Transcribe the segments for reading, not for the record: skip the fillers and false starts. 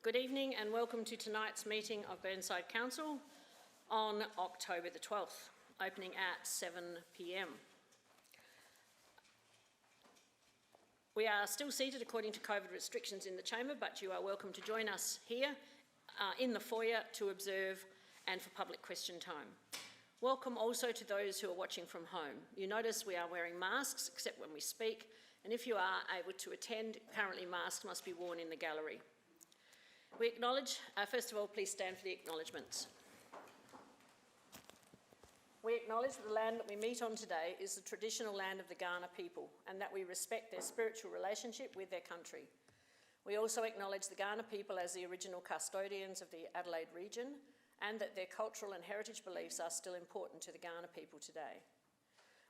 Good evening and welcome to tonight's meeting of Burnside Council on October the 12th, opening at 7 p.m. We are still seated according to COVID restrictions in the chamber, but you are welcome to join us here in the foyer to observe and for public question time. Welcome also to those who are watching from home. You notice we are wearing masks except when we speak, and if you are able to attend, currently masks must be worn in the gallery. We acknowledge, first of all, please stand for the acknowledgements. We acknowledge that the land that we meet on today is the traditional land of the Kaurna people and that we respect their spiritual relationship with their country. We also acknowledge the Kaurna people as the original custodians of the Adelaide region and that their cultural and heritage beliefs are still important to the Kaurna people today.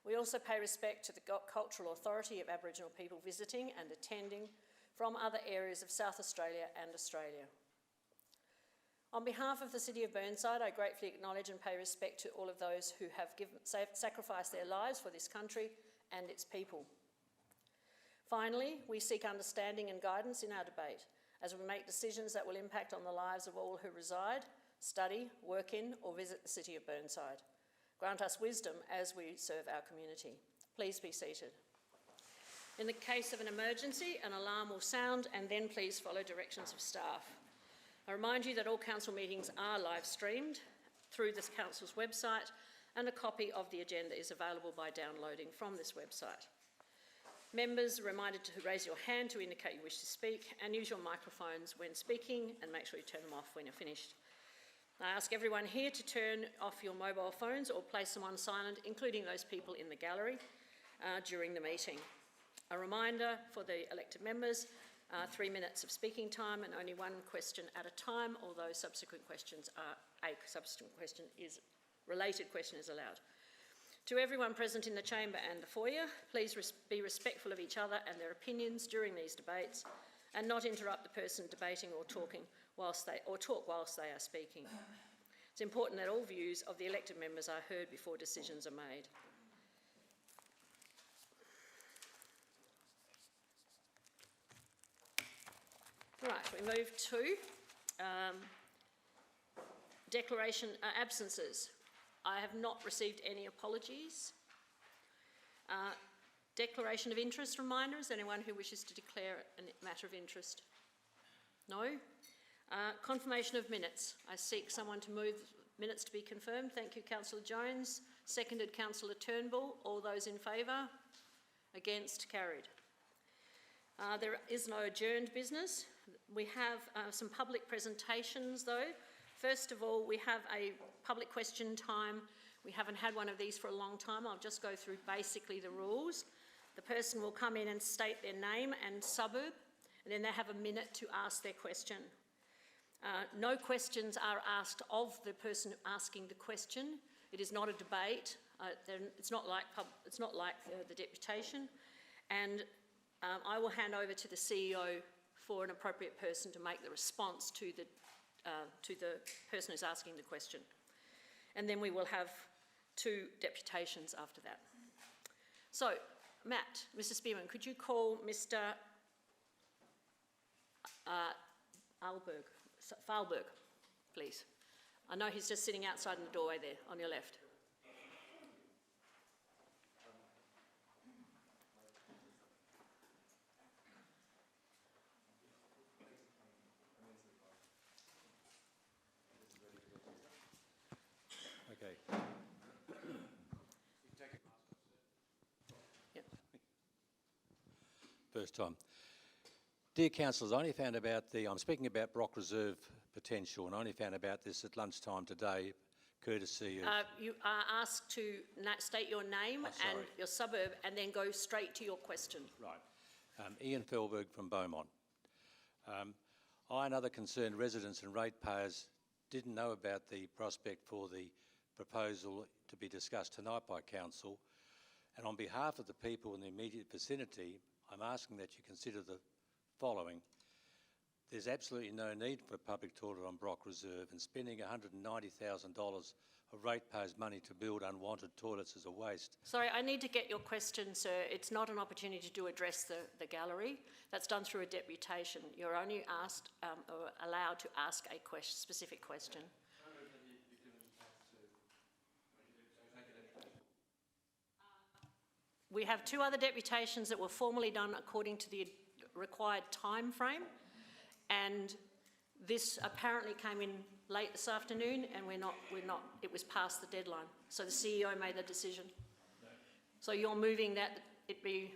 We also pay respect to the cultural authority of Aboriginal people visiting and attending from other areas of South Australia and Australia. On behalf of the City of Burnside, I gratefully acknowledge and pay respect to all of those who have sacrificed their lives for this country and its people. Finally, we seek understanding and guidance in our debate as we make decisions that will impact on the lives of all who reside, study, work in or visit the City of Burnside. Grant us wisdom as we serve our community. Please be seated. In the case of an emergency, an alarm will sound and then please follow directions of staff. I remind you that all council meetings are live streamed through this council's website and a copy of the agenda is available by downloading from this website. Members are reminded to raise your hand to indicate you wish to speak and use your microphones when speaking and make sure you turn them off when you're finished. I ask everyone here to turn off your mobile phones or place them on silent, including those people in the gallery, during the meeting. A reminder for the elected members, 3 minutes of speaking time and only one question at a time, although subsequent questions are, related question is allowed. To everyone present in the chamber and the foyer, please be respectful of each other and their opinions during these debates and not interrupt the person debating or talking whilst they are speaking. It's important that all views of the elected members are heard before decisions are made. Right, we move to absences. I have not received any apologies. Declaration of interest reminder. Is there anyone who wishes to declare a matter of interest? No? Confirmation of minutes. I seek someone to move minutes to be confirmed. Thank you, Councillor Jones. Seconded, Councillor Turnbull. All those in favour? Against? Carried. There is no adjourned business. We have some public presentations though. First of all, we have a public question time. We haven't had one of these for a long time. I'll just go through basically the rules. The person will come in and state their name and suburb, and then they have a minute to ask their question. No questions are asked of the person asking the question. It is not a debate. It's not like the deputation. And I will hand over to the CEO for an appropriate person to make the response to the person who's asking the question. And then we will have 2 deputations after that. So, Matt, Mr. Spearman, could you call Mr. Falberg, please? I know he's just sitting outside in the doorway there, on your left. Okay. Yep. First time. Dear councillors, I only found about I'm speaking about Brock Reserve potential, and I only found about this at lunchtime today, courtesy of... You are asked to state your name and your suburb and then go straight to your question. Right. Ian Felberg from Beaumont. I and other concerned residents and ratepayers didn't know about the prospect for the proposal to be discussed tonight by Council, and on behalf of the people in the immediate vicinity, I'm asking that you consider the following. there's absolutely no need for a public toilet on Brock Reserve, and spending $190,000 of ratepayers' money to build unwanted toilets is a waste. Sorry, I need to get your question, sir. It's not an opportunity to address the gallery. That's done through a deputation. You're only asked or allowed to ask a specific question. We have 2 other deputations that were formally done according to the required time frame, and this apparently came in late this afternoon, and it was past the deadline. So the CEO made the decision. So you're moving that it be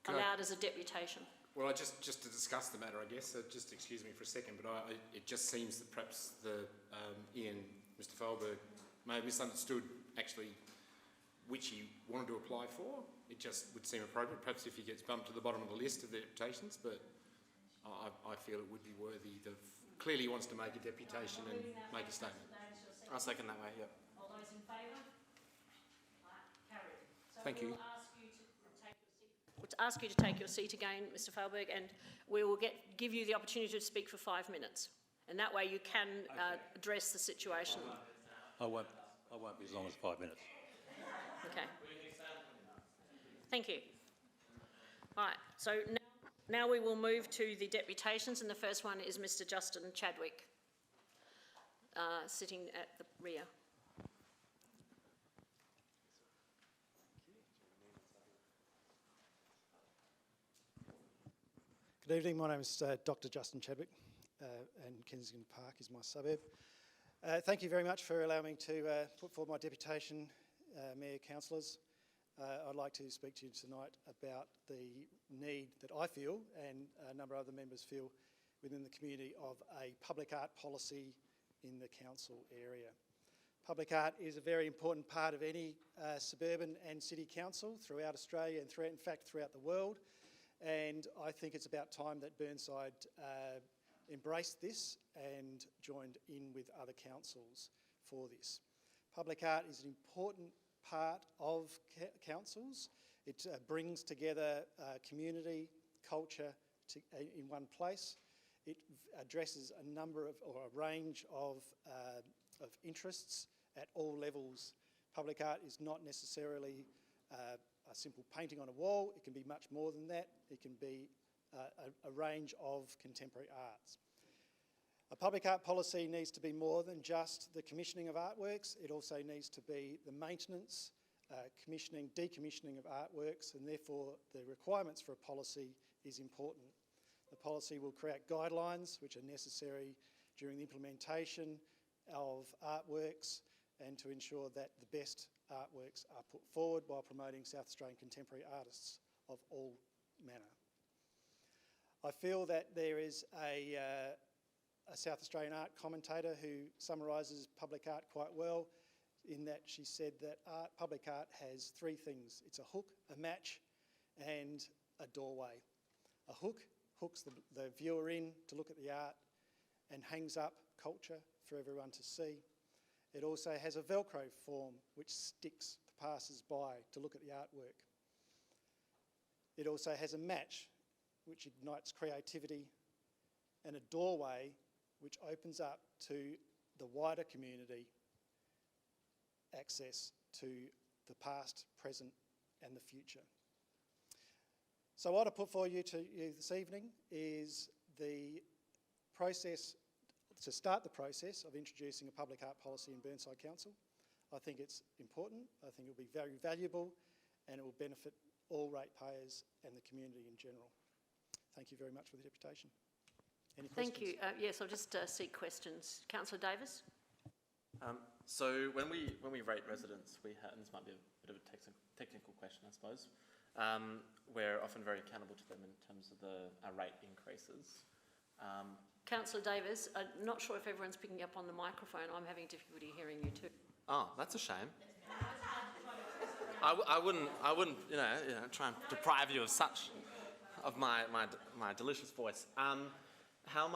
allowed as a deputation. Well, just to discuss the matter, I guess, just excuse me for a second, but it just seems that perhaps Mr. Fehlberg may have misunderstood actually which he wanted to apply for. It just would seem appropriate, perhaps if he gets bumped to the bottom of the list of the deputations, but I feel it would be worthy of... Clearly he wants to make a deputation and make a statement. I'll second that way, yep. All those in favour? Carried. So Thank you. We'll ask you to take your seat again, Mr. Fehlberg, and we will give you the opportunity to speak for 5 minutes. And that way you can address the situation. I won't be as long as 5 minutes. Okay. Thank you. All right, so now we will move to the deputations, and the first one is Mr. Justin Chadwick, sitting at the rear. Good evening, my name is Dr. Justin Chadwick, and Kensington Park is my suburb. Thank you very much for allowing me to put forward my deputation, Mayor, Councillors. I'd like to speak to you tonight about the need that I feel, and a number of other members feel, within the community of a public art policy in the council area. Public art is a very important part of any suburban and city council throughout Australia and throughout the world. And I think it's about time that Burnside embraced this and joined in with other councils for this. Public art is an important part of councils. It brings together community, culture in one place. It addresses a range of interests at all levels. Public art is not necessarily a simple painting on a wall. It can be much more than that. It can be a range of contemporary arts. A public art policy needs to be more than just the commissioning of artworks. It also needs to be the maintenance, commissioning, decommissioning of artworks, and therefore the requirements for a policy is important. The policy will create guidelines which are necessary during the implementation of artworks and to ensure that the best artworks are put forward while promoting South Australian contemporary artists of all manner. I feel that there is a South Australian art commentator who summarises public art quite well, in that she said that public art has 3 things. It's a hook, a match and a doorway. A hook hooks the viewer in to look at the art and hangs up culture for everyone to see. It also has a Velcro form which sticks the passers-by to look at the artwork. It also has a match which ignites creativity, and a doorway which opens up to the wider community access to the past, present and the future. So what I put for you this evening is the process, to start the process of introducing a public art policy in Burnside Council. I think it's important, I think it will be very valuable, and it will benefit all ratepayers and the community in general. Thank you very much for the deputation. Any questions? Thank you. Yes, I'll just seek questions. Councillor Davis? So when we rate residents, we have, and this might be a bit of a technical question, I suppose, we're often very accountable to them in terms of our rate increases. Councillor Davis, I'm not sure if everyone's picking up on the microphone. I'm having difficulty hearing you too. Oh, that's a shame. I wouldn't, try and deprive you of my delicious voice. How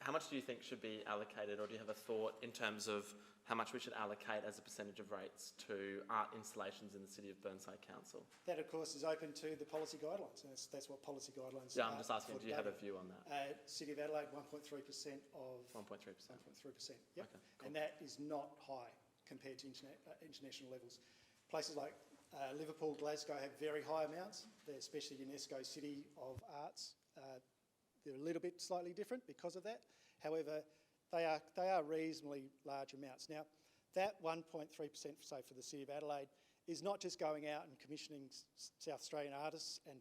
how much do you think should be allocated, or do you have a thought in terms of how much we should allocate as a percentage of rates to art installations in the City of Burnside Council? That, of course, is open to the policy guidelines, and that's what policy guidelines Yeah, are. I'm just asking, do you have a view on that? City of Adelaide, 1.3% of... 1.3%. 1.3%, yep. Okay, cool. And that is not high compared to international levels. Places like Liverpool, Glasgow have very high amounts. They're especially UNESCO City of Arts. They're a little bit slightly different because of that. However, they are reasonably large amounts. Now, that 1.3%, say, for the City of Adelaide, is not just going out and commissioning South Australian artists and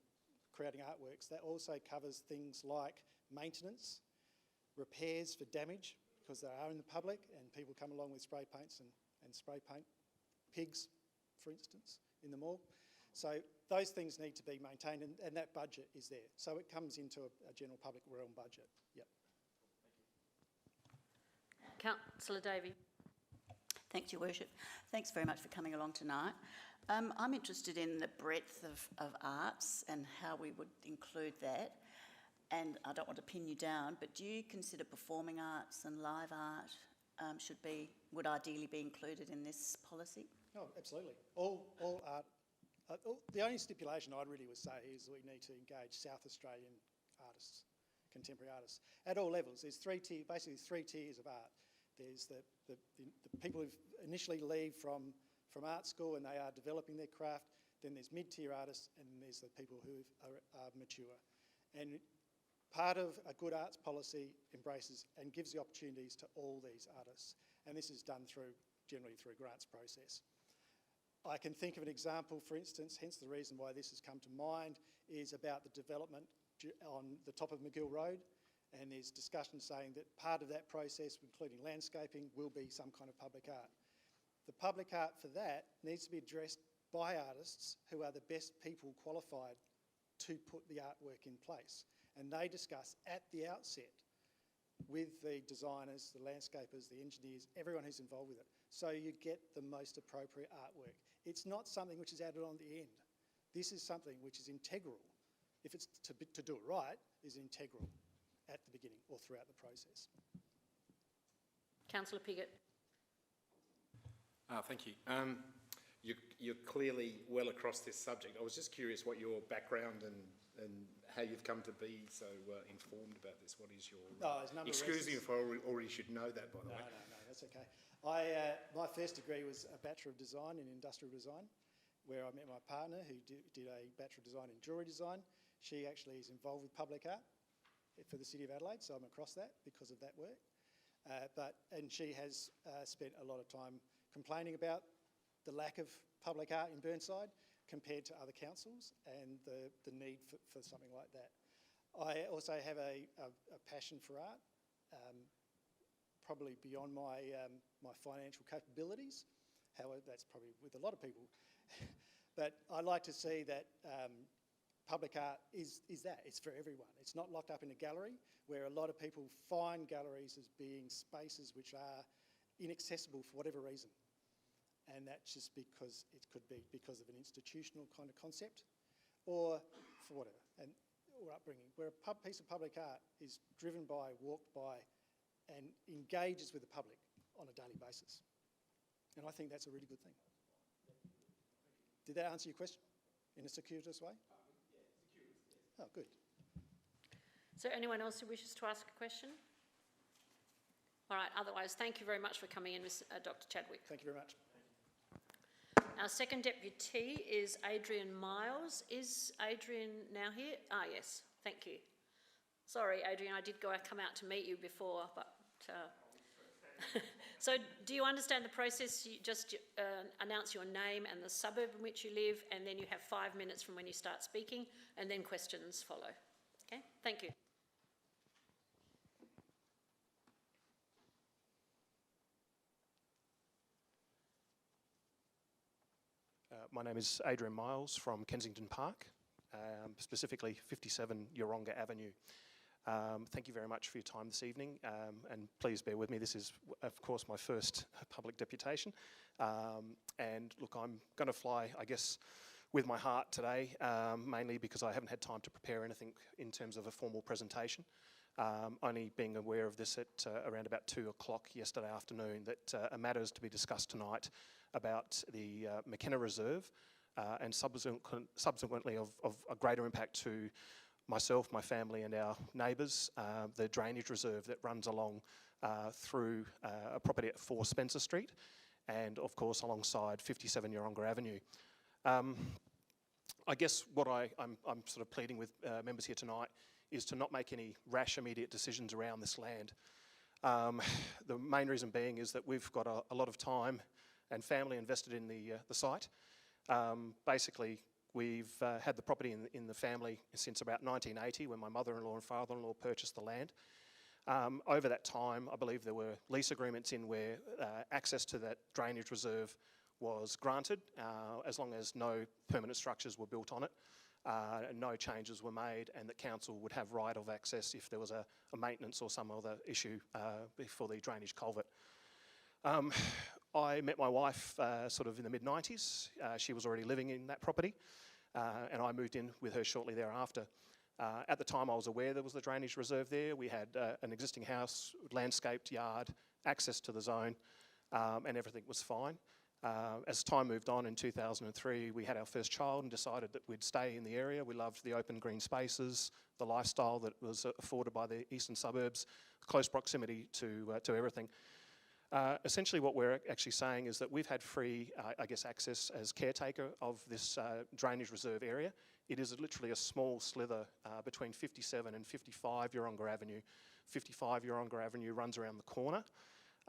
creating artworks. That also covers things like maintenance, repairs for damage, because they are in the public and people come along with spray paints and spray paint pigs, for instance, in the mall. So those things need to be maintained, and that budget is there. So it comes into a general public realm budget. Yep. Councillor Davey. Thanks, Your Worship. Thanks very much for coming along tonight. I'm interested in the breadth of arts and how we would include that. And I don't want to pin you down, but do you consider performing arts and live art would ideally be included in this policy? Oh, absolutely. All art. The only stipulation I really would say is that we need to engage South Australian artists, contemporary artists, at all levels. There's basically three tiers of art. There's the people who initially leave from art school and they are developing their craft. Then there's mid-tier artists, and then there's the people who are mature. And part of a good arts policy embraces and gives the opportunities to all these artists. And this is done generally through a grants process. I can think of an example, for instance, hence the reason why this has come to mind, is about the development on the top of McGill Road. And there's discussion saying that part of that process, including landscaping, will be some kind of public art. The public art for that needs to be addressed by artists who are the best people qualified to put the artwork in place. And they discuss at the outset with the designers, the landscapers, the engineers, everyone who's involved with it, so you get the most appropriate artwork. It's not something which is added on at the end. This is something which is integral. If it's to do it right, is integral at the beginning or throughout the process. Councillor Piggott. Thank you. You're clearly well across this subject. I was just curious what your background and how you've come to be so informed about this. What is your... excuse me if I already should know that, by the way. No, that's okay. My first degree was a Bachelor of Design in Industrial Design, where I met my partner who did a Bachelor of Design in Jewellery Design. She actually is involved with public art for the City of Adelaide, so I'm across that because of that work. And she has spent a lot of time complaining about the lack of public art in Burnside compared to other councils and the need for something like that. I also have a passion for art, probably beyond my financial capabilities. However, that's probably with a lot of people. But I like to see that public art is that. It's for everyone. It's not locked up in a gallery, where a lot of people find galleries as being spaces which are inaccessible for whatever reason. And that's just because it could be because of an institutional kind of concept or for whatever, or upbringing, where a piece of public art is driven by, walked by, and engages with the public on a daily basis. And I think that's a really good thing. Did that answer your question in a circuitous way? Yeah, circuitous, yes. Oh, good. Is there anyone else who wishes to ask a question? All right, otherwise, thank you very much for coming in, Dr. Chadwick. Thank you very much. Our second deputy is Adrian Miles. Is Adrian now here? Ah, yes, thank you. Sorry, Adrian, I did come out to meet you before, but... So do you understand the process? You just announce your name and the suburb in which you live, and then you have 5 minutes from when you start speaking, and then questions follow. Okay, thank you. My name is Adrian Miles from Kensington Park, specifically 57 Yeronga Avenue. Thank you very much for your time this evening, and please bear with me. This is, of course, my first public deputation. And look, I'm going to fly, I guess, with my heart today, mainly because I haven't had time to prepare anything in terms of a formal presentation. only being aware of this at around about 2 o'clock yesterday afternoon, that a matter is to be discussed tonight about the McKenna Reserve and subsequently of a greater impact to myself, my family and our neighbours, the drainage reserve that runs along through a property at 4 Spencer Street and of course alongside 57 Yeronga Avenue. I guess what I'm sort of pleading with members here tonight is to not make any rash immediate decisions around this land. The main reason being is that we've got a lot of time and family invested in the site. Basically, we've had the property in the family since about 1980 when my mother-in-law and father-in-law purchased the land. Over that time, I believe there were lease agreements in where access to that drainage reserve was granted as long as no permanent structures were built on it, and no changes were made, and that council would have right of access if there was a maintenance or some other issue for the drainage culvert. I met my wife sort of in the mid-90s. She was already living in that property, and I moved in with her shortly thereafter. At the time I was aware there was the drainage reserve there. We had an existing house, landscaped yard, access to the zone, and everything was fine. As time moved on in 2003, we had our first child and decided that we'd stay in the area. We loved the open green spaces, the lifestyle that was afforded by the eastern suburbs, close proximity to everything. Essentially what we're actually saying is that we've had free, I guess, access as caretaker of this drainage reserve area. It is literally a small slither between 57 and 55 Yeronga Avenue. 55 Yeronga Avenue runs around the corner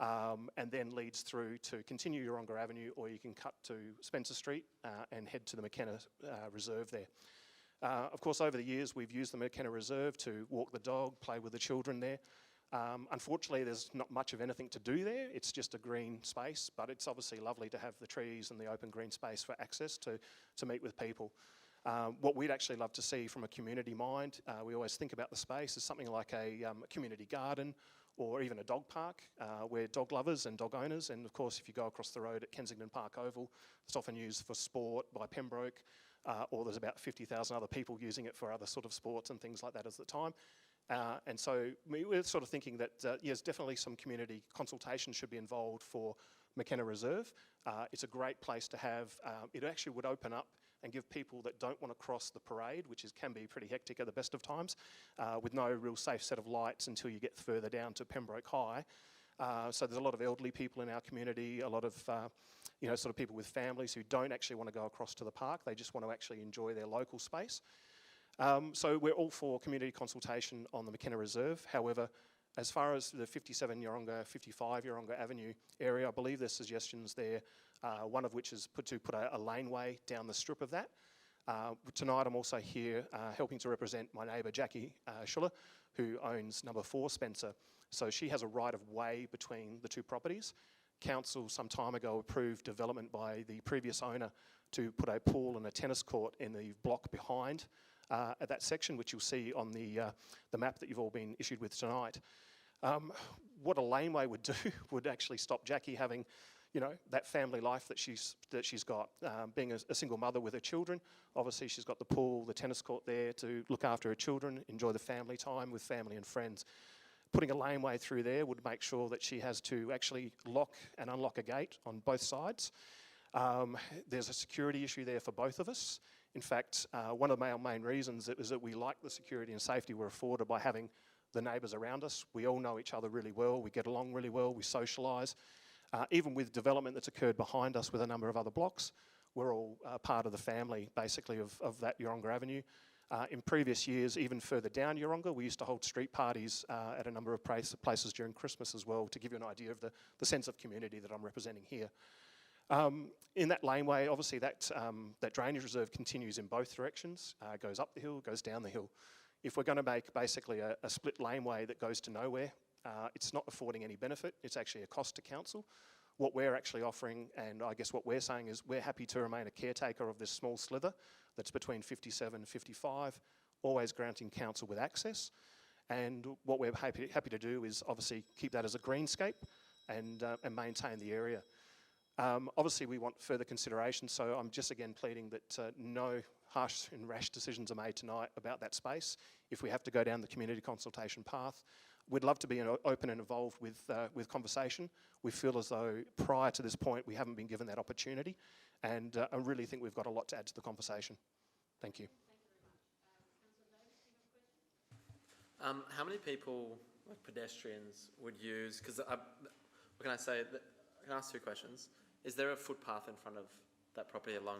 and then leads through to continue Yeronga Avenue, or you can cut to Spencer Street and head to the McKenna Reserve there. Of course, over the years, we've used the McKenna Reserve to walk the dog, play with the children there. Unfortunately, there's not much of anything to do there. It's just a green space, but it's obviously lovely to have the trees and the open green space for access to meet with people. What we'd actually love to see from a community mind, we always think about the space as something like a community garden or even a dog park where dog lovers and dog owners, and of course if you go across the road at Kensington Park Oval, it's often used for sport by Pembroke, or there's about 50,000 other people using it for other sort of sports and things like that at the time. And so we're sort of thinking that, yes, definitely some community consultation should be involved for McKenna Reserve. It's a great place to have. It actually would open up and give people that don't want to cross the parade, which can be pretty hectic at the best of times, with no real safe set of lights until you get further down to Pembroke High. So there's a lot of elderly people in our community, a lot of sort of people with families who don't actually want to go across to the park. They just want to actually enjoy their local space. So we're all for community consultation on the McKenna Reserve. However, as far as the 57 Yeronga, 55 Yeronga Avenue area, I believe there's suggestions there, one of which is to put a laneway down the strip of that. Tonight I'm also here helping to represent my neighbour Jackie Schuller, who owns number 4 Spencer. So she has a right of way between the two properties. Council some time ago approved development by the previous owner to put a pool and a tennis court in the block behind at that section, which you'll see on the map that you've all been issued with tonight. What a laneway would do would actually stop Jackie having, that family life that she's got. Being a single mother with her children, obviously she's got the pool, the tennis court there to look after her children, enjoy the family time with family and friends. Putting a laneway through there would make sure that she has to actually lock and unlock a gate on both sides. There's a security issue there for both of us. In fact, one of our main reasons is that we like the security and safety we're afforded by having the neighbours around us. We all know each other really well, we get along really well, we socialise. Even with development that's occurred behind us with a number of other blocks, we're all part of the family, basically, of that Yeronga Avenue. In previous years, even further down Yeronga, we used to hold street parties at a number of places during Christmas as well, to give you an idea of the sense of community that I'm representing here. In that laneway, obviously that drainage reserve continues in both directions, goes up the hill, goes down the hill. If we're going to make basically a split laneway that goes to nowhere, it's not affording any benefit, it's actually a cost to council. What we're actually offering, and I guess what we're saying, is we're happy to remain a caretaker of this small slither that's between 57 and 55, always granting council with access. And what we're happy to do is obviously keep that as a greenscape and maintain the area. Obviously we want further consideration, so I'm just again pleading that no harsh and rash decisions are made tonight about that space. If we have to go down the community consultation path, we'd love to be open and involved with conversation. We feel as though prior to this point we haven't been given that opportunity, and I really think we've got a lot to add to the conversation. Thank you. How many people, like pedestrians, would use, because what can I say, I can ask two questions. Is there a footpath in front of that property along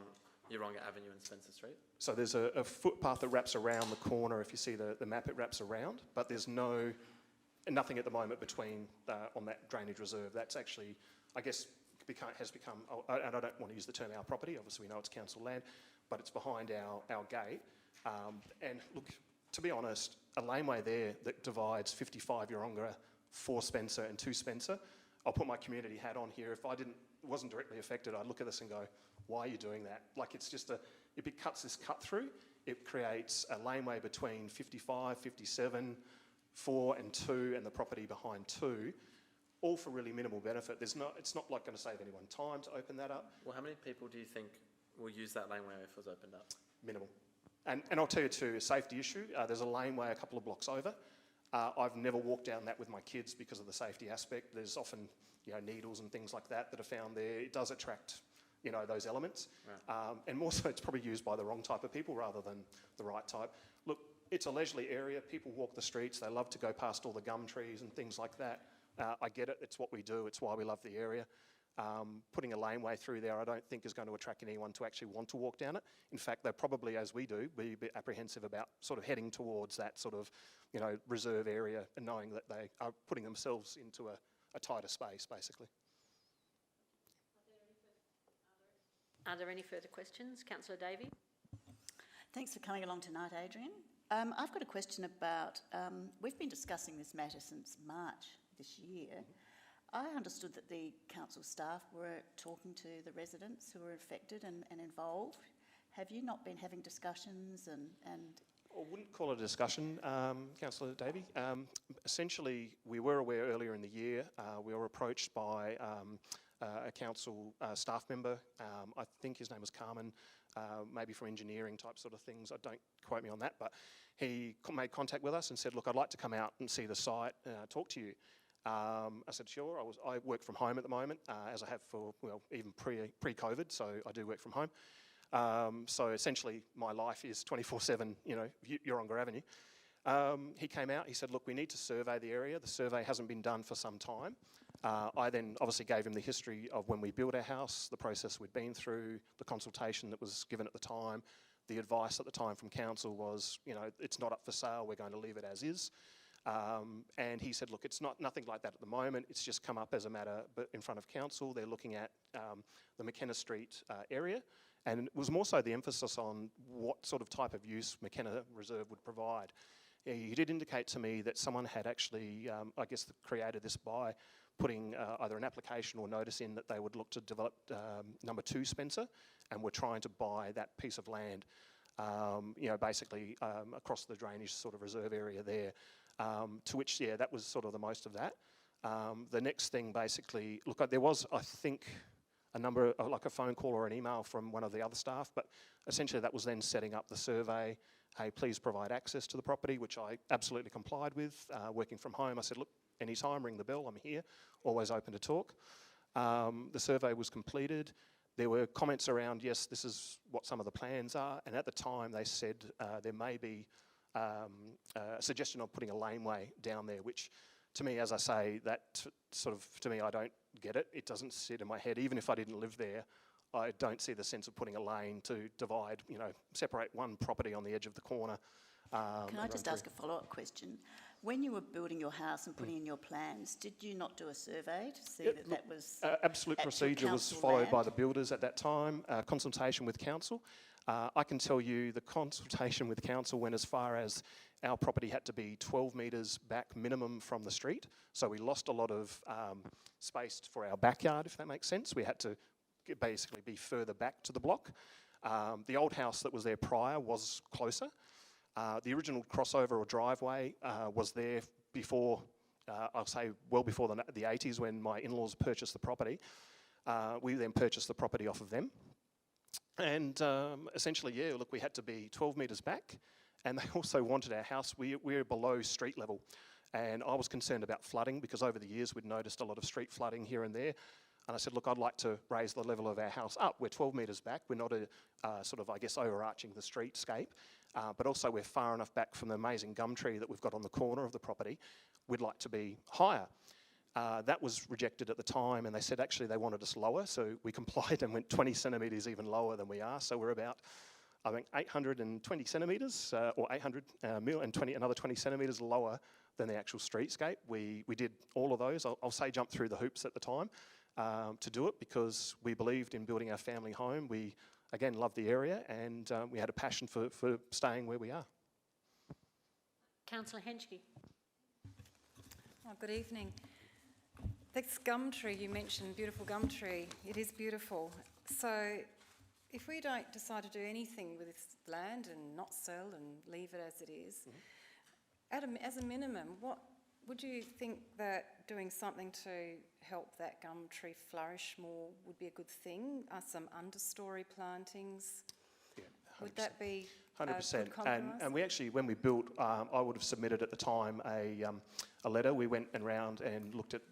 Yeronga Avenue and Spencer Street? So there's a footpath that wraps around the corner. If you see the map, it wraps around, but there's nothing at the moment between on that drainage reserve. That's actually, I guess, has become, and I don't want to use the term our property, obviously we know it's council land, but it's behind our gate. And look, to be honest, a laneway there that divides 55 Yeronga, 4 Spencer and 2 Spencer, I'll put my community hat on here. If I wasn't directly affected, I'd look at this and go, why are you doing that? Like, it's just if it cuts this cut through, it creates a laneway between 55, 57, 4 and 2 and the property behind 2, all for really minimal benefit. It's not like going to save anyone time to open that up. Well, how many people do you think will use that laneway if it was opened up? Minimal. And I'll tell you too, a safety issue, there's a laneway a couple of blocks over. I've never walked down that with my kids because of the safety aspect. There's often, needles and things like that are found there. It does attract, those elements. Right. And more so, it's probably used by the wrong type of people rather than the right type. Look, it's a leisurely area. People walk the streets. They love to go past all the gum trees and things like that. I get it. It's what we do. It's why we love the area. Putting a laneway through there, I don't think is going to attract anyone to actually want to walk down it. In fact, they'll probably, as we do, be a bit apprehensive about sort of heading towards that sort of, reserve area and knowing that they are putting themselves into a tighter space, basically. Are there any further questions? Councillor Davey? Thanks for coming along tonight, Adrian. I've got a question about, we've been discussing this matter since March this year. I understood that the council staff were talking to the residents who were affected and involved. Have you not been having discussions and I wouldn't call it a discussion, Councillor Davey. Essentially, we were aware earlier in the year. We were approached by a council staff member. I think his name was Carmen, maybe from engineering type sort of things. Don't quote me on that, but he made contact with us and said, look, I'd like to come out and see the site, talk to you. I said, sure. I work from home at the moment, as I have for, even pre-COVID, so I do work from home. So essentially, my life is 24/7, Yeronga Avenue. He came out, he said, look, we need to survey the area. The survey hasn't been done for some time. I then obviously gave him the history of when we built our house, the process we'd been through, the consultation that was given at the time. The advice at the time from council was, it's not up for sale, we're going to leave it as is. And he said, look, it's nothing like that at the moment. It's just come up as a matter in front of council. They're looking at the McKenna Street area. And it was more so the emphasis on what sort of type of use McKenna Reserve would provide. He did indicate to me that someone had actually, created this by putting either an application or notice in that they would look to develop number 2 Spencer, and were trying to buy that piece of land, basically across the drainage sort of reserve area there. To which, that was sort of the most of that. The next thing basically, look, there was, I think, a number, like a phone call or an email from one of the other staff, but essentially that was then setting up the survey. Hey, please provide access to the property, which I absolutely complied with. Working from home, I said, look, anytime, ring the bell, I'm here, always open to talk. The survey was completed. There were comments around, yes, this is what some of the plans are, and at the time they said there may be a suggestion of putting a laneway down there, which to me, as I say, to me, I don't get it. It doesn't sit in my head. Even if I didn't live there, I don't see the sense of putting a lane to divide, separate one property on the edge of the corner. Can I just ask a follow-up question? When you were building your house and putting in your plans, did you not do a survey to see that was absolute procedure was followed by the builders at that time, consultation with council. I can tell you the consultation with council went as far as our property had to be 12 metres back minimum from the street. So we lost a lot of space for our backyard, if that makes sense. We had to basically be further back to the block. The old house that was there prior was closer. The original crossover or driveway was there before, I'll say well before the 80s when my in-laws purchased the property. We then purchased the property off of them. Essentially, yeah, look, we had to be 12 metres back, and they also wanted our house, we're below street level. And I was concerned about flooding because over the years we'd noticed a lot of street flooding here and there. And I said, look, I'd like to raise the level of our house up. We're 12 metres back. We're not sort of, I guess, overarching the streetscape, but also we're far enough back from the amazing gum tree that we've got on the corner of the property. We'd like to be higher. That was rejected at the time, and they said actually they wanted us lower, so we complied and went 20 centimetres even lower than we are. So we're about, I think, 820 centimetres, or 800 mil, and another 20 centimetres lower than the actual streetscape. We did all of those. I'll say jump through the hoops at the time to do it because we believed in building our family home. We, again, loved the area, and we had a passion for staying where we are. Councillor Henschke. Oh, good evening. This gum tree you mentioned, beautiful gum tree, it is beautiful. So if we don't decide to do anything with this land and not sell and leave it as it is, as a minimum, what would you think that doing something to help that gum tree flourish more would be a good thing? Some understory plantings? Yeah, 100%. Would that be 100%. compromise? And we actually, when we built, I would have submitted at the time a letter. We went around and looked at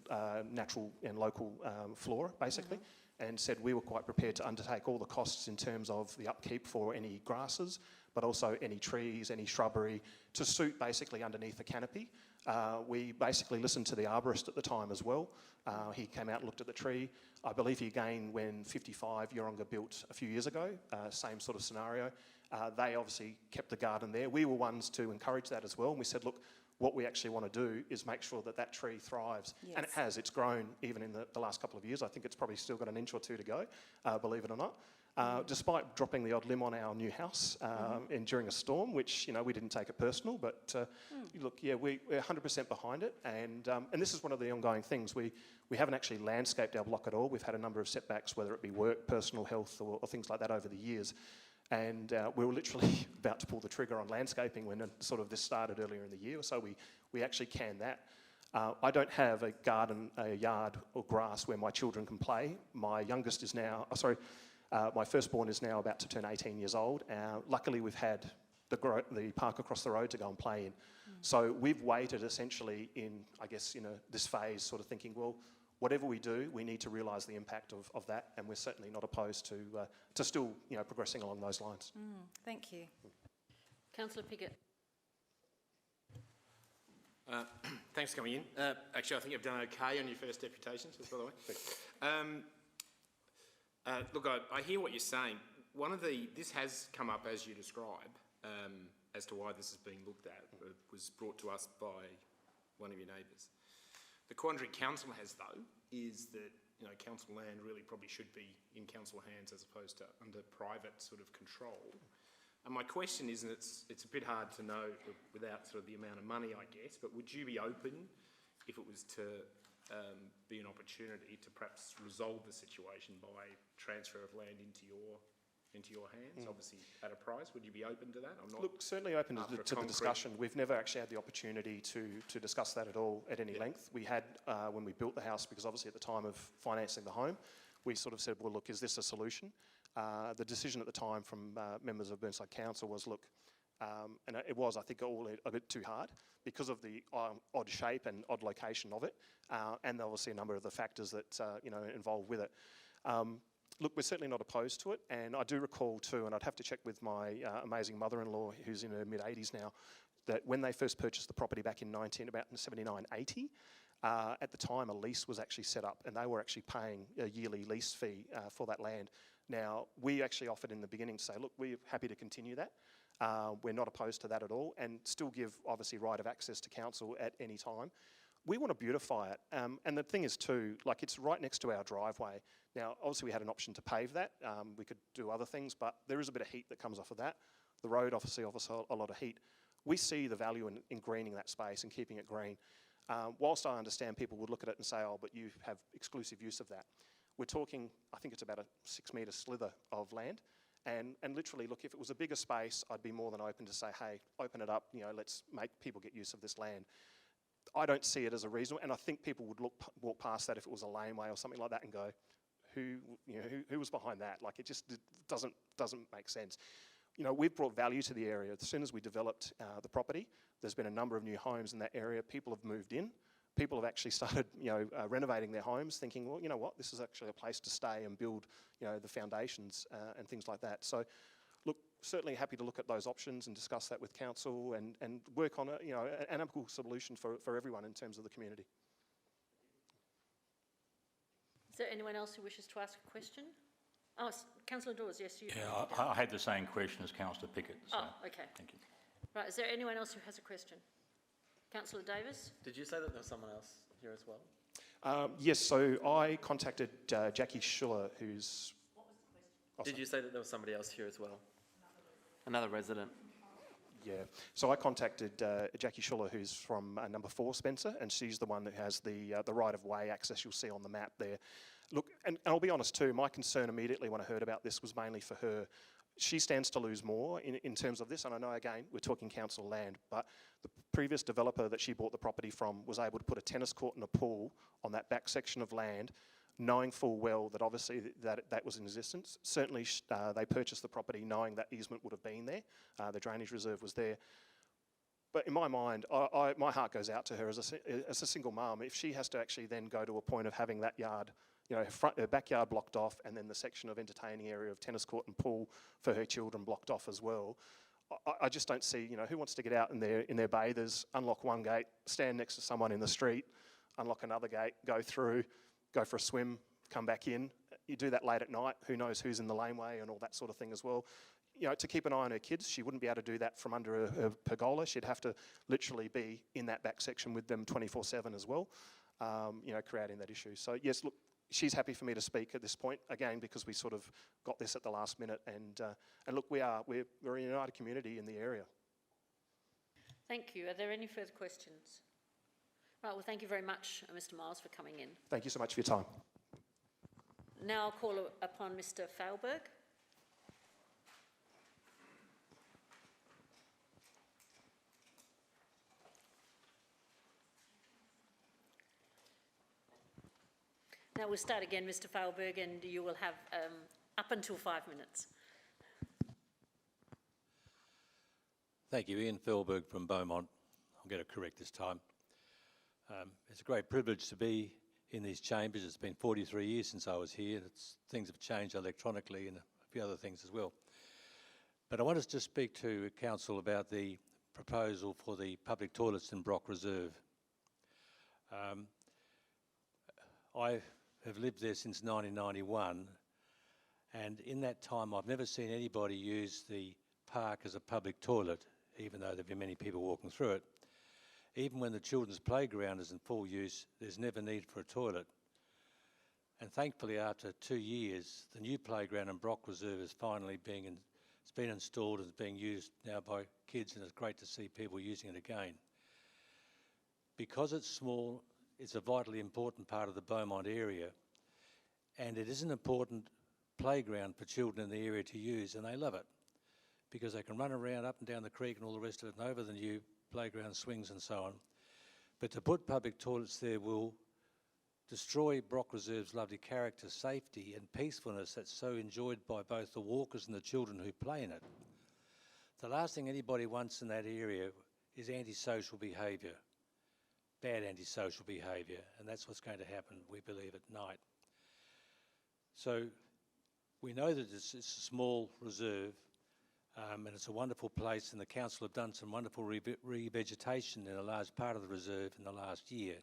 natural and local flora, basically, and said we were quite prepared to undertake all the costs in terms of the upkeep for any grasses, but also any trees, any shrubbery, to suit basically underneath the canopy. We basically listened to the arborist at the time as well. He came out and looked at the tree. I believe he again when 55 Yeronga built a few years ago, same sort of scenario. They obviously kept the garden there. We were ones to encourage that as well. And we said, look, what we actually want to do is make sure that that tree thrives. Yes. And it has. It's grown even in the last couple of years. I think it's probably still got an inch or two to go, believe it or not. Despite dropping the odd limb on our new house during a storm, which, you know, we didn't take it personal, but look, yeah, we're 100% behind it. And this is one of the ongoing things. We haven't actually landscaped our block at all. We've had a number of setbacks, whether it be work, personal health, or things like that over the years. And we were literally about to pull the trigger on landscaping when sort of this started earlier in the year. So we actually canned that. I don't have a garden, a yard or grass where my children can play. My youngest is now, my firstborn is now about to turn 18 years old. Luckily, we've had the park across the road to go and play in. So we've waited essentially in, I guess, this phase, sort of thinking, well, whatever we do, we need to realise the impact of that, and we're certainly not opposed to still, progressing along those lines. Thank you. Councillor Piggott. Thanks for coming in. Actually, I think you've done okay on your first deputations, by the way. Look, I hear what you're saying. This has come up as you describe, as to why this is being looked at. It was brought to us by one of your neighbours. The quandary council has, though, is that council land really probably should be in council hands as opposed to under private sort of control. And my question is, and it's a bit hard to know without sort of the amount of money, I guess, but would you be open if it was to be an opportunity to perhaps resolve the situation by transfer of land into your hands, obviously at a price? Would you be open to that? I'm not. Look, certainly open to the discussion. We've never actually had the opportunity to discuss that at all at any length. We had when we built the house, because obviously at the time of financing the home, we sort of said, well, look, is this a solution? The decision at the time from members of Burnside Council was, look, and it was, I think, all a bit too hard because of the odd shape and odd location of it, and obviously a number of the factors that involved with it. Look, we're certainly not opposed to it, and I do recall too, and I'd have to check with my amazing mother-in-law, who's in her mid-80s now, that when they first purchased the property back in about 79, 80, at the time a lease was actually set up, and they were actually paying a yearly lease fee for that land. Now, we actually offered in the beginning to say, look, we're happy to continue that. We're not opposed to that at all, and still give, obviously, right of access to council at any time. We want to beautify it, and the thing is too, like, it's right next to our driveway. Now, obviously we had an option to pave that. We could do other things, but there is a bit of heat that comes off of that. The road obviously offers a lot of heat. We see the value in greening that space and keeping it green. Whilst I understand people would look at it and say, oh, but you have exclusive use of that. We're talking, I think it's about a 6-metre slither of land. And literally, look, if it was a bigger space, I'd be more than open to say, hey, open it up, let's make people get use of this land. I don't see it as a reasonable, and I think people would walk past that if it was a laneway or something like that and go, who was behind that. Like, it just doesn't make sense. You know, we've brought value to the area. As soon as we developed the property, there's been a number of new homes in that area. People have moved in. People have actually started, renovating their homes, thinking, well, you know what, this is actually a place to stay and build, the foundations and things like that. So, look, certainly happy to look at those options and discuss that with council and work on an amicable solution for everyone in terms of the community. Is there anyone else who wishes to ask a question? Oh, Councillor Dawes, yes, you. Yeah, I had the same question as Councillor Pickett. So Oh, okay. thank you. Right, is there anyone else who has a question? Councillor Davis? Did you say that there was someone else here as well? Yes, so I contacted Jackie Schuller, who's... What was the question? Did you say that there was somebody else here as well? Another resident? Yeah, so I contacted Jackie Schuller, who's from number 4 Spencer, and she's the one that has the right-of-way access you'll see on the map there. Look, and I'll be honest too, my concern immediately when I heard about this was mainly for her. She stands to lose more in terms of this, and I know, again, we're talking council land, but the previous developer that she bought the property from was able to put a tennis court and a pool on that back section of land, knowing full well that obviously that was in existence. Certainly they purchased the property knowing that easement would have been there, the drainage reserve was there. But in my mind, my heart goes out to her as a single mum. If she has to actually then go to a point of having that yard, her backyard blocked off, and then the section of entertaining area of tennis court and pool for her children blocked off as well, I just don't see, who wants to get out in their bathers, unlock one gate, stand next to someone in the street, unlock another gate, go through, go for a swim, come back in. You do that late at night, who knows who's in the laneway and all that sort of thing as well. To keep an eye on her kids, she wouldn't be able to do that from under a pergola. She'd have to literally be in that back section with them 24/7 as well, creating that issue. So yes, look, she's happy for me to speak at this point, again, because we sort of got this at the last minute. And look, we're a united community in the area. Thank you. Are there any further questions? Right, well, thank you very much, Mr Miles, for coming in. Thank you so much for your time. Now I'll call upon Mr Failberg. Now we'll start again, Mr Failberg, and you will have up until 5 minutes. Thank you. Ian Failberg from Beaumont. I'll get it correct this time. It's a great privilege to be in these chambers. It's been 43 years since I was here. Things have changed electronically and a few other things as well. But I wanted to speak to Council about the proposal for the public toilets in Brock Reserve. I have lived there since 1991, and in that time I've never seen anybody use the park as a public toilet, even though there have been many people walking through it. Even when the children's playground is in full use, there's never need for a toilet. And thankfully, after 2 years, the new playground in Brock Reserve is finally it's been installed and is being used now by kids, and it's great to see people using it again. Because it's small, it's a vitally important part of the Beaumont area, and it is an important playground for children in the area to use, and they love it because they can run around up and down the creek and all the rest of it and over the new playground swings and so on. But to put public toilets there will destroy Brock Reserve's lovely character, safety and peacefulness that's so enjoyed by both the walkers and the children who play in it. The last thing anybody wants in that area is antisocial behaviour, bad antisocial behaviour, and that's what's going to happen, we believe, at night. So we know that it's a small reserve, and it's a wonderful place, and the council have done some wonderful revegetation in a large part of the reserve in the last year.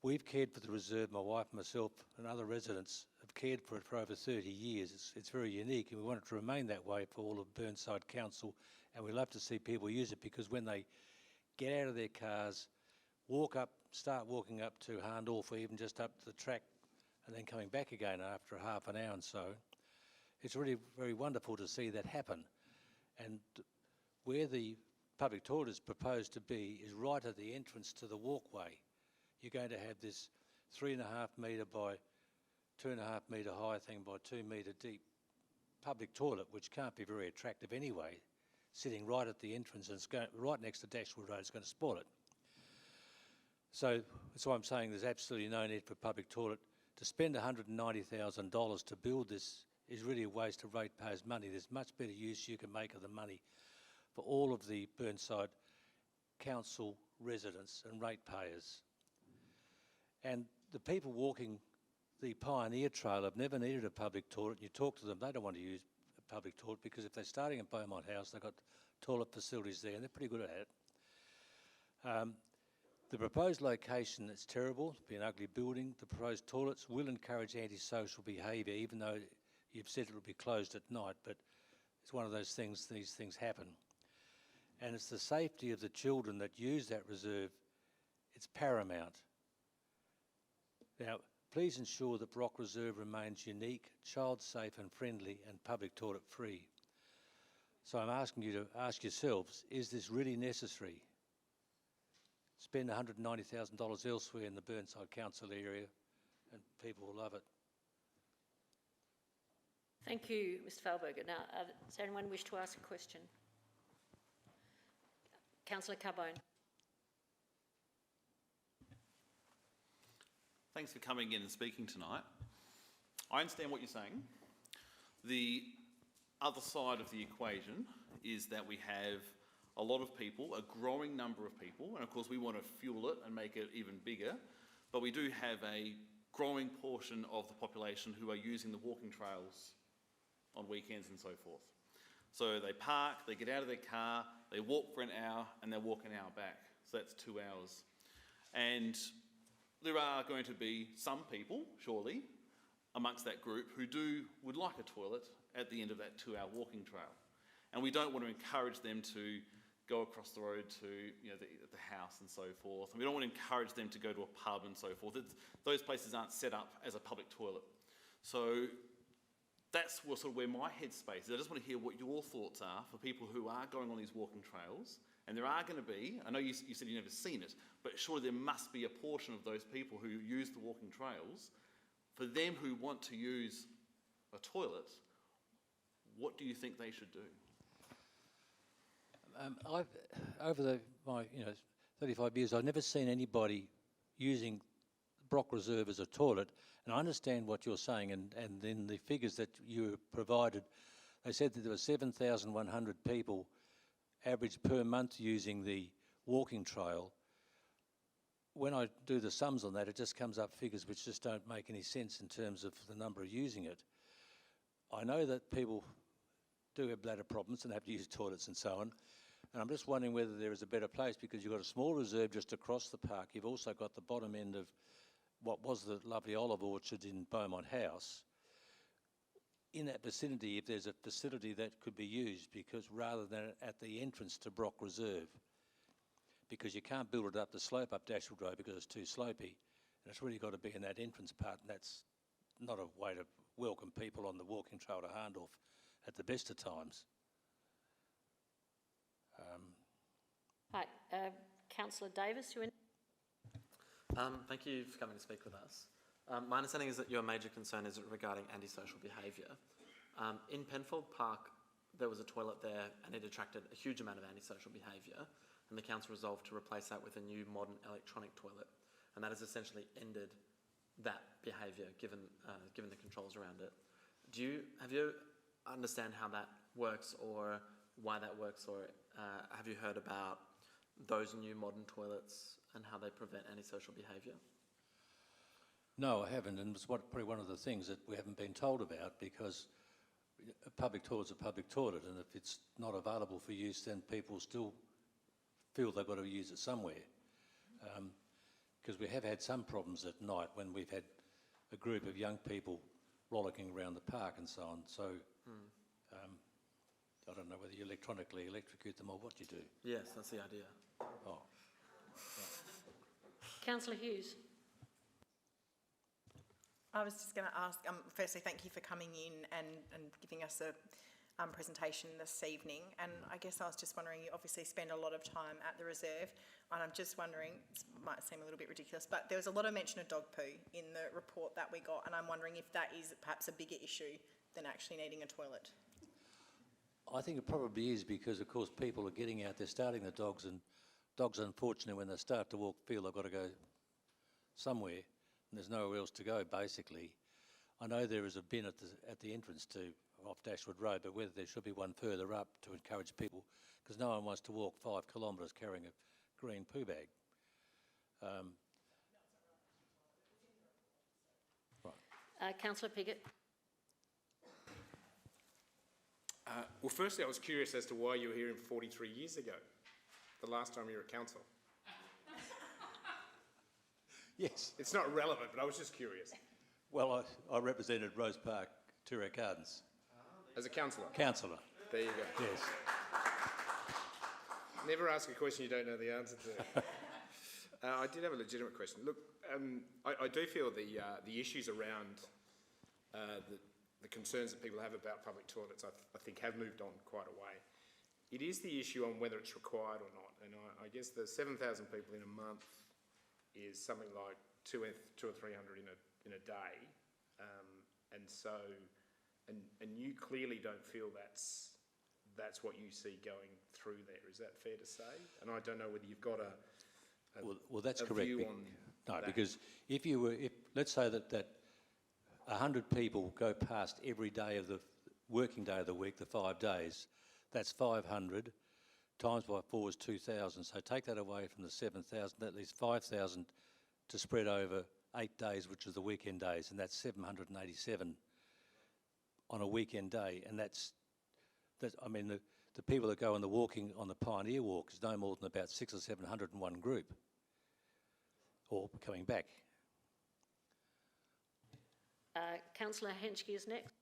We've cared for the reserve, my wife, myself and other residents have cared for it for over 30 years. It's very unique, and we want it to remain that way for all of Burnside Council, and we love to see people use it, because when they get out of their cars, start walking up to Harndorf, or even just up to the track and then coming back again after half an hour and so, it's really very wonderful to see that happen. And where the public toilet is proposed to be is right at the entrance to the walkway. You're going to have this 3.5 metre by 2.5 metre high thing by 2 metre deep public toilet, which can't be very attractive anyway, sitting right at the entrance, and it's going right next to Dashwood Road. It's going to spoil it. So that's why I'm saying there's absolutely no need for a public toilet To spend $190,000 to build this is really a waste of ratepayers' money. There's much better use you can make of the money for all of the Burnside Council residents and ratepayers. And the people walking the Pioneer Trail have never needed a public toilet. You talk to them, they don't want to use a public toilet because if they're starting at Beaumont House, they've got toilet facilities there and they're pretty good at it. The proposed location is terrible, it'll be an ugly building. The proposed toilets will encourage antisocial behaviour, even though you've said it will be closed at night, but it's one of those things, these things happen. And it's the safety of the children that use that reserve, it's paramount. Now, please ensure that Brock Reserve remains unique, child-safe and friendly and public toilet free. So I'm asking you to ask yourselves, is this really necessary? Spend $190,000 elsewhere in the Burnside Council area and people will love it. Thank you, Mr Fehlberger. Now, does anyone wish to ask a question? Councillor Carbone. Thanks for coming in and speaking tonight. I understand what you're saying. The other side of the equation is that we have a lot of people, a growing number of people, and of course we want to fuel it and make it even bigger, but we do have a growing portion of the population who are using the walking trails on weekends and so forth. So they park, they get out of their car, they walk for an hour, and they walk an hour back. So that's 2 hours. And there are going to be some people, surely, amongst that group who would like a toilet at the end of that 2-hour walking trail. And we don't want to encourage them to go across the road to the house and so forth. And we don't want to encourage them to go to a pub and so forth. Those places aren't set up as a public toilet. So that's sort of where my headspace is. I just want to hear what your thoughts are for people who are going on these walking trails. And there are going to be, I know you said you've never seen it, but surely there must be a portion of those people who use the walking trails. For them who want to use a toilet, what do you think they should do? Over my 35 years, I've never seen anybody using Brock Reserve as a toilet, and I understand what you're saying, and then the figures that you provided, they said that there were 7,100 people average per month using the walking trail. When I do the sums on that, it just comes up figures which just don't make any sense in terms of the number of using it. I know that people do have bladder problems and have to use toilets and so on, and I'm just wondering whether there is a better place, because you've got a small reserve just across the park. You've also got the bottom end of what was the lovely olive orchard in Beaumont House. In that vicinity, if there's a facility that could be used, because rather than at the entrance to Brock Reserve, because you can't build it up the slope up Dashwood Road because it's too slopey, and it's really got to be in that entrance part, and that's not a way to welcome people on the walking trail to Harndorf at the best of times. Hi, Councillor Davis, Thank you for coming to speak with us. My understanding is that your major concern is regarding antisocial behaviour. In Penfold Park, there was a toilet there and it attracted a huge amount of antisocial behaviour, and the council resolved to replace that with a new modern electronic toilet, and that has essentially ended that behaviour given the controls around it. Have you understand how that works or why that works, or have you heard about those new modern toilets and how they prevent antisocial behaviour? No, I haven't, and it's probably one of the things that we haven't been told about, because a public toilet's a public toilet, and if it's not available for use, then people still feel they've got to use it somewhere. Because we have had some problems at night when we've had a group of young people rollicking around the park and so on. So I don't know whether you electronically electrocute them or what you do. Yes, that's the idea. Oh. Councillor Hughes. I was just going to ask, firstly, thank you for coming in and giving us a presentation this evening. And I guess I was just wondering, you obviously spend a lot of time at the reserve, and I'm just wondering, this might seem a little bit ridiculous, but there was a lot of mention of dog poo in the report that we got, and I'm wondering if that is perhaps a bigger issue than actually needing a toilet. I think it probably is, because of course people are getting out there starting the dogs, and dogs, unfortunately, when they start to walk, feel they've got to go somewhere. and there's nowhere else to go, basically. I know there is a bin at the entrance to off Dashwood Road, but whether there should be one further up to encourage people, because no one wants to walk 5 kilometres carrying a green poo bag. Councillor Piggott. Well, firstly, I was curious as to why you were here 43 years ago, the last time you were at council. Yes. It's not relevant, but I was just curious. Well, I represented Rose Park, Toorak Gardens. As a councillor? Councillor. There you go. Yes. Never ask a question you don't know the answer to. I did have a legitimate question. Look, I do feel the issues around the concerns that people have about public toilets, I think, have moved on quite a way. It is the issue on whether it's required or not, and I guess the 7,000 people in a month is something like 200 or 300 in a day, and you clearly don't feel that's what you see going through there. Is that fair to say? And I don't know whether you've got well, that's a correct. view on no, that. because if let's say that 100 people go past every day of the working day of the week, the 5 days, that's 500 times by 4 is 2,000. So take that away from the 7,000, that leaves 5,000 to spread over 8 days, which is the weekend days, and that's 787 on a weekend day. And I mean, the people that go on the walking on the Pioneer Walk is no more than about 600 or 700 in one group, or coming back. Councillor Henschke is next.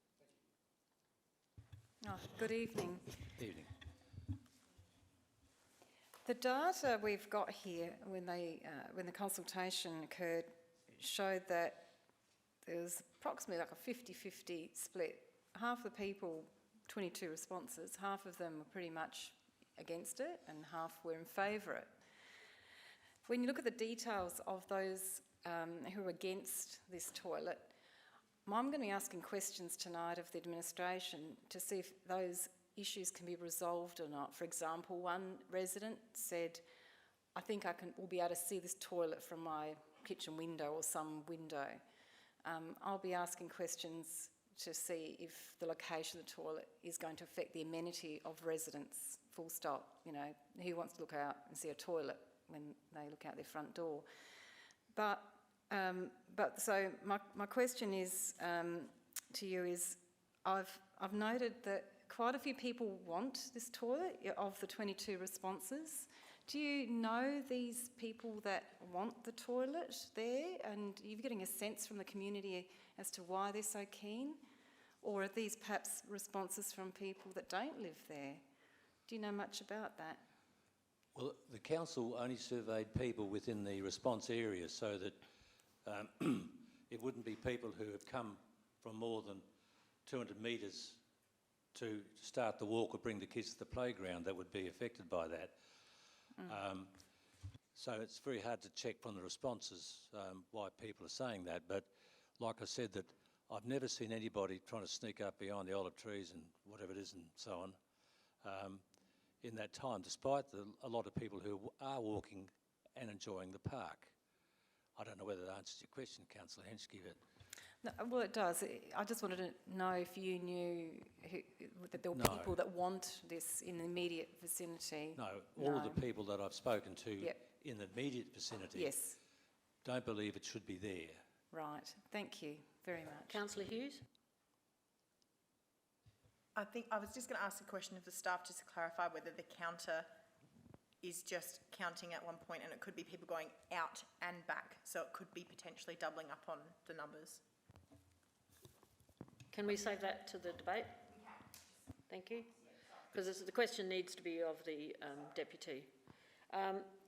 Oh, good evening. Evening. The data we've got here when the consultation occurred showed that there was approximately like a 50-50 split. Half the people, 22 responses, half of them were pretty much against it and half were in favour of it. When you look at the details of those who are against this toilet, I'm going to be asking questions tonight of the administration to see if those issues can be resolved or not. For example, one resident said, I think we'll be able to see this toilet from my kitchen window or some window. I'll be asking questions to see if the location of the toilet is going to affect the amenity of residents, full stop. You know, who wants to look out and see a toilet when they look out their front door? But so my question is to you is, I've noted that quite a few people want this toilet of the 22 responses. Do you know these people that want the toilet there, and are you getting a sense from the community as to why they're so keen? Or are these perhaps responses from people that don't live there? Do you know much about that? Well, the council only surveyed people within the response area, so that it wouldn't be people who have come from more than 200 metres to start the walk or bring the kids to the playground that would be affected by that. So it's very hard to check from the responses why people are saying that, but like I said, that I've never seen anybody trying to sneak up behind the olive trees and whatever it is and so on in that time, despite a lot of people who are walking and enjoying the park. I don't know whether that answers your question, Councillor Henschke, but... No, well, it does. I just wanted to know if you knew that there were people that want this in the immediate vicinity. No, all of the people that I've spoken to in the immediate vicinity don't believe it should be there. Right. Thank you very much. Councillor Hughes? I think I was just going to ask a question of the staff just to clarify whether the counter is just counting at one point and it could be people going out and back, so it could be potentially doubling up on the numbers. Can we save that to the debate? Thank you. Because the question needs to be of the deputy.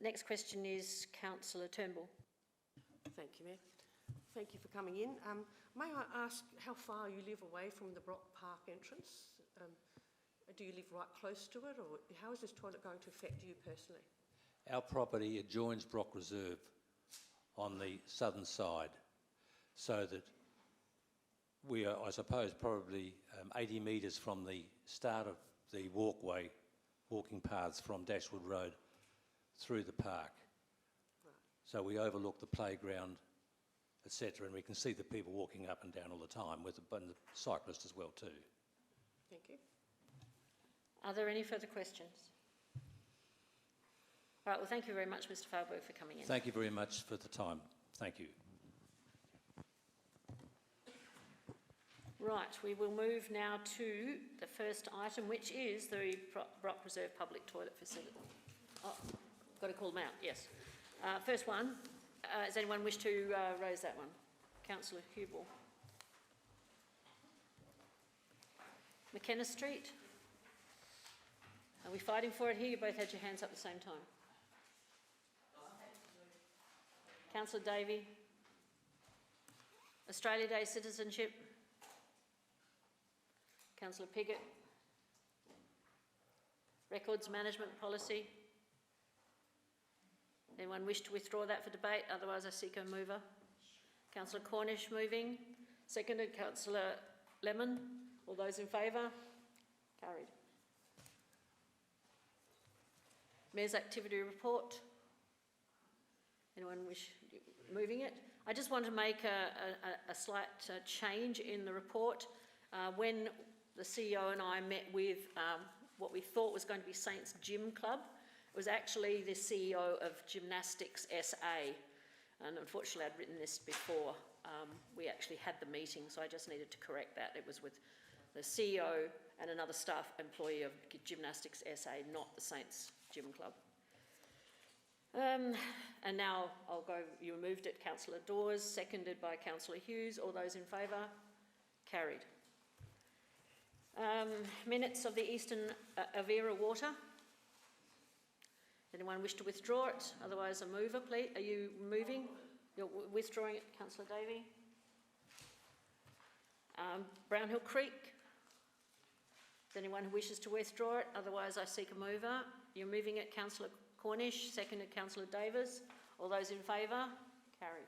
Next question is Councillor Turnbull. Thank you, Mayor. Thank you for coming in. May I ask how far you live away from the Brock Park entrance? Do you live right close to it, or how is this toilet going to affect you personally? Our property adjoins Brock Reserve on the southern side, so that we are, I suppose, probably 80 metres from the start of the walking paths from Dashwood Road through the park. Right. So we overlook the playground etc. And we can see the people walking up and down all the time, and the cyclists as well too. Thank you. Are there any further questions? All right, well, thank you very much, Mr. Falberg, for coming in. Thank you very much for the time. Thank you. Right, we will move now to the first item, which is the Brock Reserve Public Toilet Facility. Oh, got to call them out, yes. First one, does anyone wish to raise that one? Councillor Hughes. McKenna Street? Are we fighting for it here? You both had your hands up at the same time. Councillor Davey? Australia Day citizenship? Councillor Piggott? Records management policy? Anyone wish to withdraw that for debate? Otherwise I seek a mover. Councillor Cornish moving. Seconded, Councillor Lemon. All those in favour? Carried. Mayor's activity report. Anyone wish moving it? I just want to make a slight change in the report. When the CEO and I met with what we thought was going to be Saints Gym Club, it was actually the CEO of Gymnastics SA. And unfortunately, I'd written this before we actually had the meeting, so I just needed to correct that. It was with the CEO and another staff employee of Gymnastics SA, not the Saints Gym Club. And now I'll go, you moved it, Councillor Dawes, seconded by Councillor Hughes. All those in favour? Carried. Minutes of the Eastern Avera Water. Anyone wish to withdraw it? Otherwise a mover, please. Are you moving? You're withdrawing it, Councillor Davey. Brownhill Creek. Is anyone who wishes to withdraw it? Otherwise I seek a mover. You're moving it, Councillor Cornish, seconded Councillor Davis. All those in favour? Carried.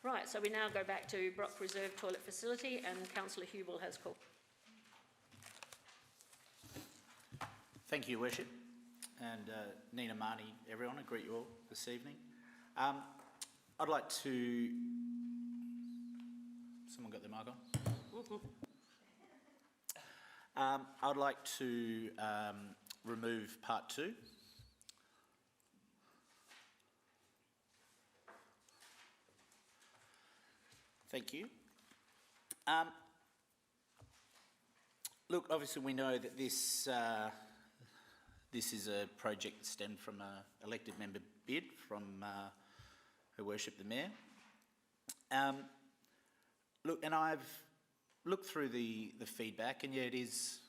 Right, so we now go back to Brock Reserve Toilet Facility, and Councillor Hubel has called. Thank you, Worship, and Nina, Marnie, everyone, I greet you all this evening. I'd like to... Someone got their mic on? I'd like to remove part 2. Thank you. Look, obviously we know that this is a project that stemmed from an elected member bid from Her Worship the Mayor. Look, and I've looked through the feedback, and yeah, it is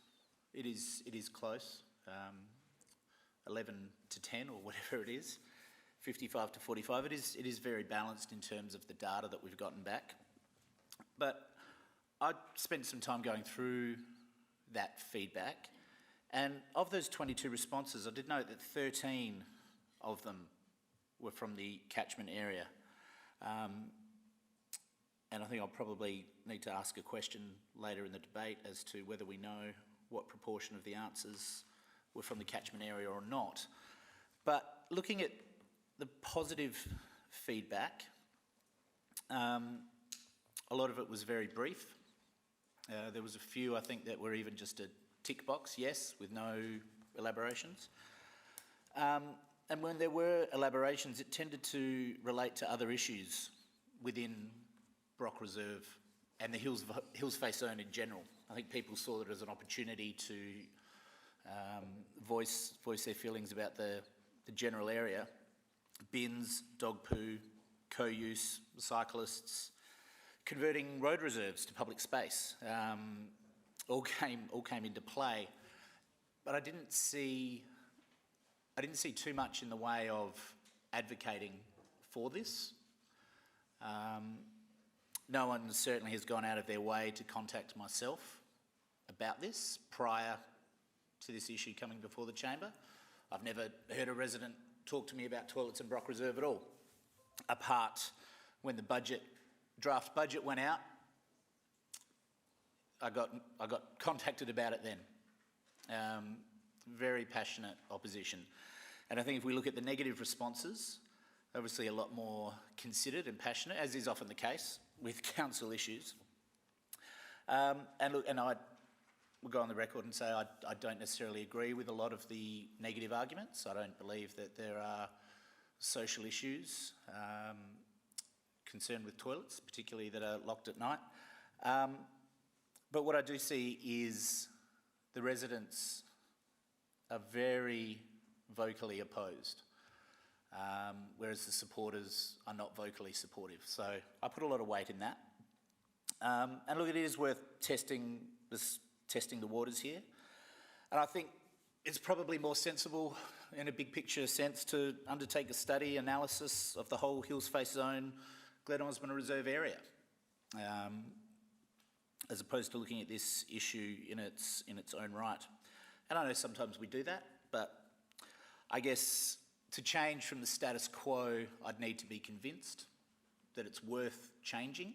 close. 11 to 10 or whatever it is, 55 to 45. It is very balanced in terms of the data that we've gotten back. But I spent some time going through that feedback, and of those 22 responses, I did note that 13 of them were from the catchment area. And I think I'll probably need to ask a question later in the debate as to whether we know what proportion of the answers were from the catchment area or not. But looking at the positive feedback, a lot of it was very brief. There was a few, I think, that were even just a tick box, yes, with no elaborations. And when there were elaborations, it tended to relate to other issues within Brock Reserve and the Hills Face Zone in general. I think people saw it as an opportunity to voice their feelings about the general area. Bins, dog poo, co-use, cyclists, converting road reserves to public space, all came into play. But I didn't see too much in the way of advocating for this. No one certainly has gone out of their way to contact myself about this prior to this issue coming before the chamber. I've never heard a resident talk to me about toilets in Brock Reserve at all, apart when the draft budget went out. I got contacted about it then. Very passionate opposition. And I think if we look at the negative responses, obviously a lot more considered and passionate, as is often the case with council issues. And look, and I will go on the record and say I don't necessarily agree with a lot of the negative arguments. I don't believe that there are social issues concerned with toilets, particularly that are locked at night. But what I do see is the residents are very vocally opposed, whereas the supporters are not vocally supportive. So I put a lot of weight in that. And look, it is worth testing the waters here. And I think it's probably more sensible in a big picture sense to undertake a study analysis of the whole Hills Face Zone, Glen Osmond Reserve area, as opposed to looking at this issue in its own right. And I know sometimes we do that, but I guess to change from the status quo, I'd need to be convinced that it's worth changing,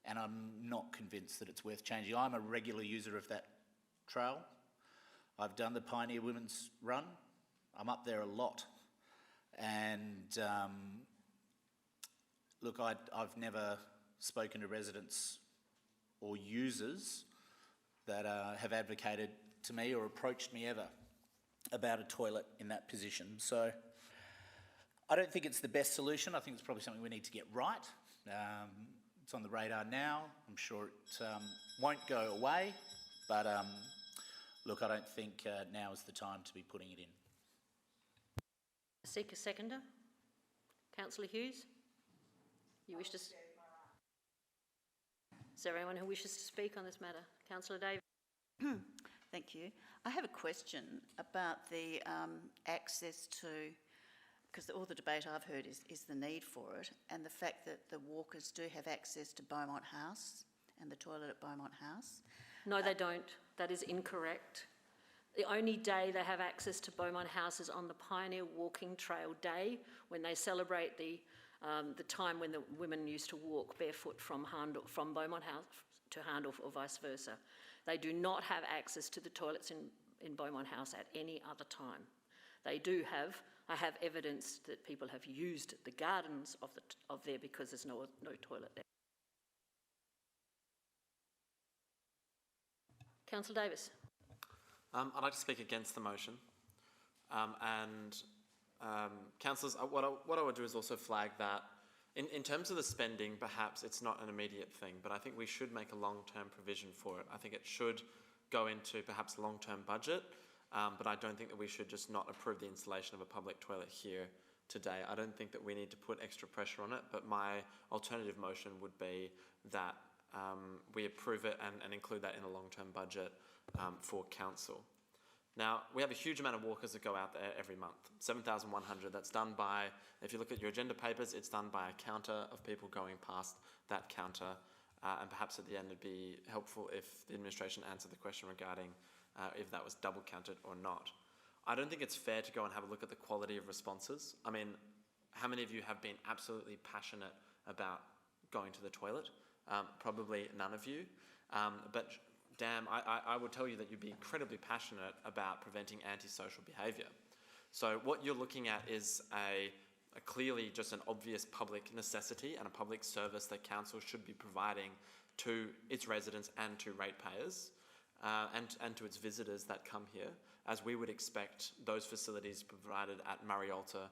and I'm not convinced that it's worth changing. I'm a regular user of that trail. I've done the Pioneer Women's Run. I'm up there a lot. And look, I've never spoken to residents or users that have advocated to me or approached me ever about a toilet in that position. So I don't think it's the best solution. I think it's probably something we need to get right. It's on the radar now. I'm sure it won't go away, but look, I don't think now is the time to be putting it in. Seek a seconder. Councillor Hughes, you wish to... Is there anyone who wishes to speak on this matter? Councillor Davis. Thank you. I have a question about the access to, because all the debate I've heard is the need for it, and the fact that the walkers do have access to Beaumont House and the toilet at Beaumont House. No, they don't. That is incorrect. The only day they have access to Beaumont House is on the Pioneer Walking Trail Day, when they celebrate the time when the women used to walk barefoot from Beaumont House to Handorf or vice versa. They do not have access to the toilets in Beaumont House at any other time. They do have, I have evidence that people have used the gardens of there because there's no toilet there. Councillor Davis. I'd like to speak against the motion. Councillors, what I would do is also flag that in terms of the spending, perhaps it's not an immediate thing, but I think we should make a long-term provision for it. I think it should go into perhaps a long-term budget, but I don't think that we should just not approve the installation of a public toilet here today. I don't think that we need to put extra pressure on it, but my alternative motion would be that we approve it and include that in a long-term budget for council. Now, we have a huge amount of walkers that go out there every month, 7,100. That's done by, if you look at your agenda papers, it's done by a counter of people going past that counter. And perhaps at the end it'd be helpful if the administration answered the question regarding if that was double counted or not. I don't think it's fair to go and have a look at the quality of responses. I mean, how many of you have been absolutely passionate about going to the toilet? Probably none of you. But damn, I would tell you that you'd be incredibly passionate about preventing antisocial behaviour. So what you're looking at is a clearly just an obvious public necessity and a public service that council should be providing to its residents and to ratepayers and to its visitors that come here, as we would expect those facilities provided at Marialta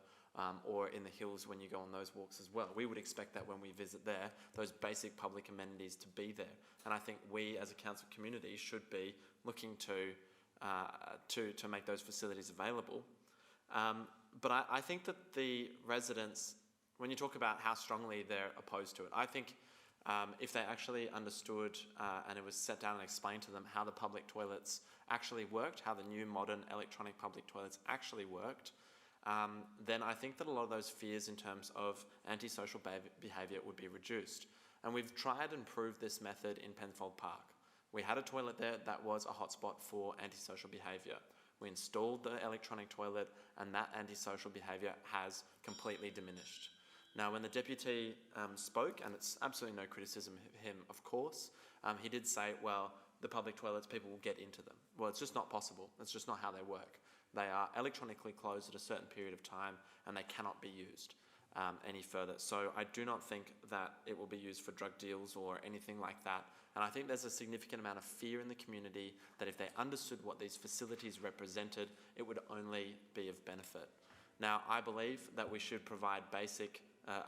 or in the hills when you go on those walks as well. We would expect that when we visit there, those basic public amenities to be there. And I think we as a council community should be looking to make those facilities available. But I think that the residents, when you talk about how strongly they're opposed to it, I think if they actually understood and it was set down and explained to them how the public toilets actually worked, how the new modern electronic public toilets actually worked, then I think that a lot of those fears in terms of antisocial behaviour would be reduced. And we've tried and proved this method in Penfold Park. We had a toilet there that was a hotspot for antisocial behaviour. We installed the electronic toilet and that antisocial behaviour has completely diminished. Now, when the deputy spoke, and it's absolutely no criticism of him, of course, he did say, well, the public toilets, people will get into them. Well, it's just not possible. That's just not how they work. They are electronically closed at a certain period of time and they cannot be used any further. So I do not think that it will be used for drug deals or anything like that. And I think there's a significant amount of fear in the community that if they understood what these facilities represented, it would only be of benefit. Now, I believe that we should provide basic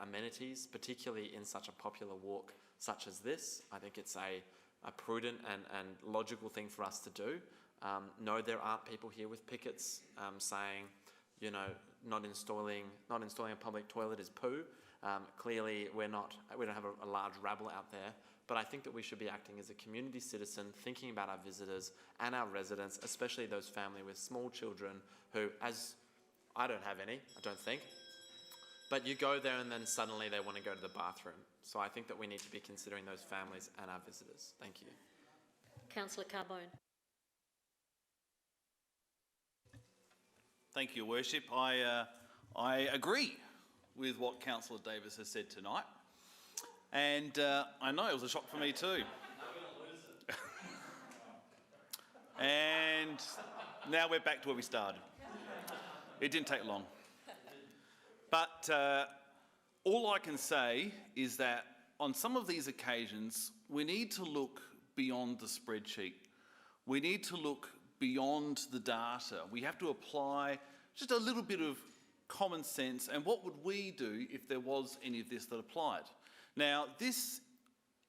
amenities, particularly in such a popular walk such as this. I think it's a prudent and logical thing for us to do. No, there aren't people here with pickets saying, you know, not installing a public toilet is poo. Clearly, we don't have a large rabble out there. But I think that we should be acting as a community citizen, thinking about our visitors and our residents, especially those families with small children who, as I don't have any, I don't think, but you go there and then suddenly they want to go to the bathroom. So I think that we need to be considering those families and our visitors. Thank you. Councillor Carbone. Thank you, Your Worship. I agree with what Councillor Davis has said tonight. And I know it was a shock for me too. And now we're back to where we started. It didn't take long. But all I can say is that on some of these occasions, we need to look beyond the spreadsheet. We need to look beyond the data. We have to apply just a little bit of common sense. And what would we do if there was any of this that applied? Now, this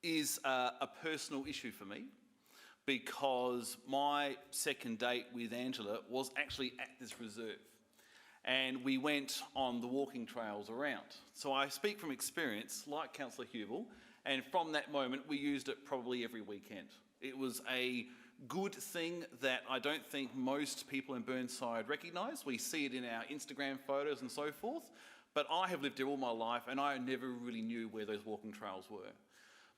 is a personal issue for me because my second date with Angela was actually at this reserve and we went on the walking trails around. So I speak from experience, like Councillor Hughes, and from that moment we used it probably every weekend. It was a good thing that I don't think most people in Burnside recognise. We see it in our Instagram photos and so forth. But I have lived here all my life and I never really knew where those walking trails were.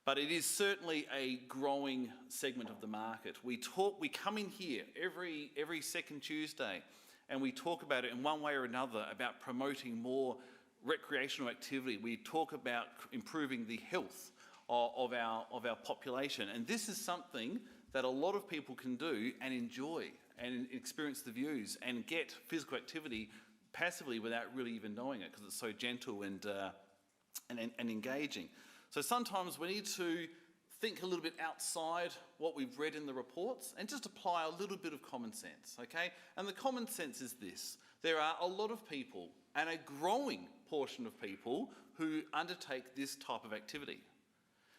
But it is certainly a growing segment of the market. We come in here every second Tuesday and we talk about it in one way or another about promoting more recreational activity. We talk about improving the health of our population. And this is something that a lot of people can do and enjoy and experience the views and get physical activity passively without really even knowing it because it's so gentle and engaging. So sometimes we need to think a little bit outside what we've read in the reports and just apply a little bit of common sense, okay? And the common sense is this. There are a lot of people and a growing portion of people who undertake this type of activity.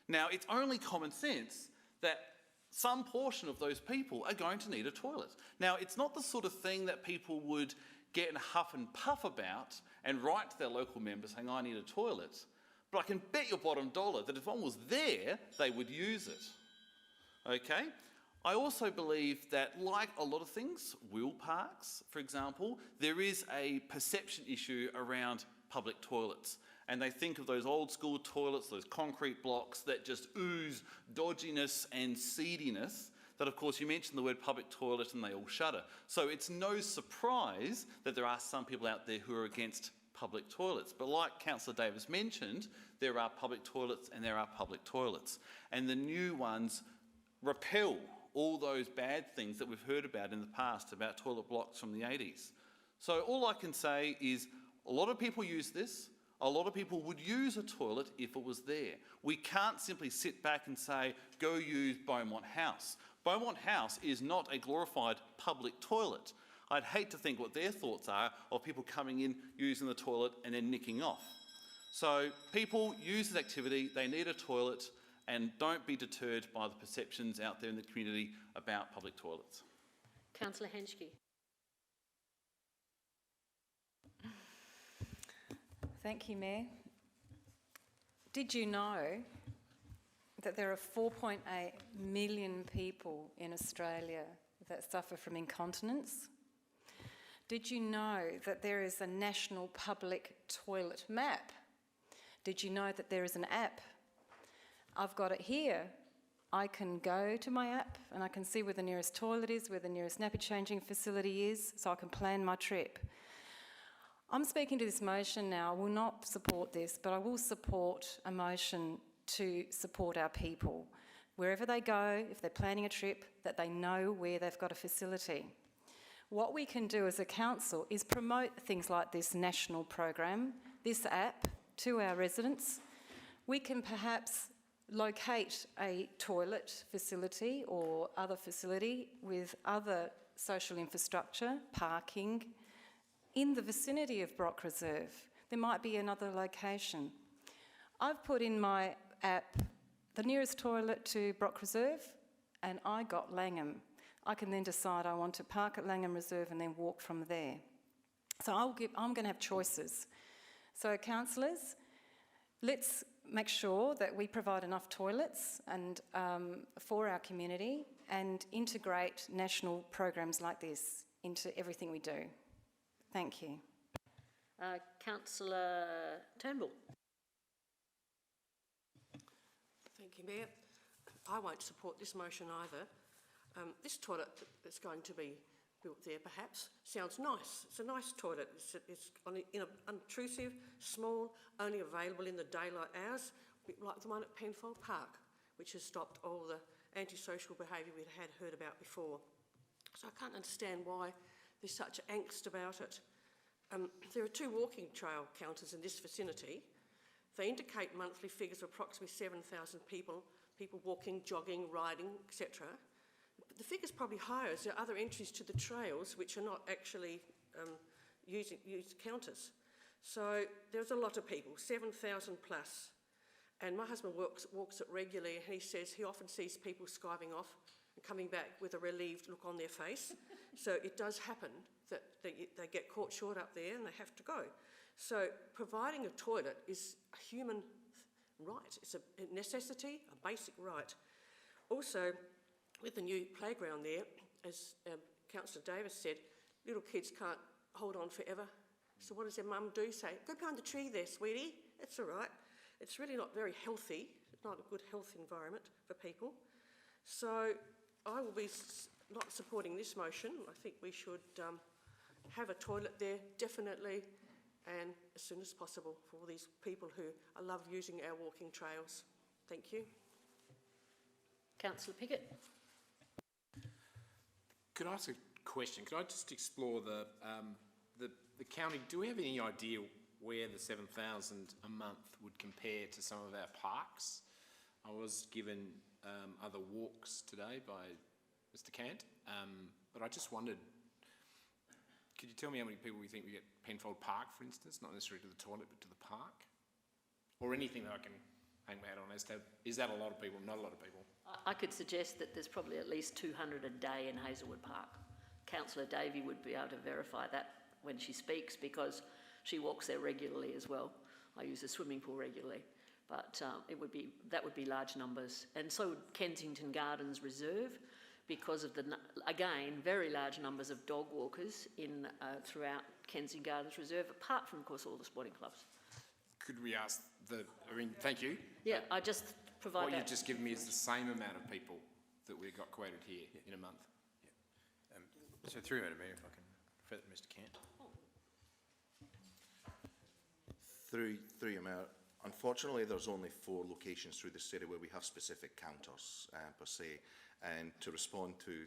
Now, it's only common sense that some portion of those people are going to need a toilet. Now, it's not the sort of thing that people would get in a huff and puff about and write to their local members saying, I need a toilet. But I can bet your bottom dollar that if one was there, they would use it. Okay? I also believe that, like a lot of things, wheel parks, for example, there is a perception issue around public toilets. And they think of those old school toilets, those concrete blocks that just ooze dodginess and seediness. That, of course, you mentioned the word public toilet and they all shudder. So it's no surprise that there are some people out there who are against public toilets. But like Councillor Davis mentioned, there are public toilets and there are public toilets. And the new ones repel all those bad things that we've heard about in the past about toilet blocks from the 80s. So all I can say is a lot of people use this. A lot of people would use a toilet if it was there. We can't simply sit back and say, go use Beaumont House. Beaumont House is not a glorified public toilet. I'd hate to think what their thoughts are of people coming in, using the toilet and then nicking off. So people use this activity, they need a toilet, and don't be deterred by the perceptions out there in the community about public toilets. Councillor Henschke. Thank you, Mayor. Did you know that there are 4.8 million people in Australia that suffer from incontinence? Did you know that there is a national public toilet map? Did you know that there is an app? I've got it here. I can go to my app and I can see where the nearest toilet is, where the nearest nappy changing facility is, so I can plan my trip. I'm speaking to this motion now. I will not support this, but I will support a motion to support our people. Wherever they go, if they're planning a trip, that they know where they've got a facility. What we can do as a council is promote things like this national program, this app, to our residents. We can perhaps locate a toilet facility or other facility with other social infrastructure, parking, in the vicinity of Brock Reserve. There might be another location. I've put in my app the nearest toilet to Brock Reserve, and I got Langham. I can then decide I want to park at Langham Reserve and then walk from there. So I'm going to have choices. So councillors, let's make sure that we provide enough toilets and for our community and integrate national programs like this into everything we do. Thank you. Councillor Turnbull. Thank you, Mayor. I won't support this motion either. This toilet that's going to be built there perhaps sounds nice. It's a nice toilet. It's unobtrusive, small, only available in the daylight hours, a bit like the one at Penfold Park, which has stopped all the antisocial behaviour we had heard about before. So I can't understand why there's such angst about it. There are 2 walking trail counters in this vicinity. They indicate monthly figures of approximately 7,000 people walking, jogging, riding, etc. But the figure's probably higher as there are other entries to the trails which are not actually used counters. So there's a lot of people, 7,000 plus. And my husband walks it regularly, and he says he often sees people skiving off and coming back with a relieved look on their face. So it does happen that they get caught short up there and they have to go. So providing a toilet is a human right. It's a necessity, a basic right. Also, with the new playground there, as Councillor Davis said, little kids can't hold on forever. So what does their mum do? Say, go behind the tree there, sweetie. It's all right. It's really not very healthy. It's not a good health environment for people. So I will be not supporting this motion. I think we should have a toilet there, definitely, and as soon as possible for all these people who love using our walking trails. Thank you. Councillor Pickett. Could I ask a question? Could I just explore the county? Do we have any idea where the 7,000 a month would compare to some of our parks? I was given other walks today by Mr. Cant, but I just wondered, could you tell me how many people we think we get Penfold Park, for instance, not necessarily to the toilet, but to the park? Or anything that I can hang my hat on as to, is that a lot of people? Not a lot of people. I could suggest that there's probably at least 200 a day in Hazelwood Park. Councillor Davey would be able to verify that when she speaks, because she walks there regularly as well. I use the swimming pool regularly, but that would be large numbers. And so would Kensington Gardens Reserve, because of the, again, very large numbers of dog walkers throughout Kensington Gardens Reserve, apart from, of course, all the sporting clubs. Could we ask thank you. Yeah, I just provide what that. you've just given me is the same amount of people that we got quoted here in a month. Yeah. So through Madam Mayor, if I can refer to Mr. Cant. Through you, Mayor. Unfortunately, there's only 4 locations through the city where we have specific counters per se. And to respond to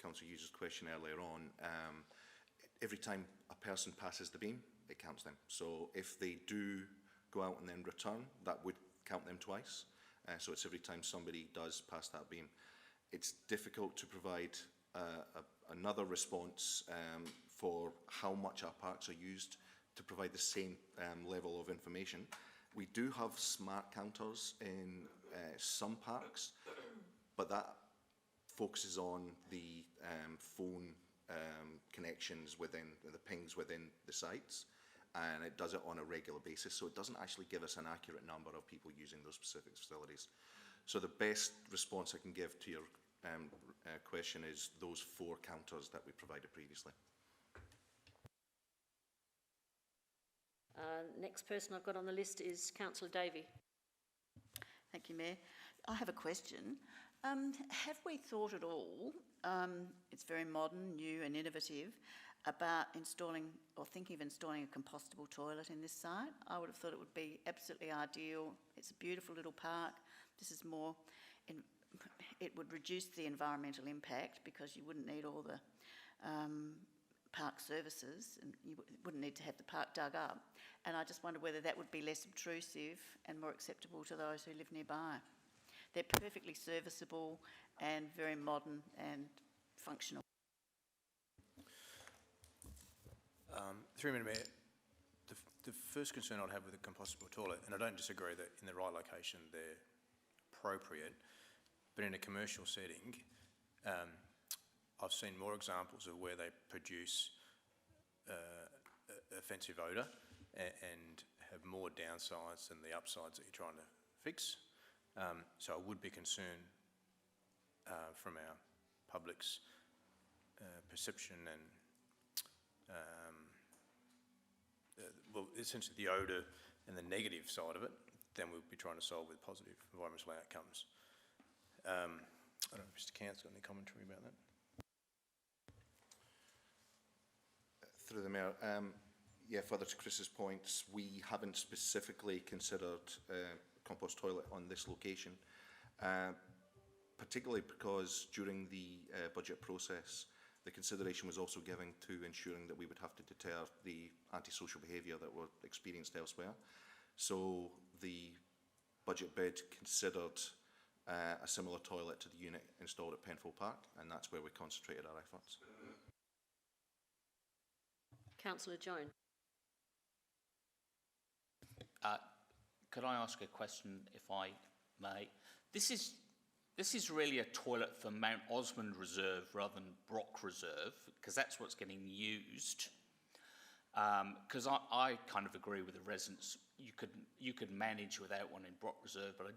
Councillor Hughes' question earlier on, every time a person passes the beam, it counts them. So if they do go out and then return, that would count them twice. So it's every time somebody does pass that beam. It's difficult to provide another response for how much our parks are used to provide the same level of information. We do have smart counters in some parks, but that focuses on the phone connections within, the pings within the sites, and it does it on a regular basis, so it doesn't actually give us an accurate number of people using those specific facilities. So the best response I can give to your question is those 4 counters that we provided previously. Next person I've got on the list is Councillor Davey. Thank you, Mayor. I have a question. Have we thought at all, it's very modern, new and innovative, about installing or thinking of installing a compostable toilet in this site? I would have thought it would be absolutely ideal. It's a beautiful little park. This is more, it would reduce the environmental impact because you wouldn't need all the park services, and you wouldn't need to have the park dug up. And I just wonder whether that would be less obtrusive and more acceptable to those who live nearby. They're perfectly serviceable and very modern and functional. Through you, Madam Mayor, the first concern I'd have with the compostable toilet, and I don't disagree that in the right location they're appropriate, but in a commercial setting, I've seen more examples of where they produce offensive odour and have more downsides than the upsides that you're trying to fix. So I would be concerned from our public's perception and well, essentially the odour and the negative side of it, then we'll be trying to solve with positive environmental outcomes. I don't know if Mr. Cant's got any commentary about that. Through the Mayor, yeah, further to Chris's points, we haven't specifically considered compost toilet on this location, particularly because during the budget process, the consideration was also given to ensuring that we would have to deter the antisocial behaviour that were experienced elsewhere. So the budget bid considered a similar toilet to the unit installed at Penfold Park, and that's where we concentrated our efforts. Councillor Jones. Could I ask a question, if I may? This is really a toilet for Mount Osmond Reserve rather than Brock Reserve, because that's what's getting used. Because I kind of agree with the residents. You could manage without one in Brock Reserve, but I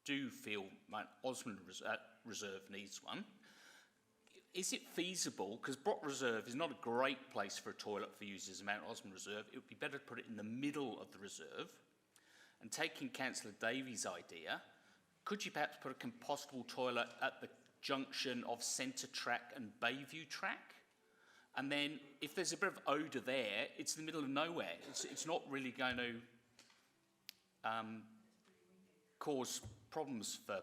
do feel Mount Osmond Reserve needs one. Is it feasible, because Brock Reserve is not a great place for a toilet for use as Mount Osmond Reserve, it would be better to put it in the middle of the reserve. And taking Councillor Davies' idea, could you perhaps put a compostable toilet at the junction of Centre Track and Bayview Track? And then if there's a bit of odour there, it's in the middle of nowhere. It's not really going to cause problems for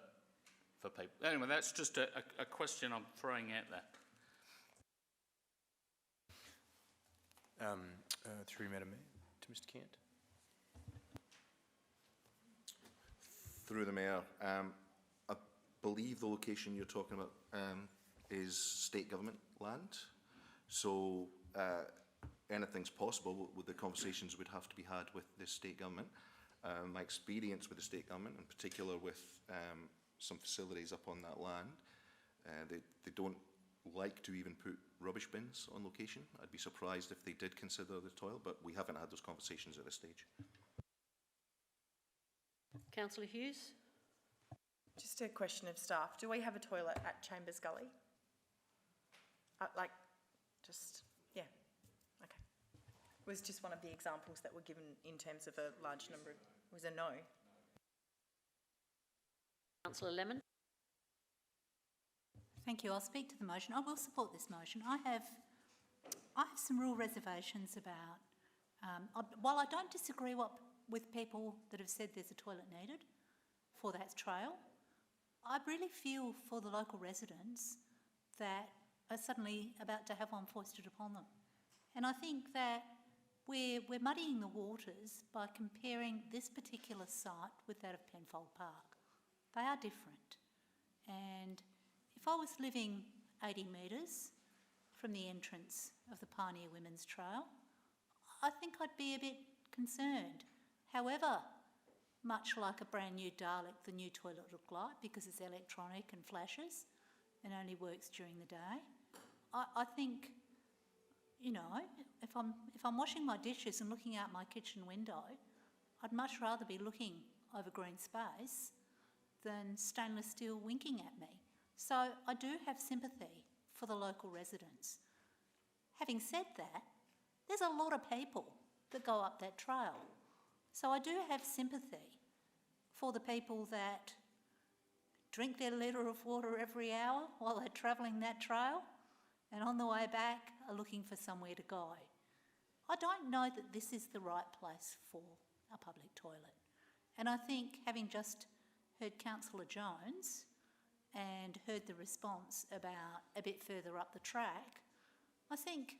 people. Anyway, that's just a question I'm throwing out there. Through you, Madam Mayor, to Mr. Cant. Through the Mayor, I believe the location you're talking about is state government land. So anything's possible with the conversations would have to be had with the state government. My experience with the state government, in particular with some facilities up on that land, they don't like to even put rubbish bins on location. I'd be surprised if they did consider the toilet, but we haven't had those conversations at this stage. Councillor Hughes. Just a question of staff. Do we have a toilet at Chambers Gully? Yeah, okay. It was just one of the examples that were given in terms of a large number. It was a no. Councillor Lemon. Thank you. I'll speak to the motion. I will support this motion. I have some real reservations about, while I don't disagree with people that have said there's a toilet needed for that trail, I really feel for the local residents that are suddenly about to have one foisted upon them. And I think that we're muddying the waters by comparing this particular site with that of Penfold Park. They are different. And if I was living 80 metres from the entrance of the Pioneer Women's Trail, I think I'd be a bit concerned. However, much like a brand new Dalek, the new toilet looked like, because it's electronic and flashes and only works during the day. I think, you know, if I'm washing my dishes and looking out my kitchen window, I'd much rather be looking over green space than stainless steel winking at me. So I do have sympathy for the local residents. Having said that, there's a lot of people that go up that trail. So I do have sympathy for the people that drink their litre of water every hour while they're travelling that trail and on the way back are looking for somewhere to go. I don't know that this is the right place for a public toilet. And I think, having just heard Councillor Jones and heard the response about a bit further up the track, I think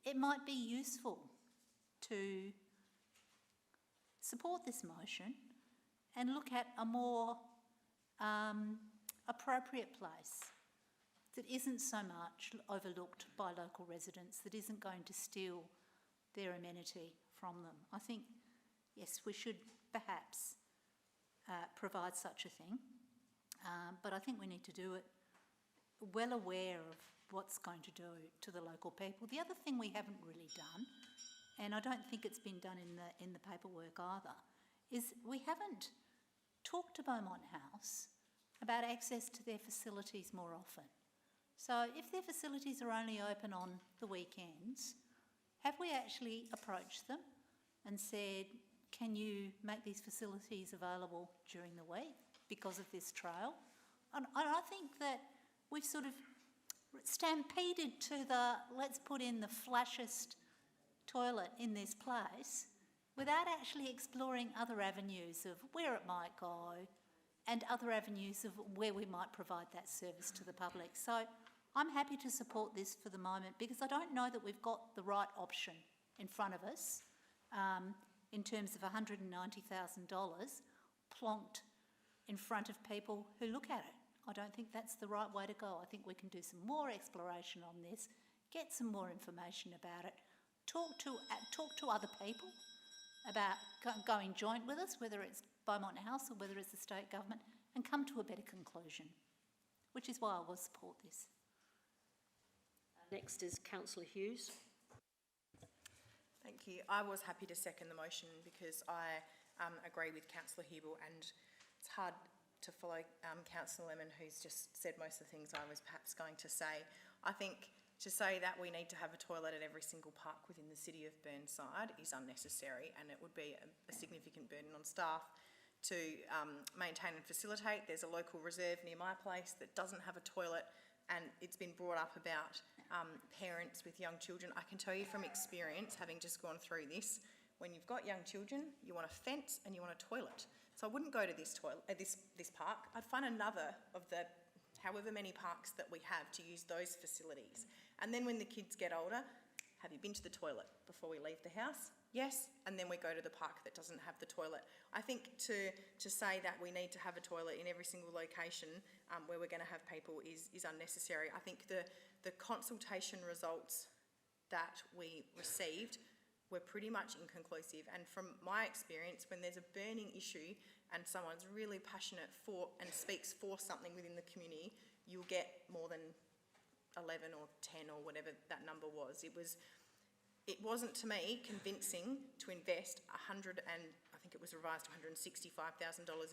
it might be useful to support this motion and look at a more appropriate place that isn't so much overlooked by local residents, that isn't going to steal their amenity from them. I think, yes, we should perhaps provide such a thing, but I think we need to do it well aware of what's going to do to the local people. The other thing we haven't really done, and I don't think it's been done in the paperwork either, is we haven't talked to Beaumont House about access to their facilities more often. So if their facilities are only open on the weekends, have we actually approached them and said, can you make these facilities available during the week because of this trail? And I think that we've sort of stampeded to the let's put in the flashest toilet in this place without actually exploring other avenues of where it might go and other avenues of where we might provide that service to the public. So I'm happy to support this for the moment because I don't know that we've got the right option in front of us in terms of $190,000 plonked in front of people who look at it. I don't think that's the right way to go. I think we can do some more exploration on this, get some more information about it, talk to other people about going joint with us, whether it's Beaumont House or whether it's the state government, and come to a better conclusion, which is why I will support this. Next is Councillor Hughes. Thank you. I was happy to second the motion because I agree with Councillor Hubel, and it's hard to follow Councillor Lemon, who's just said most of the things I was perhaps going to say. I think to say that we need to have a toilet at every single park within the city of Burnside is unnecessary, and it would be a significant burden on staff to maintain and facilitate. There's a local reserve near my place that doesn't have a toilet, and it's been brought up about parents with young children. I can tell you from experience, having just gone through this, when you've got young children, you want a fence and you want a toilet. So I wouldn't go to this park. I'd find another of the however many parks that we have to use those facilities. And then when the kids get older, have you been to the toilet before we leave the house? Yes, and then we go to the park that doesn't have the toilet. I think to say that we need to have a toilet in every single location where we're going to have people is unnecessary. I think the consultation results that we received were pretty much inconclusive, and from my experience, when there's a burning issue and someone's really passionate for and speaks for something within the community, you'll get more than 11 or 10 or whatever that number was. It wasn't to me convincing to invest I think it was revised to $165,000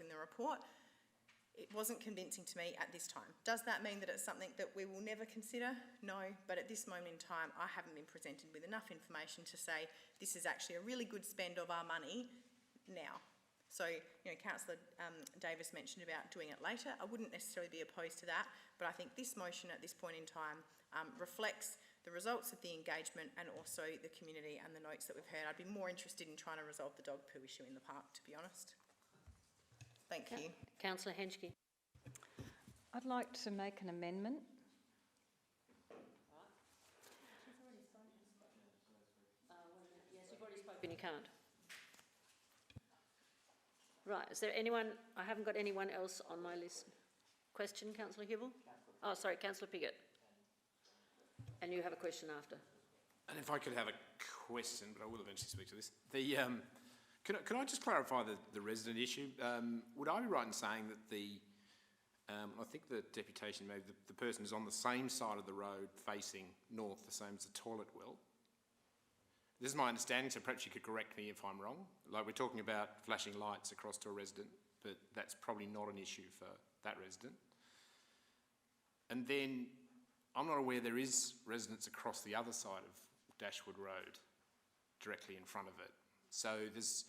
in the report. It wasn't convincing to me at this time. Does that mean that it's something that we will never consider? No, but at this moment in time, I haven't been presented with enough information to say this is actually a really good spend of our money now. So, Councillor Davis mentioned about doing it later. I wouldn't necessarily be opposed to that, but I think this motion at this point in time reflects the results of the engagement and also the community and the notes that we've heard. I'd be more interested in trying to resolve the dog poo issue in the park, to be honest. Thank you. Councillor Henschke. I'd like to make an amendment. Yes, you've already spoken, you can't. Right, is there anyone, I haven't got anyone else on my list. Question, Councillor Hubel? Oh, sorry, Councillor Piggott. And you have a question after. And if I could have a question, but I will eventually speak to this. Can I just clarify the resident issue? Would I be right in saying that I think the deputation, maybe the person is on the same side of the road facing north, the same as the toilet well? This is my understanding, so perhaps you could correct me if I'm wrong. Like, we're talking about flashing lights across to a resident, but that's probably not an issue for that resident. And then I'm not aware there is residents across the other side of Dashwood Road, directly in front of it. So there's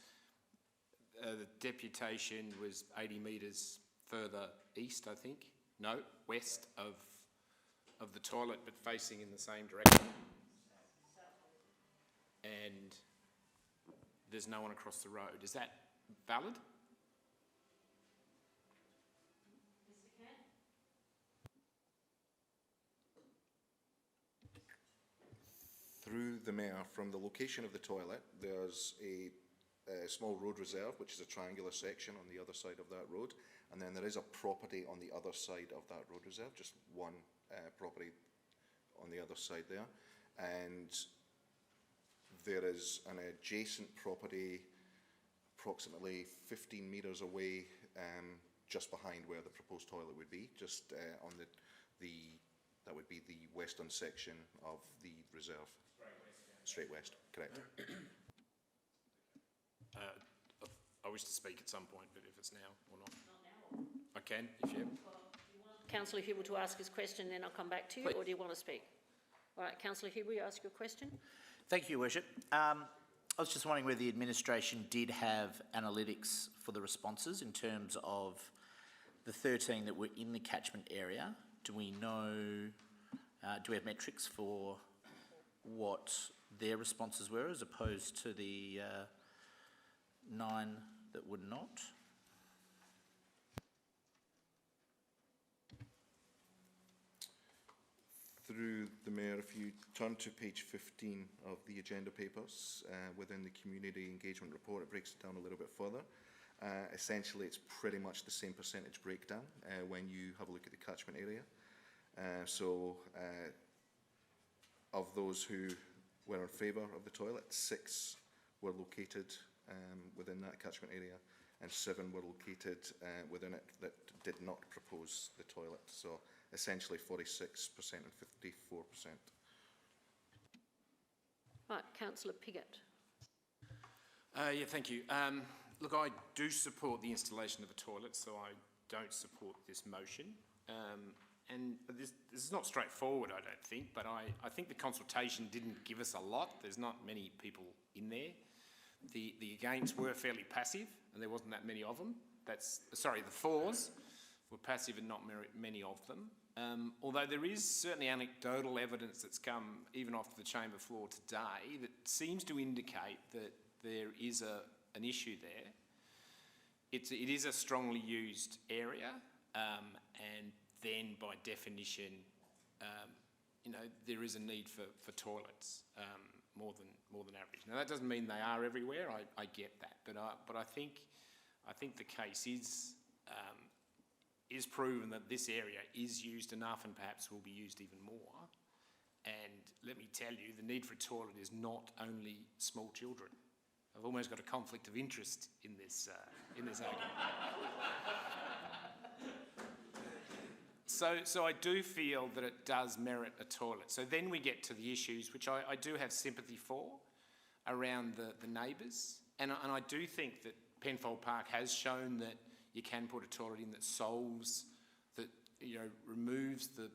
the deputation was 80 metres further east, I think. No, west of the toilet, but facing in the same direction. And there's no one across the road. Is that valid? through the mayor, from the location of the toilet, there's a small road reserve, which is a triangular section on the other side of that road, and then there is a property on the other side of that road reserve, just one property on the other side there, and there is an adjacent property approximately 15 metres away, just behind where the proposed toilet would be, just on that would be the western section of the reserve. Straight west, correct. I wish to speak at some point, but if it's now or not. Not now. I can, if you... Councillor Hughes to ask his question, then I'll come back to you, or do you want to speak? All right, Councillor Hughes, you ask your question. Thank you, Your Worship. I was just wondering whether the administration did have analytics for the responses in terms of the 13 that were in the catchment area. Do we know, do we have metrics for what their responses were as opposed to the 9 that would not? Through the Mayor, if you turn to page 15 of the agenda papers, within the community engagement report, it breaks it down a little bit further. Essentially, it's pretty much the same percentage breakdown when you have a look at the catchment area. Of those who were in favour of the toilet, 6 were located within that catchment area, and 7 were located within it that did not propose the toilet. So essentially 46% and 54%. Right, Councillor Piggott. Yeah, thank you. Look, I do support the installation of a toilet, so I don't support this motion. And this is not straightforward, I don't think, but I think the consultation didn't give us a lot. There's not many people in there. The against were fairly passive, and there wasn't that many of them. The fors were passive and not many of them. Although there is certainly anecdotal evidence that's come even off the chamber floor today that seems to indicate that there is an issue there. It is a strongly used area, and then by definition, there is a need for toilets more than average. Now that doesn't mean they are everywhere. I get that, but I think the case is proven that this area is used enough and perhaps will be used even more. And let me tell you, the need for a toilet is not only small children. I've almost got a conflict of interest in this argument. So I do feel that it does merit a toilet. So then we get to the issues which I do have sympathy for around the neighbours. And I do think that Penfold Park has shown that you can put a toilet in that solves, that removes the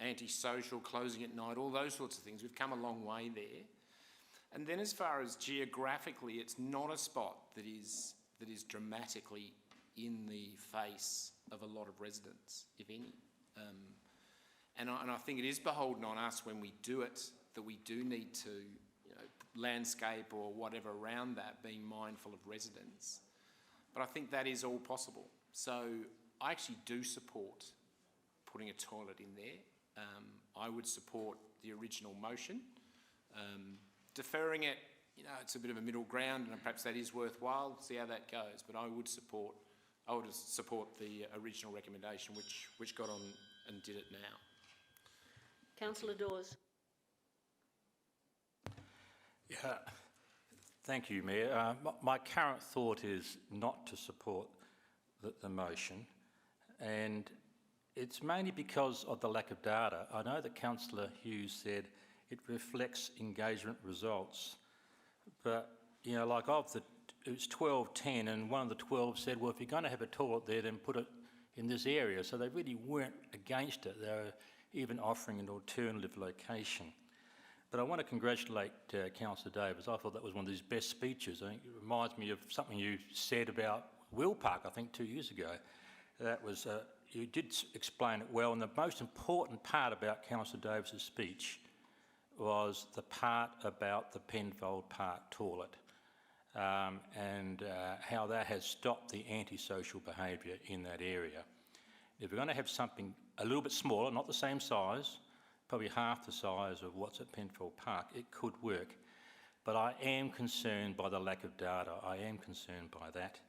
antisocial, closing at night, all those sorts of things. We've come a long way there. And then as far as geographically, it's not a spot that is dramatically in the face of a lot of residents, if any. And I think it is beholden on us when we do it that we do need to landscape or whatever around that, being mindful of residents. But I think that is all possible. So I actually do support putting a toilet in there. I would support the original motion. Deferring it, it's a bit of a middle ground, and perhaps that is worthwhile. See how that goes. But I would support the original recommendation, which got on and did it now. Councillor Dawes. Yeah, thank you, Mayor. My current thought is not to support the motion, and it's mainly because of the lack of data. I know that Councillor Hughes said it reflects engagement results, but it was 12-10, and one of the 12 said, well, if you're going to have a toilet there, then put it in this area. So they really weren't against it. They were even offering an alternative location. But I want to congratulate Councillor Davis. I thought that was one of his best speeches. I think it reminds me of something you said about Will Park, I think 2 years ago. That was, you did explain it well, and the most important part about Councillor Davis's speech was the part about the Penfold Park toilet and how that has stopped the antisocial behaviour in that area. If we're going to have something a little bit smaller, not the same size, probably half the size of what's at Penfold Park, it could work. But I am concerned by the lack of data. I am concerned by that.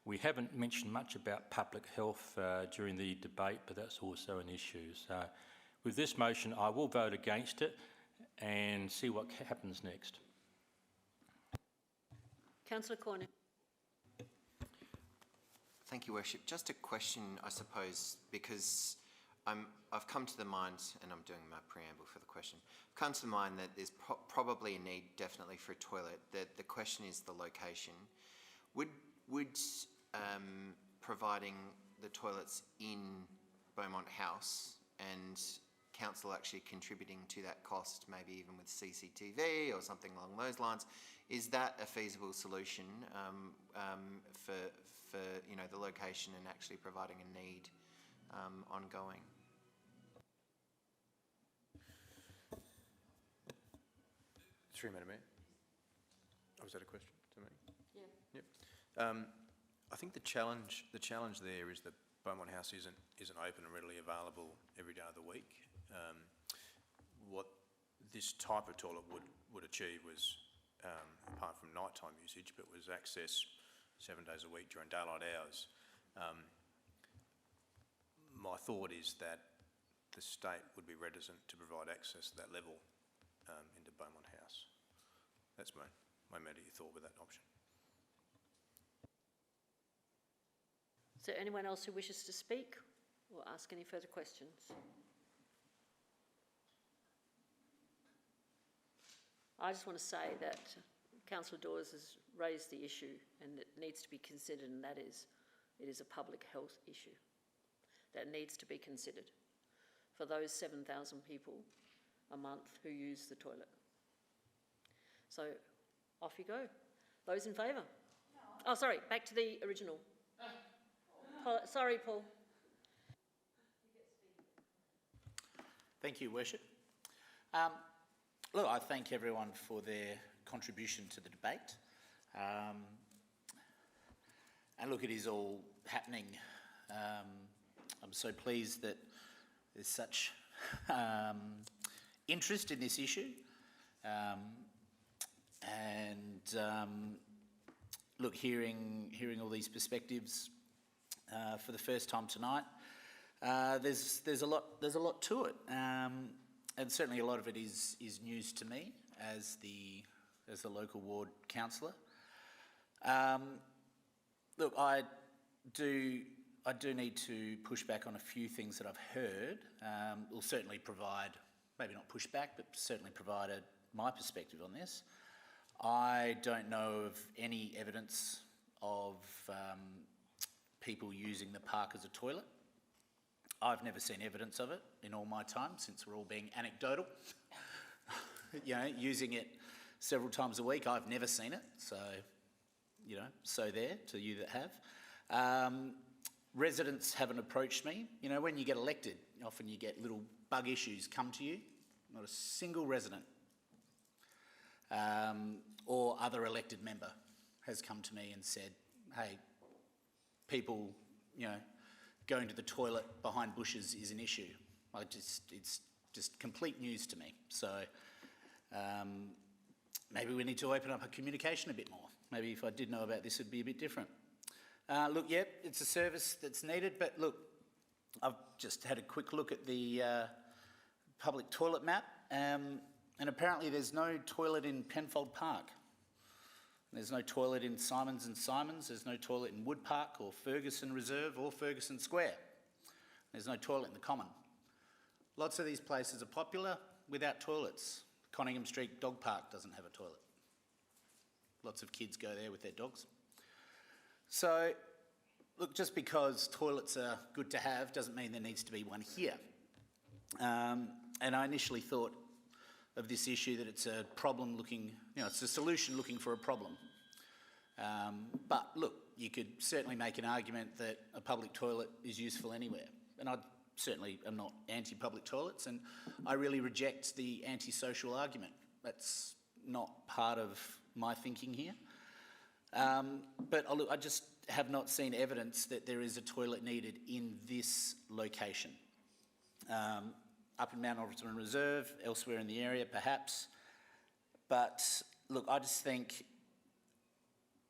We haven't mentioned much about public health during the debate, but that's also an issue. So with this motion, I will vote against it and see what happens next. Councillor Corner. Thank you, Worship. Just a question, I suppose, because I've come to the mind, and I'm doing my preamble for the question, I've come to the mind that there's probably a need definitely for a toilet. The question is the location. Would providing the toilets in Beaumont House and council actually contributing to that cost, maybe even with CCTV or something along those lines, is that a feasible solution for the location and actually providing a need ongoing? Through Madam Mayor. Oh, was that a question to me? Yeah. Yep. I think the challenge there is that Beaumont House isn't open and readily available every day of the week. What this type of toilet would achieve was, apart from nighttime usage, but was access 7 days a week during daylight hours. My thought is that the state would be reticent to provide access to that level into Beaumont House. That's my immediate thought with that option. Is there anyone else who wishes to speak or ask any further questions? I just want to say that Councillor Dawes has raised the issue and it needs to be considered, and that is, it is a public health issue that needs to be considered for those 7,000 people a month who use the toilet. So off you go. Those in favour? No. Oh, sorry, back to the original. Sorry, Paul. Thank you, Worship. Look, I thank everyone for their contribution to the debate. And look, it is all happening. I'm so pleased that there's such interest in this issue. Look, hearing all these perspectives for the first time tonight, there's a lot to it, and certainly a lot of it is news to me as the local ward councillor. Look, I do need to push back on a few things that I've heard. We'll certainly provide, maybe not push back, but certainly provide my perspective on this. I don't know of any evidence of people using the park as a toilet. I've never seen evidence of it in all my time, since we're all being anecdotal. Using it several times a week, I've never seen it. So, so there to you that have. Residents haven't approached me. When you get elected, often you get little bug issues come to you. Not a single resident or other elected member has come to me and said, hey, people, going to the toilet behind bushes is an issue. It's just complete news to me. So maybe we need to open up our communication a bit more. Maybe if I did know about this, it'd be a bit different. Look, yep, it's a service that's needed, but look, I've just had a quick look at the public toilet map, and apparently there's no toilet in Penfold Park. There's no toilet in Simons and Simons. There's no toilet in Wood Park or Ferguson Reserve or Ferguson Square. There's no toilet in the Common. Lots of these places are popular without toilets. Conningham Street Dog Park doesn't have a toilet. Lots of kids go there with their dogs. So, look, just because toilets are good to have doesn't mean there needs to be one here. And I initially thought of this issue that it's a problem looking, it's a solution looking for a problem. But look, you could certainly make an argument that a public toilet is useful anywhere. And I certainly am not anti-public toilets, and I really reject the antisocial argument. That's not part of my thinking here. But look, I just have not seen evidence that there is a toilet needed in this location. up in Mount Osman Reserve, elsewhere in the area perhaps. But look, I just think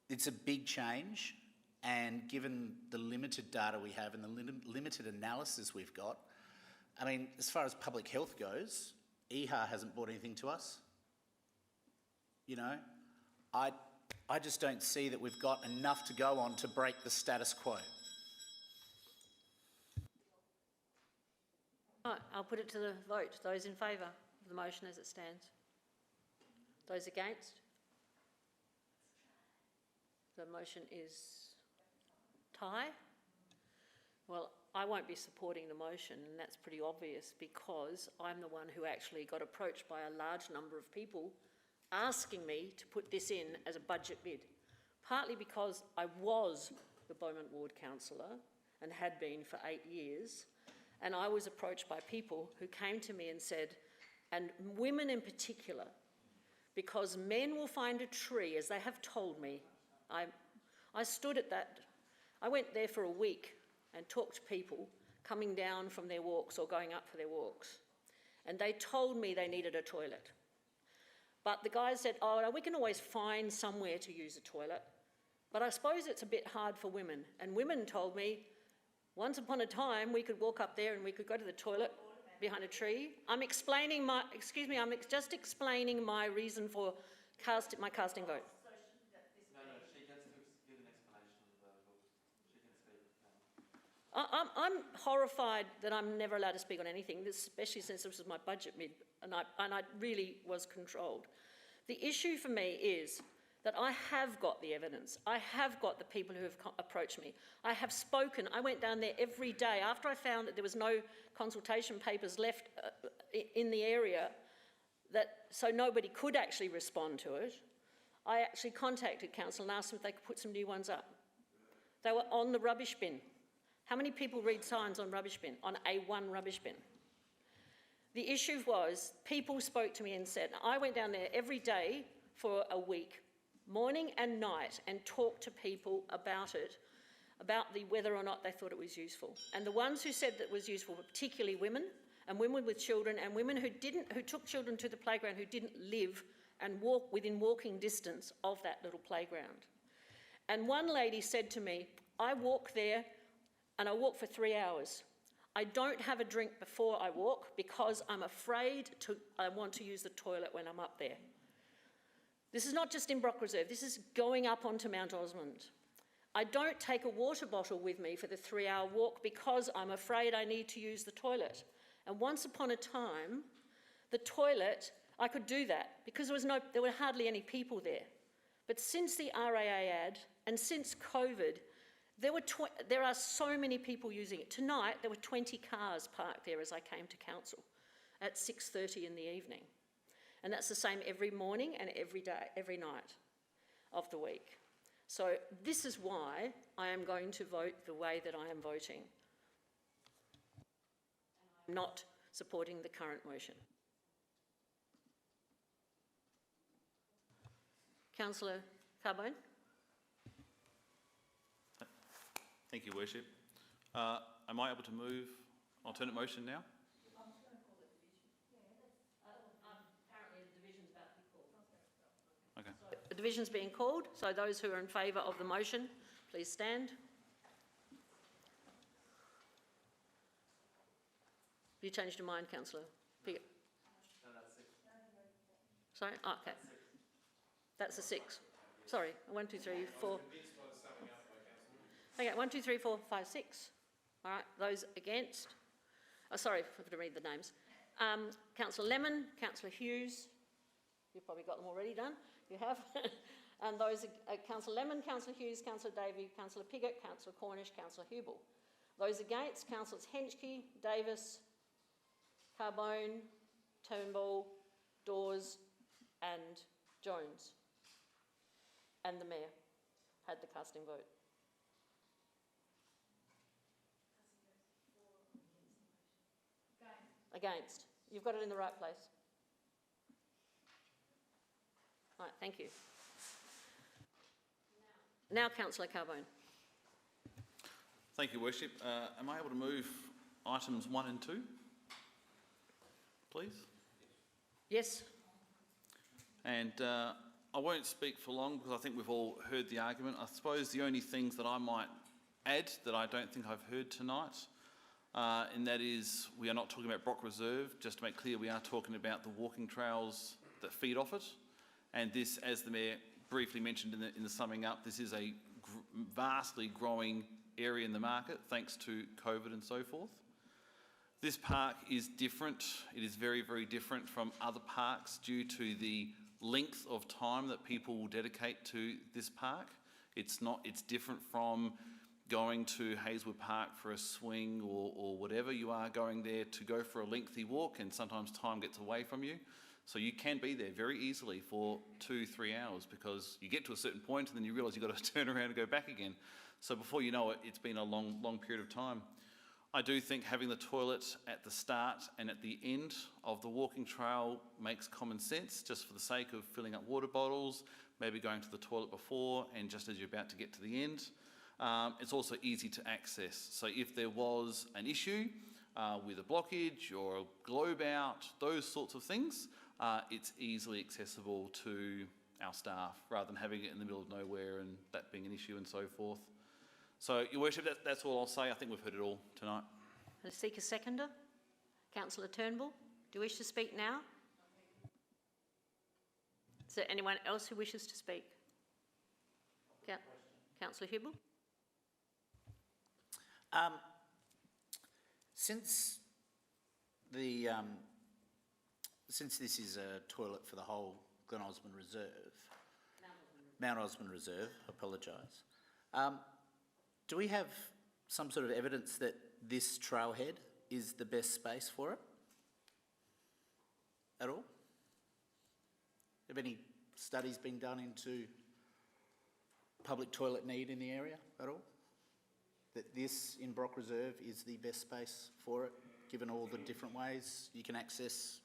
it's a big change, and given the limited data we have and the limited analysis we've got, I mean, as far as public health goes, EHA hasn't brought anything to us. You know, I just don't see that we've got enough to go on to break the status quo. Right, I'll put it to the vote. Those in favour of the motion as it stands? Those against? The motion is tie. Well, I won't be supporting the motion, and that's pretty obvious because I'm the one who actually got approached by a large number of people asking me to put this in as a budget bid, partly because I was the Beaumont Ward councillor and had been for 8 years, and I was approached by people who came to me and said, and women in particular, because men will find a tree, as they have told me. I stood at that, I went there for a week and talked to people coming down from their walks or going up for their walks, and they told me they needed a toilet. But the guys said, oh, we can always find somewhere to use a toilet, but I suppose it's a bit hard for women. And women told me, once upon a time, we could walk up there and we could go to the toilet behind a tree. I'm explaining my, excuse me, I'm just explaining my reason for my casting vote. No, she gets to give an explanation of the vote. She can speak. I'm horrified that I'm never allowed to speak on anything, especially since this was my budget bid, and I really was controlled. The issue for me is that I have got the evidence. I have got the people who have approached me. I have spoken. I went down there every day after I found that there was no consultation papers left in the area, so nobody could actually respond to it. I actually contacted council and asked them if they could put some new ones up. They were on the rubbish bin. How many people read signs on rubbish bin, on A1 rubbish bin? The issue was, people spoke to me and said, I went down there every day for a week, morning and night, and talked to people about it, about whether or not they thought it was useful. And the ones who said that it was useful were particularly women, and women with children, and women who took children to the playground who didn't live and walk within walking distance of that little playground. And one lady said to me, I walk there and I walk for 3 hours. I don't have a drink before I walk because I'm afraid I want to use the toilet when I'm up there. This is not just in Brock Reserve, this is going up onto Mount Osmond. I don't take a water bottle with me for the 3-hour walk because I'm afraid I need to use the toilet. And once upon a time, the toilet, I could do that because there were hardly any people there. But since the RAA ad and since COVID, there are so many people using it. Tonight, there were 20 cars parked there as I came to council at 6:30 in the evening. And that's the same every morning and every day, every night of the week. So this is why I am going to vote the way that I am voting. I'm not supporting the current motion. Councillor Carbone? Thank you, Worship. Am I able to move alternate motion now? Apparently the division's about to be called. Okay. So the division's being called, so those who are in favour of the motion, please stand. Have you changed your mind, Councillor Piggott? No, that's 6. Sorry? Oh, okay. That's a 6. Sorry, 1, 2, 3, 4. Okay, 1, 2, 3, 4, 5, 6. All right, those against? Oh, sorry, I forgot to read the names. Councillor Lemon, Councillor Hughes. You've probably got them already done. You have. And those are Councillor Lemon, Councillor Hughes, Councillor Davey, Councillor Piggott, Councillor Cornish, Councillor Hubel. Those against, Councillors Henschke, Davis, Carbone, Turnbull, Dawes and Jones. And the Mayor had the casting vote. Against. You've got it in the right place. Right, thank you. Now Councillor Carbone. Thank you, Worship. Am I able to move items 1 and 2? please. Yes. And I won't speak for long because I think we've all heard the argument. I suppose the only things that I might add that I don't think I've heard tonight, and that is we are not talking about Brock Reserve. Just to make clear, we are talking about the walking trails that feed off it. And this, as the Mayor briefly mentioned in the summing up, this is a vastly growing area in the market thanks to COVID and so forth. This park is different. It is very, very different from other parks due to the length of time that people will dedicate to this park. It's different from going to Hazelwood Park for a swing or whatever. You are going there to go for a lengthy walk, and sometimes time gets away from you. So you can be there very easily for 2-3 hours because you get to a certain point and then you realise you've got to turn around and go back again. So before you know it, it's been a long, long period of time. I do think having the toilet at the start and at the end of the walking trail makes common sense, just for the sake of filling up water bottles, maybe going to the toilet before and just as you're about to get to the end. It's also easy to access. So if there was an issue with a blockage or a globe out, those sorts of things, it's easily accessible to our staff rather than having it in the middle of nowhere and that being an issue and so forth. So, Your Worship, that's all I'll say. I think we've heard it all tonight. The Seeker seconder, Councillor Turnbull, do you wish to speak now? Is there anyone else who wishes to speak? Councillor Hughes? Since this is a toilet for the whole Glen Osmond Reserve, Mount Osmond Reserve, apologise. Do we have some sort of evidence that this trailhead is the best space for it at all? Have any studies been done into public toilet need in the area at all? That this in Brock Reserve is the best space for it, given all the different ways you can access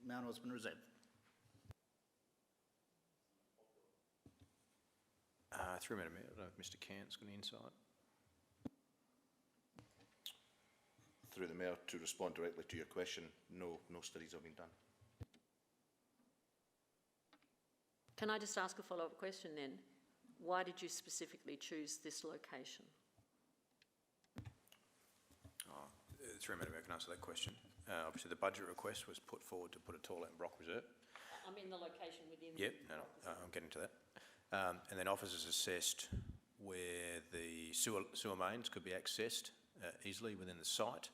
Mount Osmond Reserve? Through Madam Mayor, I don't know if Mr. Cant's got any insight. Through the Mayor, to respond directly to your question, no studies have been done. Can I just ask a follow-up question then? Why did you specifically choose this location? Through Madam Mayor, I can answer that question. Obviously, the budget request was put forward to put a toilet in Brock Reserve. I mean the location within... Yep, I'm getting to that. And then officers assessed where the sewer mains could be accessed easily within the site.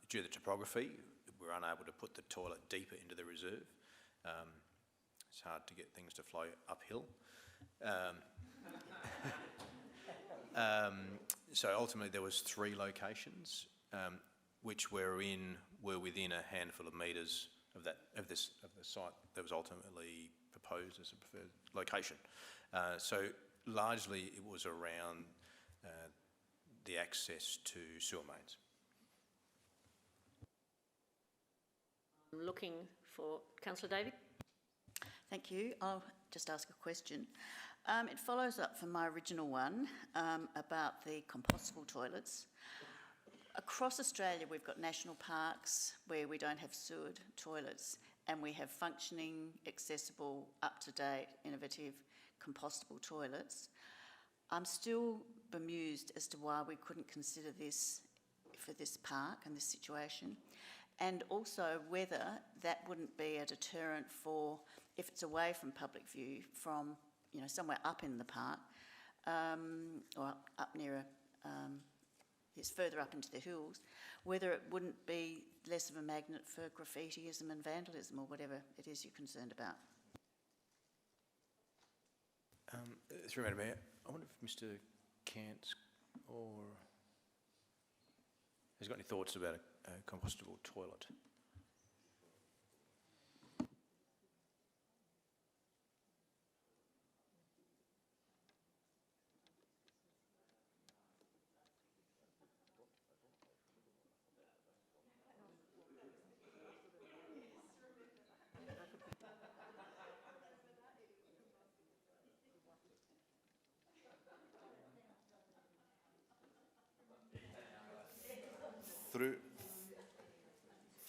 Due to the topography, we were unable to put the toilet deeper into the reserve. It's hard to get things to flow uphill. So ultimately there was 3 locations which were within a handful of metres of the site that was ultimately proposed as a preferred location. So largely it was around the access to sewer mains. I'm looking for Councillor David. Thank you. I'll just ask a question. It follows up from my original one about the compostable toilets. Across Australia, we've got national parks where we don't have sewered toilets, and we have functioning, accessible, up-to-date, innovative, compostable toilets. I'm still bemused as to why we couldn't consider this for this park and this situation, and also whether that wouldn't be a deterrent for, if it's away from public view, from somewhere up in the park, or up near it's further up into the hills, whether it wouldn't be less of a magnet for graffitiism and vandalism or whatever it is you're concerned about. Through Madam Mayor, I wonder if Mr. Cant has got any thoughts about a compostable toilet.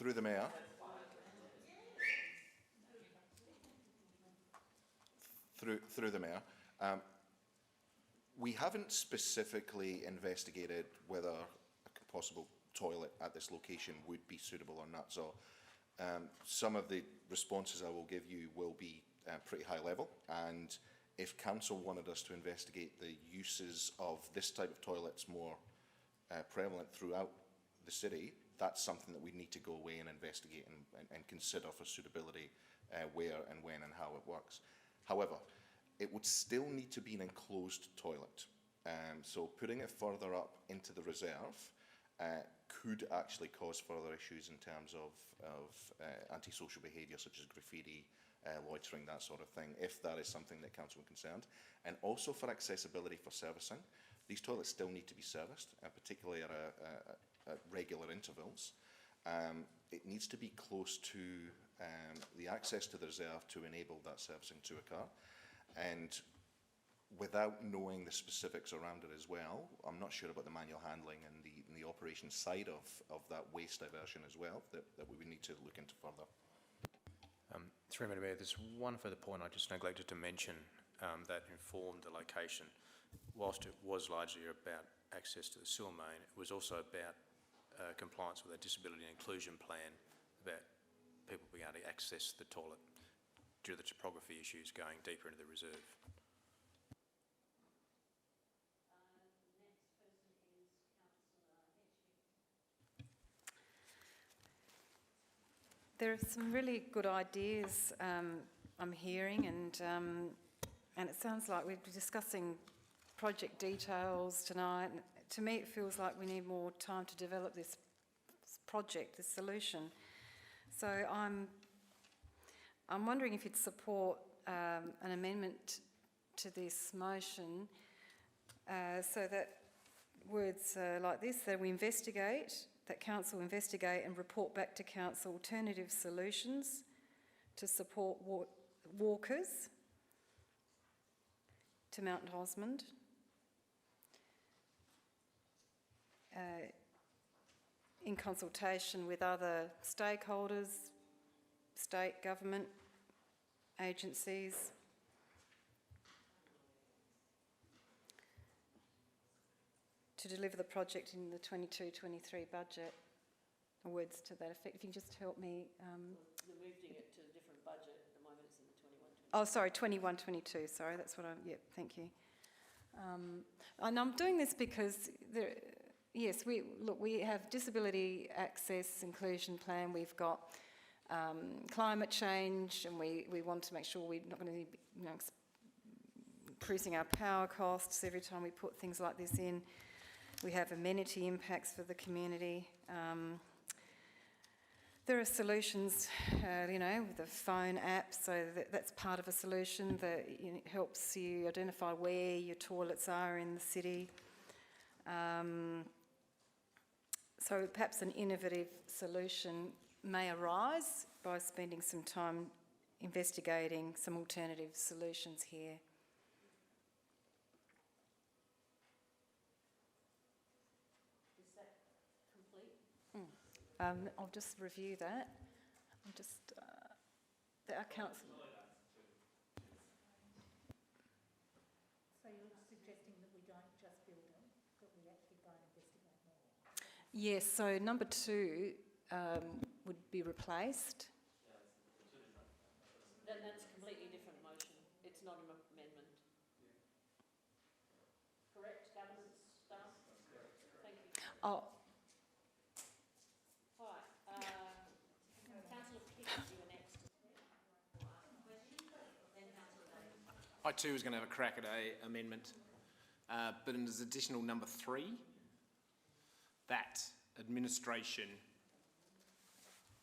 through the Mayor. Through the Mayor. We haven't specifically investigated whether a compostable toilet at this location would be suitable or not. So some of the responses I will give you will be pretty high level, and if council wanted us to investigate the uses of this type of toilets more prevalent throughout the city, that's something that we need to go away and investigate and consider for suitability, where and when and how it works. However, it would still need to be an enclosed toilet. So putting it further up into the reserve could actually cause further issues in terms of antisocial behaviour such as graffiti, loitering, that sort of thing, if that is something that council are concerned. And also for accessibility for servicing, these toilets still need to be serviced, particularly at regular intervals. It needs to be close to the access to the reserve to enable that servicing to occur. And without knowing the specifics around it as well, I'm not sure about the manual handling and the operations side of that waste diversion as well, that we would need to look into further. Through Madam Mayor, there's one further point I just neglected to mention that informed the location. Whilst it was largely about access to the sewer main, it was also about compliance with our disability and inclusion plan, about people being able to access the toilet due to the topography issues going deeper into the reserve. There are some really good ideas I'm hearing, and it sounds like we're discussing project details tonight. To me, it feels like we need more time to develop this project, this solution. So I'm wondering if you'd support an amendment to this motion so that words like this, that we investigate, that council investigate and report back to council alternative solutions to support walkers to Mount Osmond. In consultation with other stakeholders, state government agencies. To deliver the project in the 22-23 budget, or words to that effect. If you can just help me. They're moving it to a different budget. At the moment it's in the 21-22. Oh, sorry, 21-22, sorry, that's what yep, thank you. And I'm doing this because, yes, we have disability access inclusion plan, we've got climate change, and we want to make sure we're not going to be increasing our power costs every time we put things like this in. We have amenity impacts for the community. There are solutions, with the phone app, so that's part of a solution that helps you identify where your toilets are in the city. So perhaps an innovative solution may arise by spending some time investigating some alternative solutions here. I'll just review that. I'm just, our council. So you're suggesting that we don't just build them, that we actually go and investigate more? Yes, so number 2 would be replaced. Then that's a completely different motion. It's not an amendment. Correct, government staff? Thank you. Oh. I too was going to have a crack at an amendment, but as additional number 3, that administration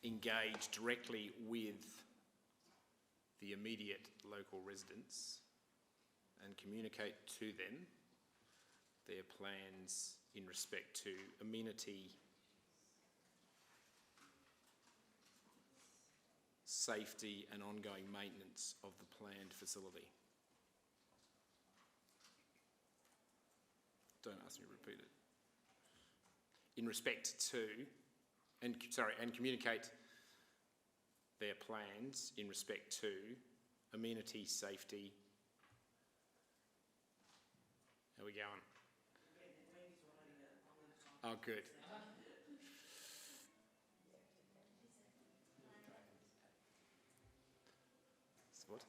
engage directly with the immediate local residents and communicate to them their plans in respect to amenity, safety and ongoing maintenance of the planned facility. Don't ask me to repeat it. In respect to and communicate their plans in respect to amenity, safety. How are we going? Oh, good. What?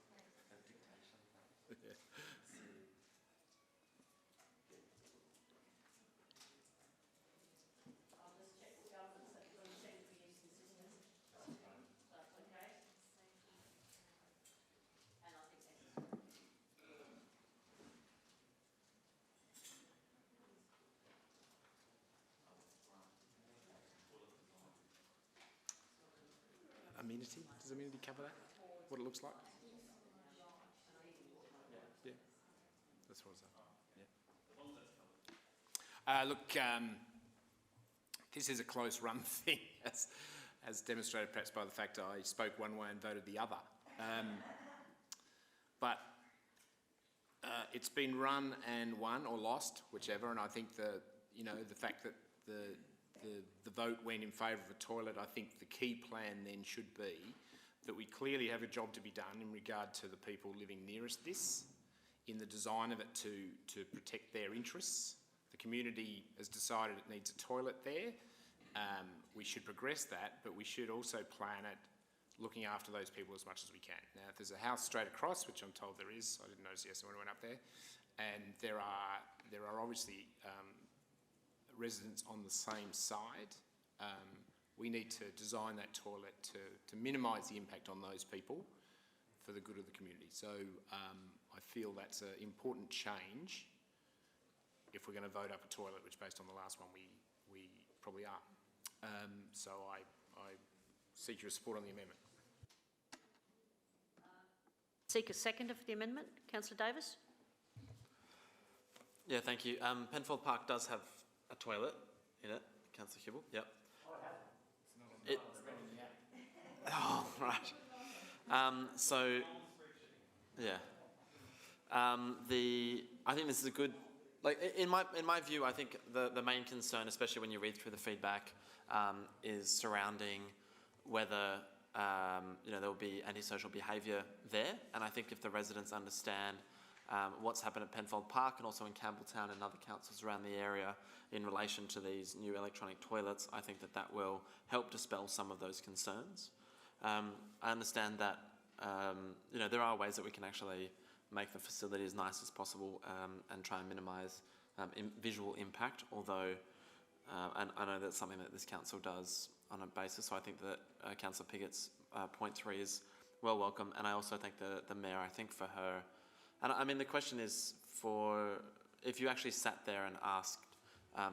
Amenity? Does amenity cover that? What it looks like? Yeah. That's what it's at. Yeah. Look, this is a close run thing, as demonstrated perhaps by the fact I spoke one way and voted the other. But it's been run and won or lost, whichever, and I think the fact that the vote went in favour of a toilet, I think the key plan then should be that we clearly have a job to be done in regard to the people living nearest this, in the design of it to protect their interests. The community has decided it needs a toilet there. We should progress that, but we should also plan it looking after those people as much as we can. Now, if there's a house straight across, which I'm told there is, I didn't notice yesterday when I went up there, and there are obviously residents on the same side, we need to design that toilet to minimise the impact on those people for the good of the community. So I feel that's an important change if we're going to vote up a toilet, which based on the last one we probably are. So I seek your support on the amendment. Seek a seconder for the amendment. Councillor Davis? Yeah, thank you. Penfold Park does have a toilet in it, Councillor Hughes. Yep. Oh, right. So, yeah. I think this is a good, in my view, I think the main concern, especially when you read through the feedback, is surrounding whether there will be antisocial behaviour there. And I think if the residents understand what's happened at Penfold Park and also in Campbelltown and other councils around the area in relation to these new electronic toilets, I think that will help dispel some of those concerns. I understand that there are ways that we can actually make the facility as nice as possible and try and minimise visual impact, although and I know that's something that this council does on a basis, so I think that Councillor Piggott's point 3 is well welcome, and I also thank the Mayor, I think for her. And I mean, the question is if you actually sat there and asked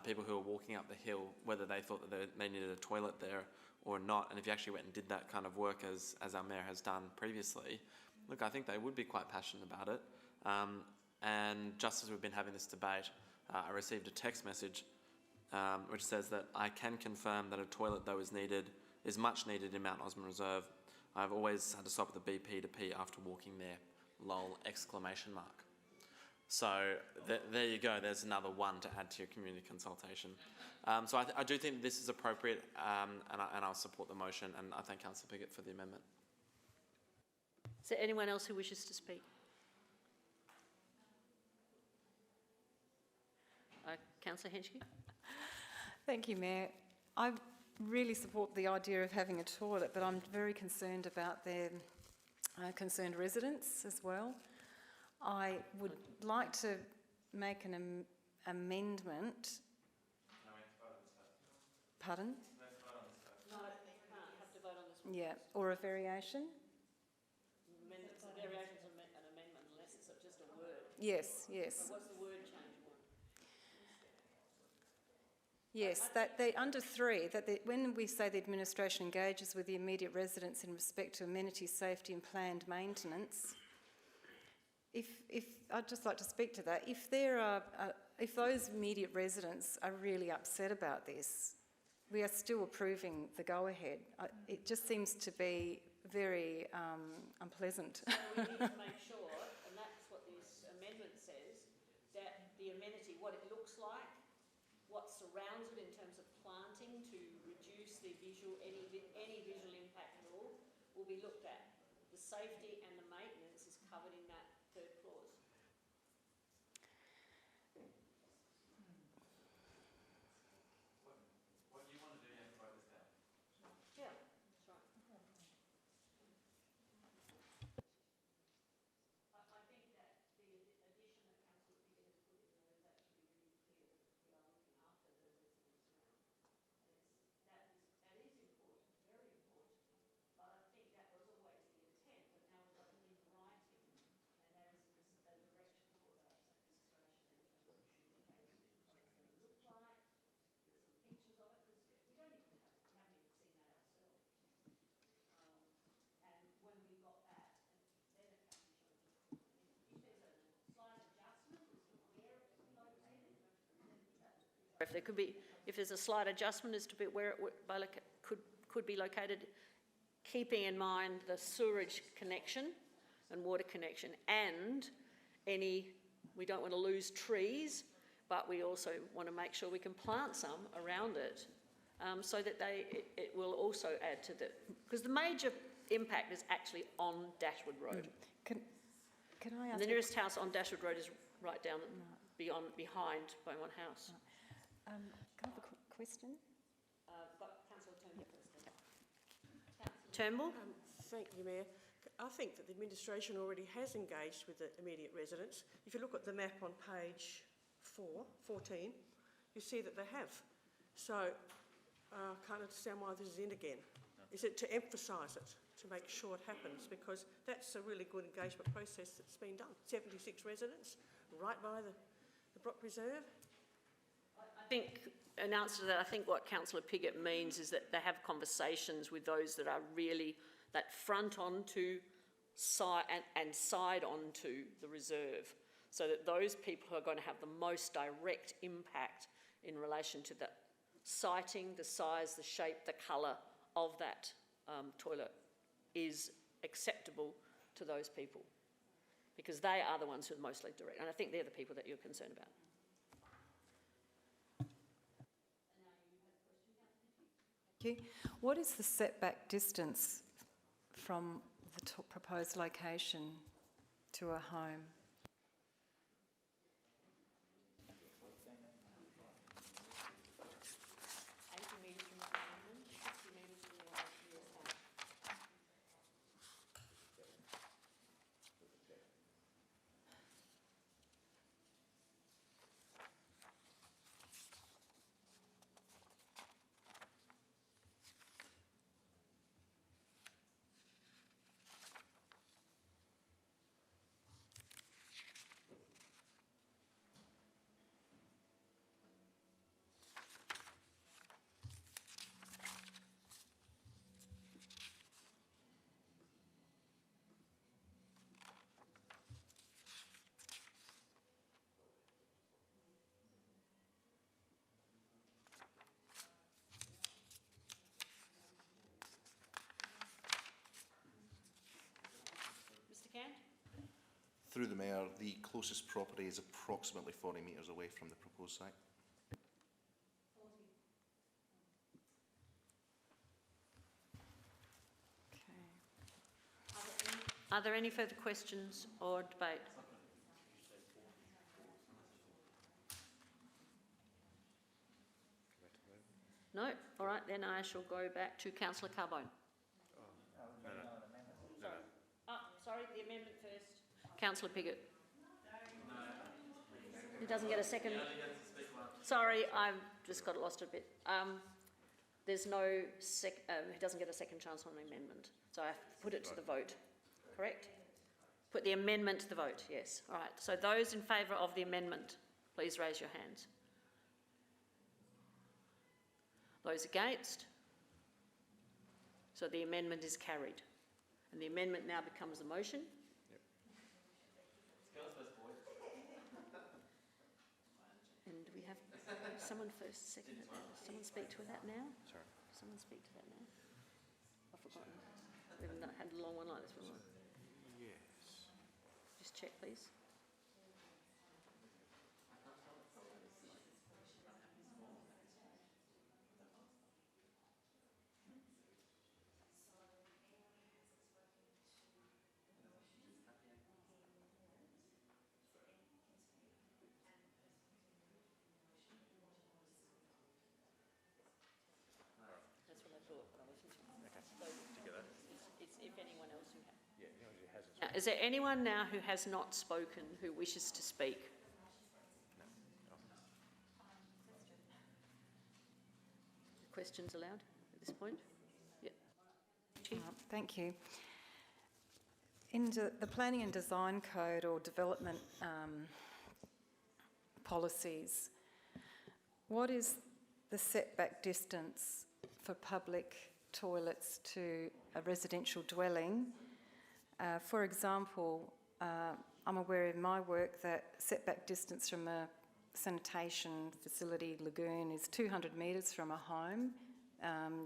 people who were walking up the hill whether they thought that they needed a toilet there or not, and if you actually went and did that kind of work as our Mayor has done previously, look, I think they would be quite passionate about it. And just as we've been having this debate, I received a text message which says that I can confirm that a toilet, though, is much needed in Mount Osmond Reserve. I've always had to stop at the BP to pee after walking there. Lol, exclamation mark. So there you go, there's another one to add to your community consultation. So I do think this is appropriate, and I'll support the motion, and I thank Councillor Piggott for the amendment. Is there anyone else who wishes to speak? Councillor Henschke? Thank you, Mayor. I really support the idea of having a toilet, but I'm very concerned about their concerned residents as well. I would like to make an amendment. No, we have to vote on this first. Pardon? We have to vote on this first. No, you can't have to vote on this one. Yeah, or a variation? A variation is an amendment unless it's just a word. Yes, yes. So what's the word change one? Yes, that they under 3, when we say the administration engages with the immediate residents in respect to amenity, safety and planned maintenance, if I'd just like to speak to that, if those immediate residents are really upset about this, we are still approving the go-ahead. It just seems to be very unpleasant. So we need to make sure, and that's what this amendment says, that the amenity, what it looks like, what surrounds it in terms of planting to reduce reduce the visual, any visual impact at all will be looked at. The safety and the maintenance is covered in that third clause. What you want to do, you have to write this down. Yeah, that's right. I think that the addition that Councillor Piggott has put in there is actually really clear that we are looking after the residents around. That is important, very important. But I think that was always the intent, but now we've got it in writing, and there is a direction for the administration in terms of what it's going to look like. There's some pictures of it, because we haven't even seen that ourselves. And when we got that, then it can be shown. If there's a slight adjustment as to where it will be located, if there could be, if there's a slight adjustment as to where it could be located, keeping in mind the sewerage connection and water connection, and we don't want to lose trees, but we also want to make sure we can plant some around it, so that it will also add to because the major impact is actually on Dashwood Road. Can I ask? And the nearest house on Dashwood Road is right down behind Beaumont House. Can I have a question? Got Councillor Turnbull first. Turnbull? Thank you, Mayor. I think that the administration already has engaged with the immediate residents. If you look at the map on page 14, you see that they have. So I can't understand why this is in again. Is it to emphasise it, to make sure it happens? Because that's a really good engagement process that's been done. 76 residents, right by the Brock Reserve. I think, in answer to that, I think what Councillor Piggott means is that they have conversations with those that are really, that front onto and side onto the reserve, so that those people who are going to have the most direct impact in relation to the siting, the size, the shape, the colour of that toilet is acceptable to those people, because they are the ones who are mostly direct, and I think they're the people that you're concerned about. Thank you. What is the setback distance from the proposed location to a home? Through the Mayor, the closest property is approximately 40 metres away from the proposed site. Are there any further questions or debate? No? All right, then I shall go back to Councillor Carbone. Sorry, the amendment first. Councillor Piggott. He doesn't get a second. Sorry, I've just got lost a bit. There's no he doesn't get a second chance on the amendment, so I have to put it to the vote. Correct? Put the amendment to the vote. Yes. All right. So those in favour of the amendment, please raise your hands. Those against? So the amendment is carried. And the amendment now becomes the motion. Yep. Go first, boy. And do we have someone first, second? Someone speak to that now? Sorry. Someone speak to that now? I've forgotten. We haven't had a long one like this before. Yes. Just check, please. anyone else who has. Now, is there anyone now who has not spoken who wishes to speak? Questions allowed at this point? Yeah. Thank you. In the Planning and Design Code or development policies, what is the setback distance for public toilets to a residential dwelling? For example, I'm aware in my work that setback distance from a sanitation facility lagoon is 200 metres from a home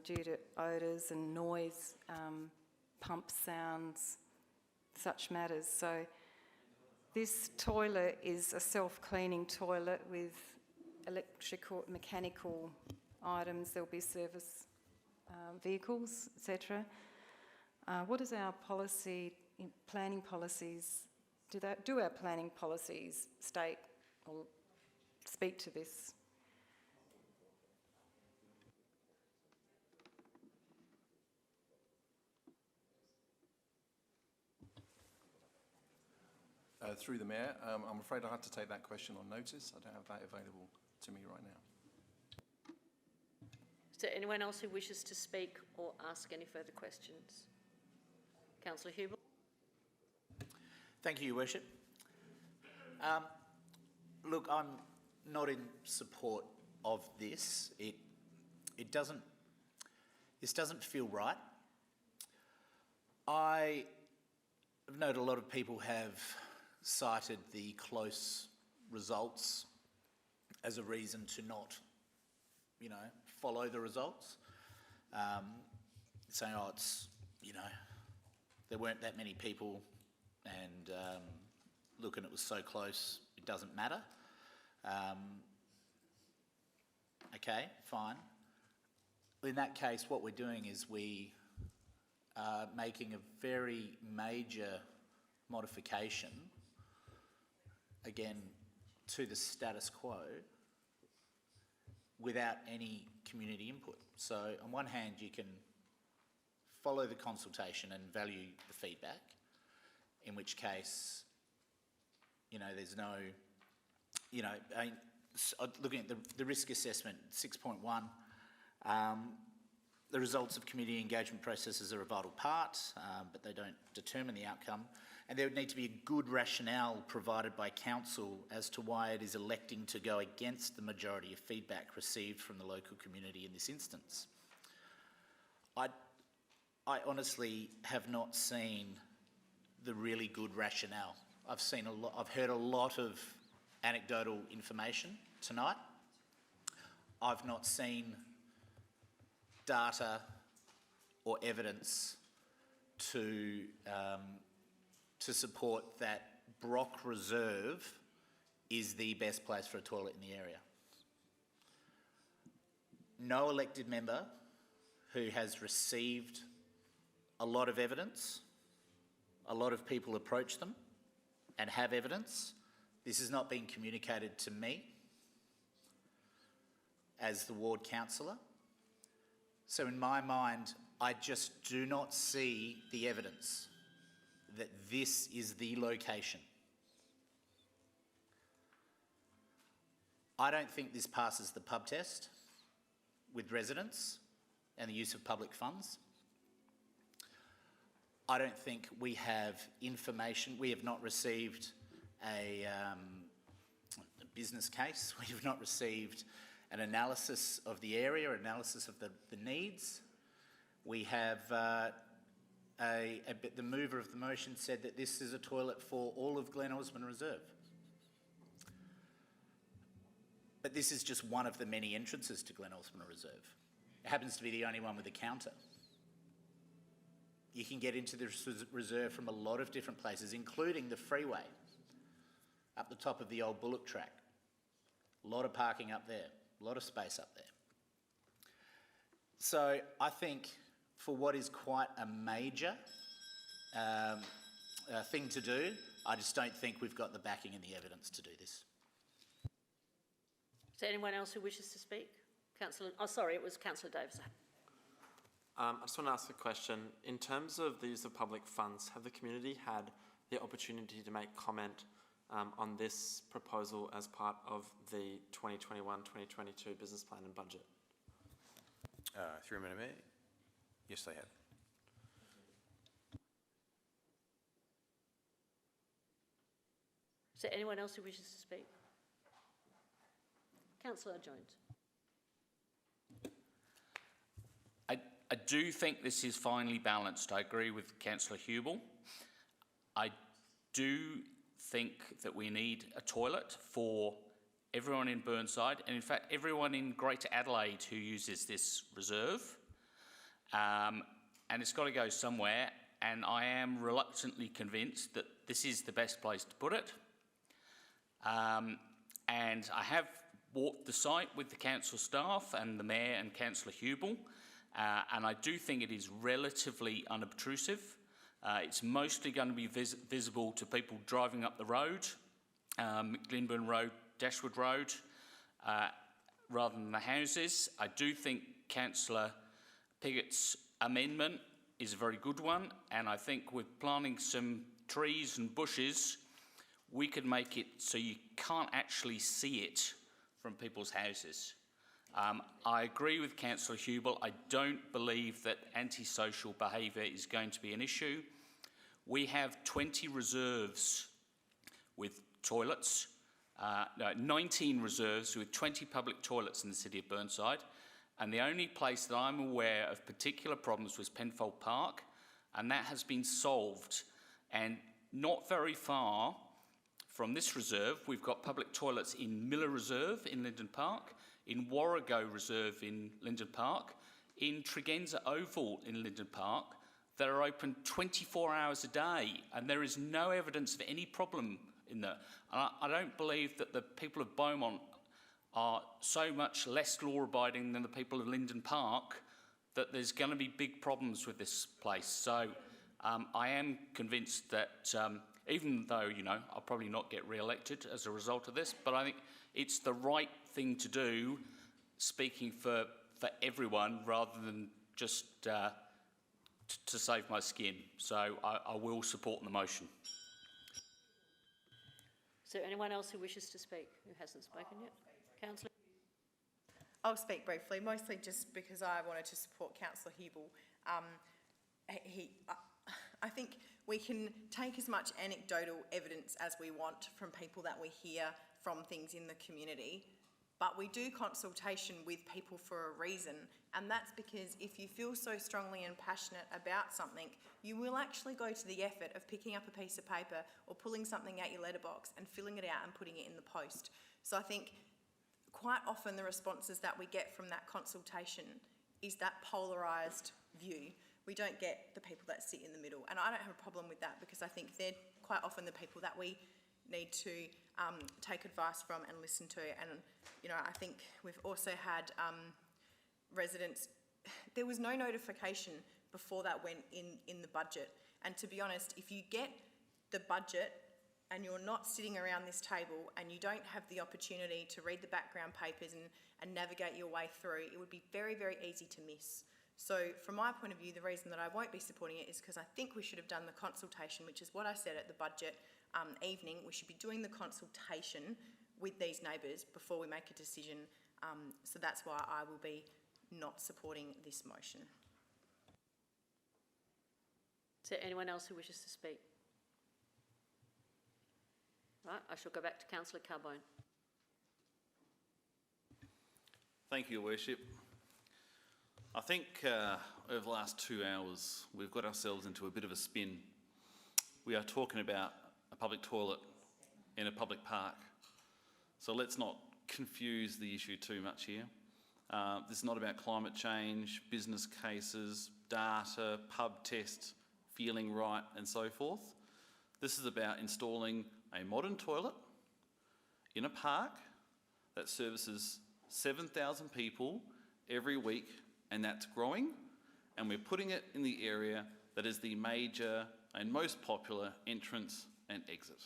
due to odours and noise, pump sounds, such matters. So this toilet is a self-cleaning toilet with electrical, mechanical items. There'll be service vehicles, etc. What is our policy, planning policies? Do our planning policies state or speak to this? Through the Mayor, I'm afraid I have to take that question on notice. I don't have that available to me right now. Is there anyone else who wishes to speak or ask any further questions? Councillor Hughes. Thank you, Your Worship. Look, I'm not in support of this. This doesn't feel right. I've noted a lot of people have cited the close results as a reason to not, follow the results. Saying, oh, there weren't that many people and look, and it was so close, it doesn't matter. Okay, fine. In that case, what we're doing is we are making a very major modification, again, to the status quo without any community input. So on one hand, you can follow the consultation and value the feedback, in which case, there's no, looking at the risk assessment, 6.1, the results of community engagement processes are a vital part, but they don't determine the outcome. And there would need to be a good rationale provided by council as to why it is electing to go against the majority of feedback received from the local community in this instance. I honestly have not seen the really good rationale. I've heard a lot of anecdotal information tonight. I've not seen data or evidence to support that Brock Reserve is the best place for a toilet in the area. No elected member who has received a lot of evidence, a lot of people approach them and have evidence. This is not being communicated to me as the ward councillor. So in my mind, I just do not see the evidence that this is the location. I don't think this passes the pub test with residents and the use of public funds. I don't think we have information. We have not received a business case. We have not received an analysis of the area, analysis of the needs. We have the mover of the motion said that this is a toilet for all of Glen Osmond Reserve. But this is just one of the many entrances to Glen Osmond Reserve. It happens to be the only one with a counter. You can get into the reserve from a lot of different places, including the freeway, up the top of the old bullock track. A lot of parking up there, a lot of space up there. So I think for what is quite a major thing to do, I just don't think we've got the backing and the evidence to do this. Is there anyone else who wishes to speak? Councillor, oh sorry, it was Councillor Davis. I just want to ask a question. In terms of the use of public funds, have the community had the opportunity to make comment on this proposal as part of the 2021-2022 business plan and budget? Through Madam Mayor. Yes, they have. Is there anyone else who wishes to speak? Councillor Jones. I do think this is finely balanced. I agree with Councillor Hughes. I do think that we need a toilet for everyone in Burnside, and in fact everyone in Greater Adelaide who uses this reserve. And it's got to go somewhere, and I am reluctantly convinced that this is the best place to put it. And I have walked the site with the council staff and the Mayor and Councillor Hughes, and I do think it is relatively unobtrusive. It's mostly going to be visible to people driving up the road, Glenburn Road, Dashwood Road, rather than the houses. I do think Councillor Piggott's amendment is a very good one, and I think with planting some trees and bushes, we could make it so you can't actually see it from people's houses. I agree with Councillor Hughes. I don't believe that antisocial behaviour is going to be an issue. We have 20 reserves with toilets, 19 reserves with 20 public toilets in the city of Burnside, and the only place that I'm aware of particular problems was Penfold Park, and that has been solved. And not very far from this reserve, we've got public toilets in Miller Reserve in Linden Park, in Warrego Reserve in Linden Park, in Tregenza Oval in Linden Park, that are open 24 hours a day, and there is no evidence of any problem in there. And I don't believe that the people of Beaumont are so much less law-abiding than the people of Linden Park that there's going to be big problems with this place. So I am convinced that even though, you know, I'll probably not get re-elected as a result of this, but I think it's the right thing to do, speaking for everyone rather than just to save my skin. So I will support the motion. Is there anyone else who wishes to speak who hasn't spoken yet? Councillor? I'll speak briefly, mostly just because I wanted to support Councillor Hughes. I think we can take as much anecdotal evidence as we want from people that we hear from things in the community, but we do consultation with people for a reason, and that's because if you feel so strongly and passionate about something, you will actually go to the effort of picking up a piece of paper or pulling something out your letterbox and filling it out and putting it in the post. So I think quite often the responses that we get from that consultation is that polarised view. We don't get the people that sit in the middle, and I don't have a problem with that because I think they're quite often the people that we need to take advice from and listen to. And you know, I think we've also had residents. There was no notification before that went in the budget, and to be honest, if you get the budget and you're not sitting around this table and you don't have the opportunity to read the background papers and navigate your way through, it would be very, very easy to miss. So from my point of view, the reason that I won't be supporting it is because I think we should have done the consultation, which is what I said at the budget evening. We should be doing the consultation with these neighbours before we make a decision. So that's why I will be not supporting this motion. Is there anyone else who wishes to speak? Right, I shall go back to Councillor Carbone. Thank you, Your Worship. I think over the last 2 hours, we've got ourselves into a bit of a spin. We are talking about a public toilet in a public park. So let's not confuse the issue too much here. This is not about climate change, business cases, data, pub tests, feeling right, and so forth. This is about installing a modern toilet in a park that services 7,000 people every week, and that's growing, and we're putting it in the area that is the major and most popular entrance and exit.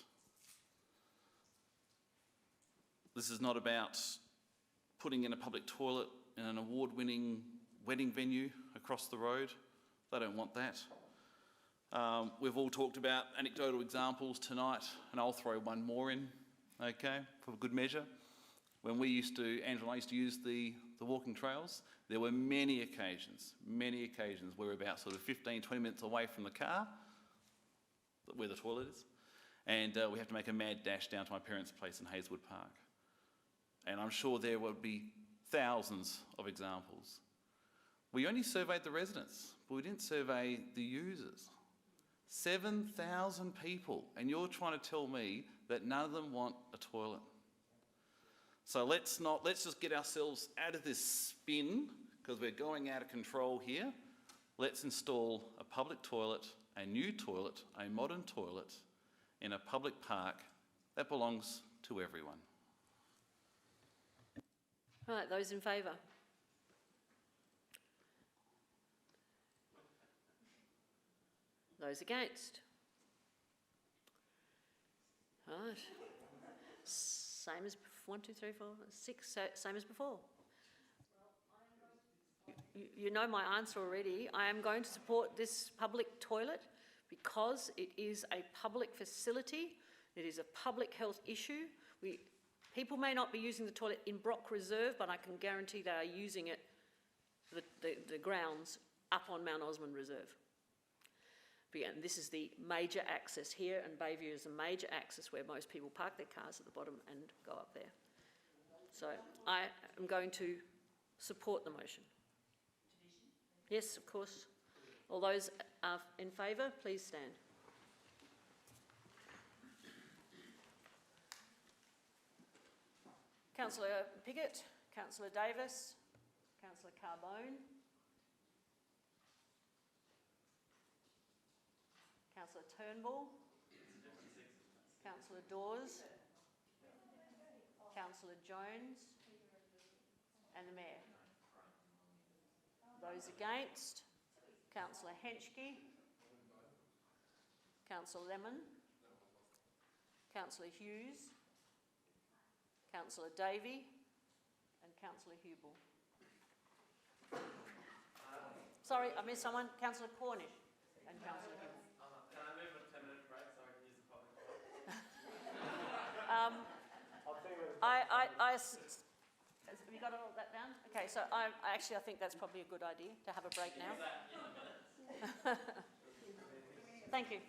This is not about putting in a public toilet in an award-winning wedding venue across the road. They don't want that. We've all talked about anecdotal examples tonight, and I'll throw one more in, okay, for good measure. When Angela and I used to use the walking trails, there were many occasions where we're about sort of 15, 20 minutes away from the car, where the toilet is, and we have to make a mad dash down to my parents' place in Hazelwood Park. And I'm sure there would be thousands of examples. We only surveyed the residents, but we didn't survey the users. 7,000 people, and you're trying to tell me that none of them want a toilet. So let's just get ourselves out of this spin, because we're going out of control here. Let's install a public toilet, a new toilet, a modern toilet in a public park that belongs to everyone. Right, those in favour? Those against? Right. Same as 1, 2, 3, 4, 6, same as before. You know my answer already. I am going to support this public toilet because it is a public facility. It is a public health issue. People may not be using the toilet in Brock Reserve, but I can guarantee they are using it, the grounds up on Mount Osmond Reserve. And this is the major access here, and Bayview is a major access where most people park their cars at the bottom and go up there. So I am going to support the motion. Yes, of course. All those are in favour, please stand. Councillor Piggott, Councillor Davis, Councillor Carbone, Councillor Turnbull, Councillor Dawes, Councillor Jones, and the Mayor. Those against, Councillor Henschke, Councillor Lemon, Councillor Hughes, Councillor Davey, and Councillor Hubel. Sorry, I missed someone. Councillor Cornish and Councillor Hubel. Can I move a 10-minute break so I can use the public toilet? Have you got all that down? Okay, so I think that's probably a good idea to have a break now. Thank you.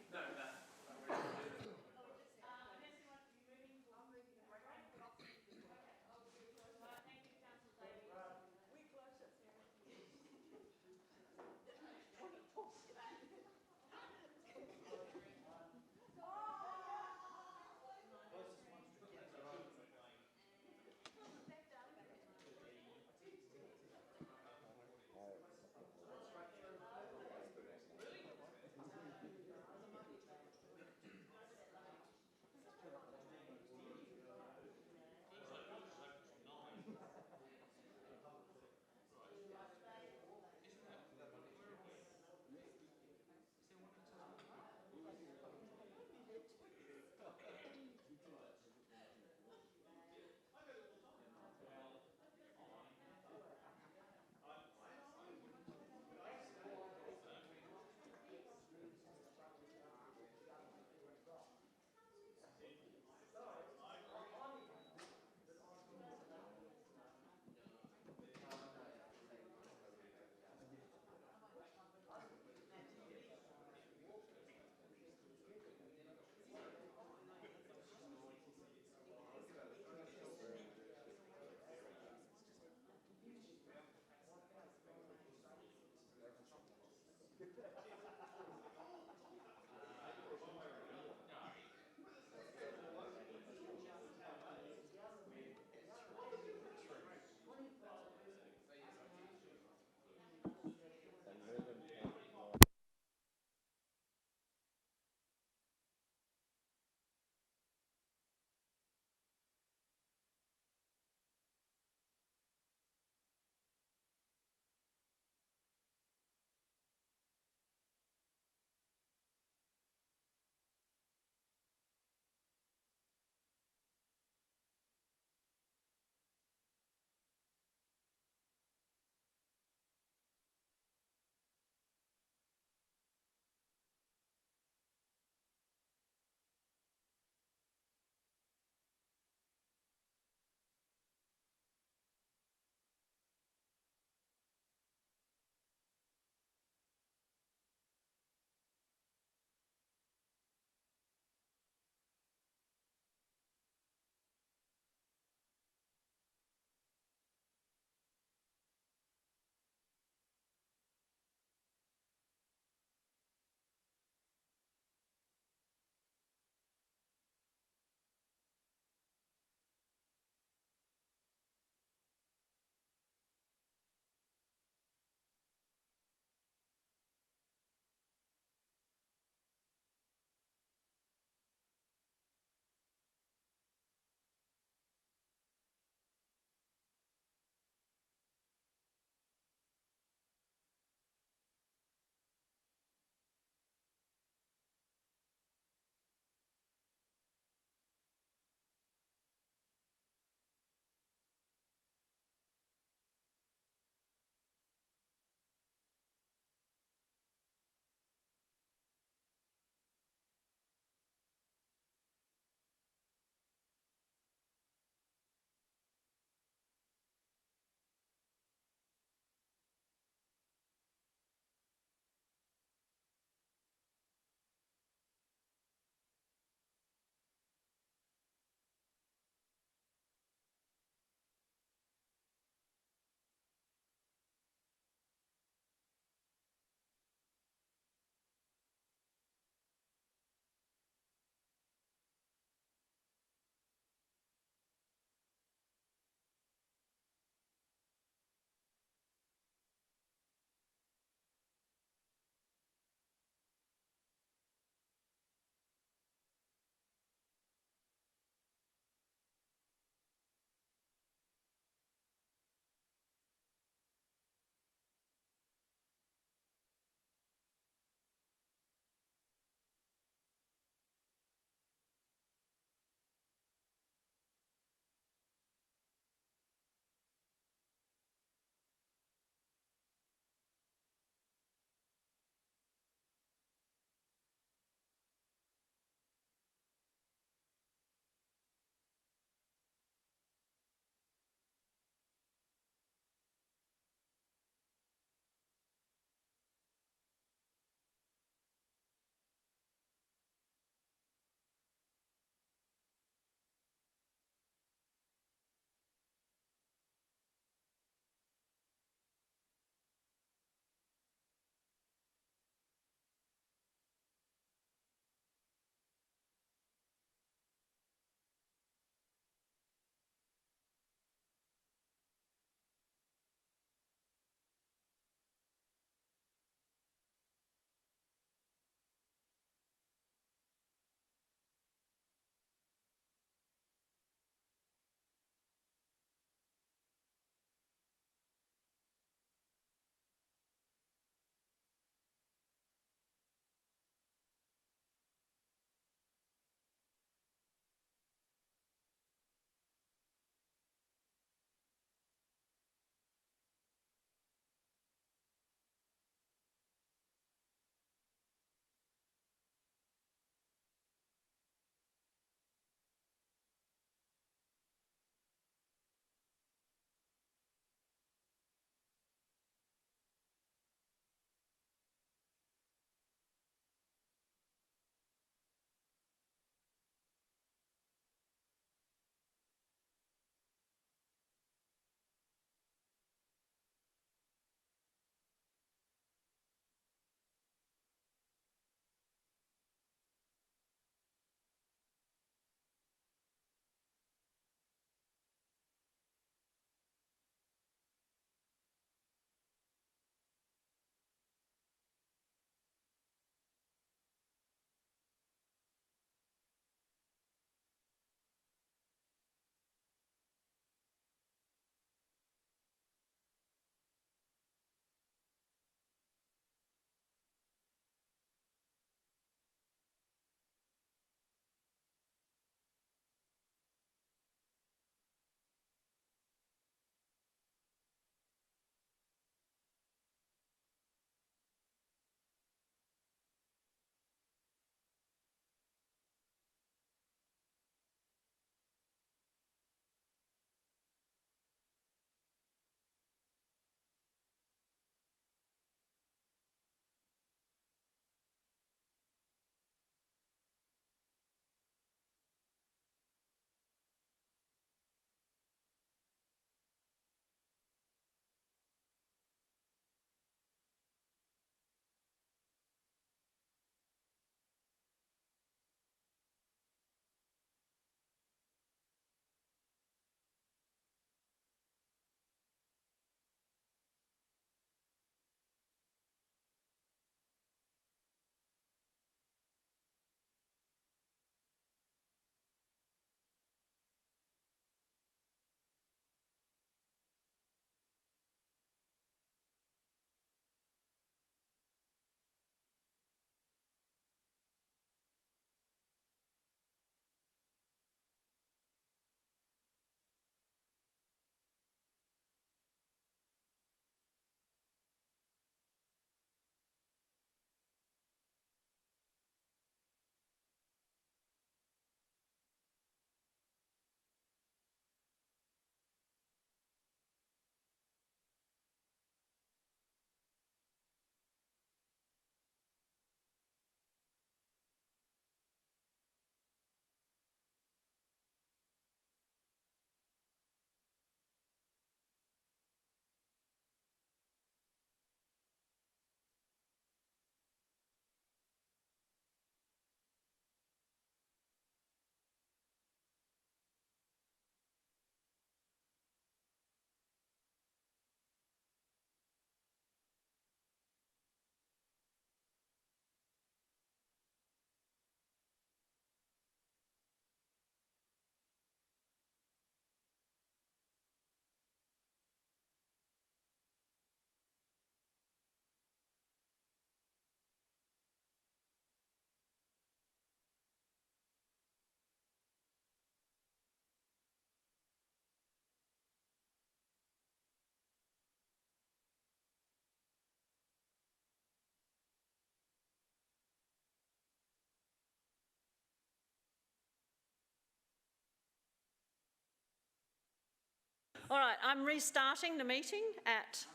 All right, I'm restarting the meeting at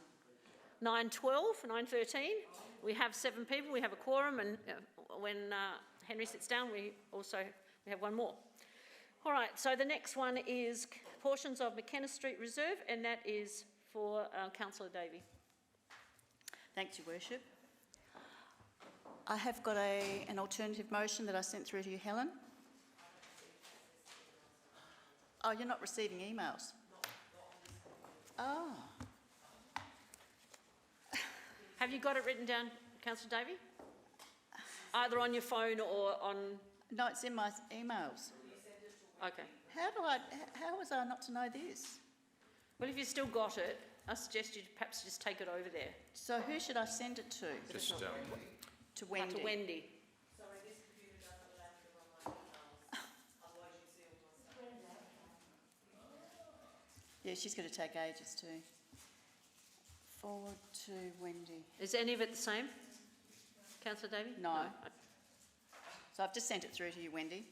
9:12, 9:13. We have 7 people, we have a quorum, and when Henry sits down, we have one more. All right, so the next one is portions of McKenna Street Reserve, and that is for Councillor Davey. Thanks, Your Worship. I have got an alternative motion that I sent through to you, Helen. Oh, you're not receiving emails? Oh. Have you got it written down, Councillor Davey? Either on your phone or on... No, it's in my emails. Okay. How was I not to know this? Well, if you've still got it, I suggest you perhaps just take it over there. So who should I send it to? Just to Wendy. To Wendy. Sorry, this computer doesn't allow me to run my emails. Otherwise you'd see all my stuff. Yeah, she's going to take ages to forward to Wendy. Is any of it the same, Councillor Davey? No. So I've just sent it through to you, Wendy.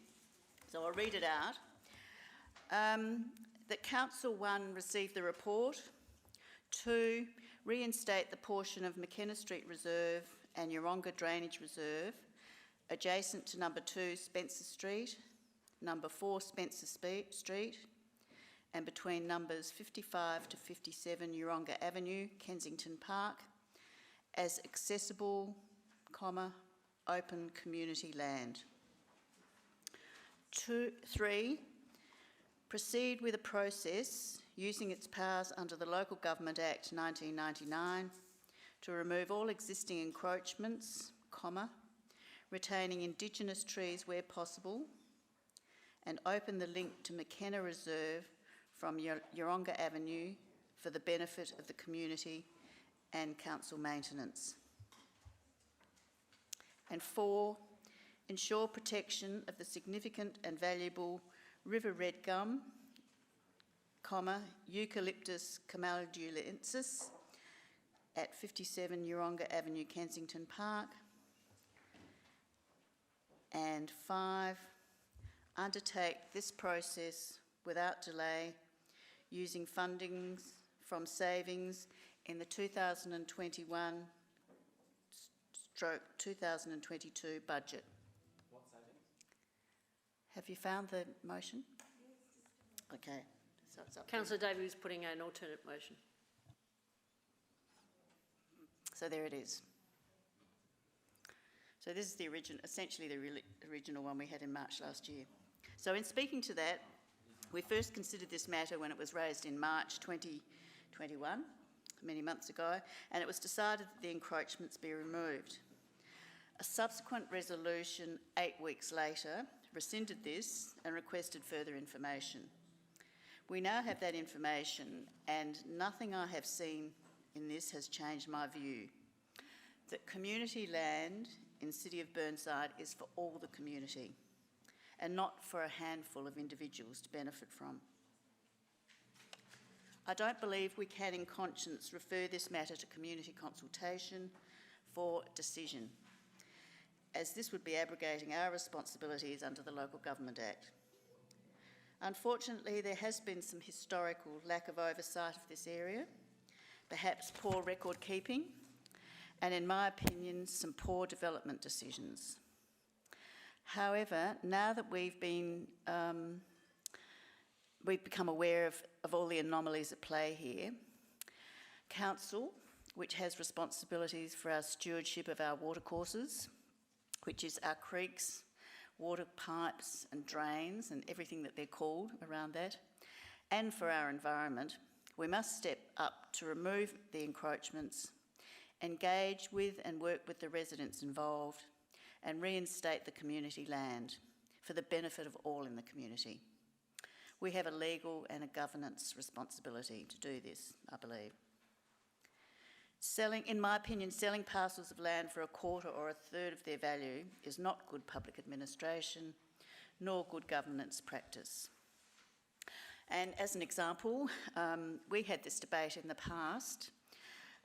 So I'll read it out. That Council 1 received the report. 2, reinstate the portion of McKenna Street Reserve and Yeronga Drainage Reserve adjacent to number 2 Spencer Street, number 4 Spencer Street, and between numbers 55 to 57 Yeronga Avenue, Kensington Park, as accessible, open community land. 3, proceed with a process using its powers under the Local Government Act 1999 to remove all existing encroachments, retaining Indigenous trees where possible, and open the link to McKenna Reserve from Yeronga Avenue for the benefit of the community and council maintenance. And 4, ensure protection of the significant and valuable river red gum, Eucalyptus camaldulensis at 57 Yeronga Avenue, Kensington Park. And 5, undertake this process without delay using fundings from savings in the 2021/2022 budget. What savings? Have you found the motion? Okay, so it's up there. Councillor Davey was putting an alternate motion. So there it is. So this is the essentially the original one we had in March last year. So in speaking to that, we first considered this matter when it was raised in March 2021, many months ago, and it was decided that the encroachments be removed. A subsequent resolution 8 weeks later rescinded this and requested further information. We now have that information, and nothing I have seen in this has changed my view that community land in City of Burnside is for all the community and not for a handful of individuals to benefit from. I don't believe we can in conscience refer this matter to community consultation for decision, as this would be abrogating our responsibilities under the Local Government Act. Unfortunately, there has been some historical lack of oversight of this area, perhaps poor record keeping, and in my opinion, some poor development decisions. However, now that we've become aware of all the anomalies at play here, Council, which has responsibilities for our stewardship of our watercourses, which is our creeks, water pipes and drains and everything that they're called around that, and for our environment, we must step up to remove the encroachments, engage with and work with the residents involved, and reinstate the community land for the benefit of all in the community. We have a legal and a governance responsibility to do this, I believe. In my opinion, selling parcels of land for a quarter or a third of their value is not good public administration, nor good governance practice. And as an example, we had this debate in the past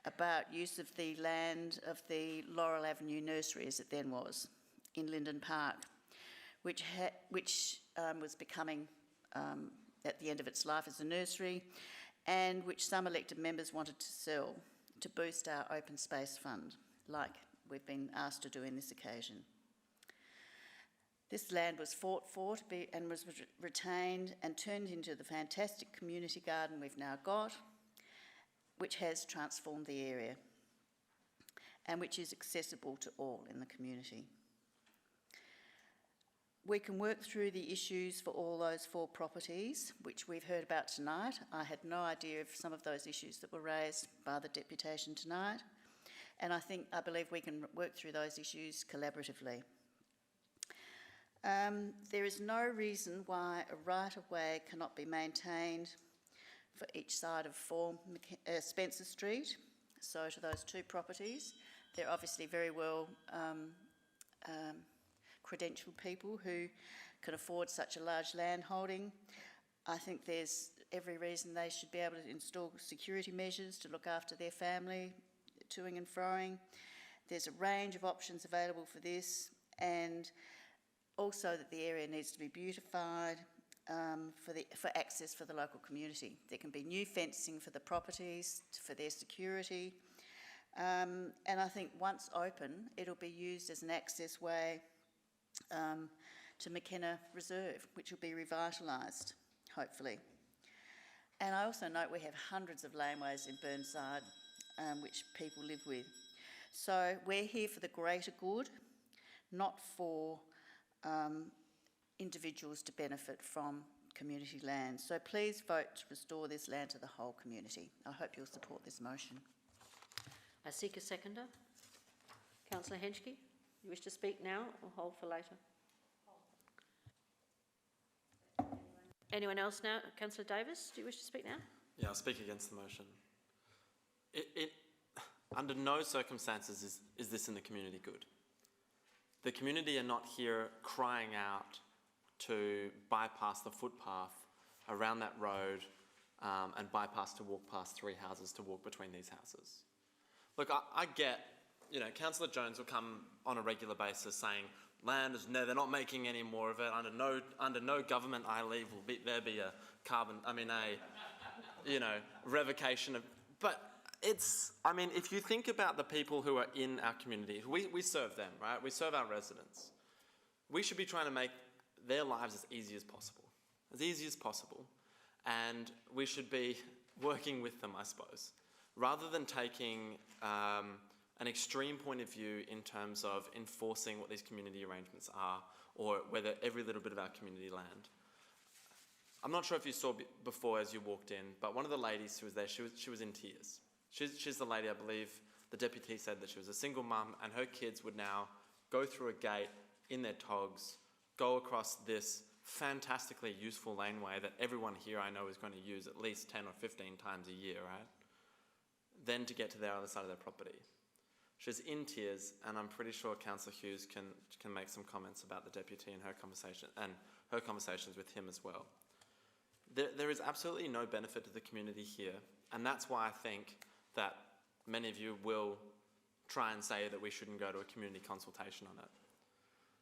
about use of the land of the Laurel Avenue Nursery, as it then was, in Linden Park, which was becoming, at the end of its life as a nursery, and which some elected members wanted to sell to boost our open space fund, like we've been asked to do in this occasion. This land was fought for and was retained and turned into the fantastic community garden we've now got, which has transformed the area and which is accessible to all in the community. We can work through the issues for all those 4 properties, which we've heard about tonight. I had no idea of some of those issues that were raised by the deputation tonight, and I believe we can work through those issues collaboratively. There is no reason why a right-of-way cannot be maintained for each side of 4 Spencer Street, so to those 2 properties. They're obviously very well credentialed people who can afford such a large land holding. I think there's every reason they should be able to install security measures to look after their family, toing and froing. There's a range of options available for this, and also that the area needs to be beautified for access for the local community. There can be new fencing for the properties, for their security, and I think once open, it'll be used as an access way to McKenna Reserve, which will be revitalised, hopefully. And I also note we have hundreds of laneways in Burnside, which people live with. So we're here for the greater good, not for individuals to benefit from community land. So please vote to restore this land to the whole community. I hope you'll support this motion. I seek a seconder. Councillor Henschke, you wish to speak now or hold for later? Anyone else now? Councillor Davis, do you wish to speak now? Yeah, I'll speak against the motion. Under no circumstances is this in the community good. The community are not here crying out to bypass the footpath around that road and bypass to walk past 3 houses to walk between these houses. Look, I get, Councillor Jones will come on a regular basis saying land is they're not making any more of it. Under no government I leave will there be a revocation of. But if you think about the people who are in our community, we serve them, right? We serve our residents. We should be trying to make their lives as easy as possible, and we should be working with them, I suppose, rather than taking an extreme point of view in terms of enforcing what these community arrangements are, or whether every little bit of our community land. I'm not sure if you saw before as you walked in, but one of the ladies who was there, she was in tears. She's the lady, I believe, the deputy said that she was a single mum and her kids would now go through a gate in their togs, go across this fantastically useful laneway that everyone here I know is going to use at least 10 or 15 times a year, right? Then to get to the other side of their property. She's in tears, and I'm pretty sure Councillor Hughes can make some comments about the deputy and her conversations with him as well. There is absolutely no benefit to the community here, and that's why I think that many of you will try and say that we shouldn't go to a community consultation on it.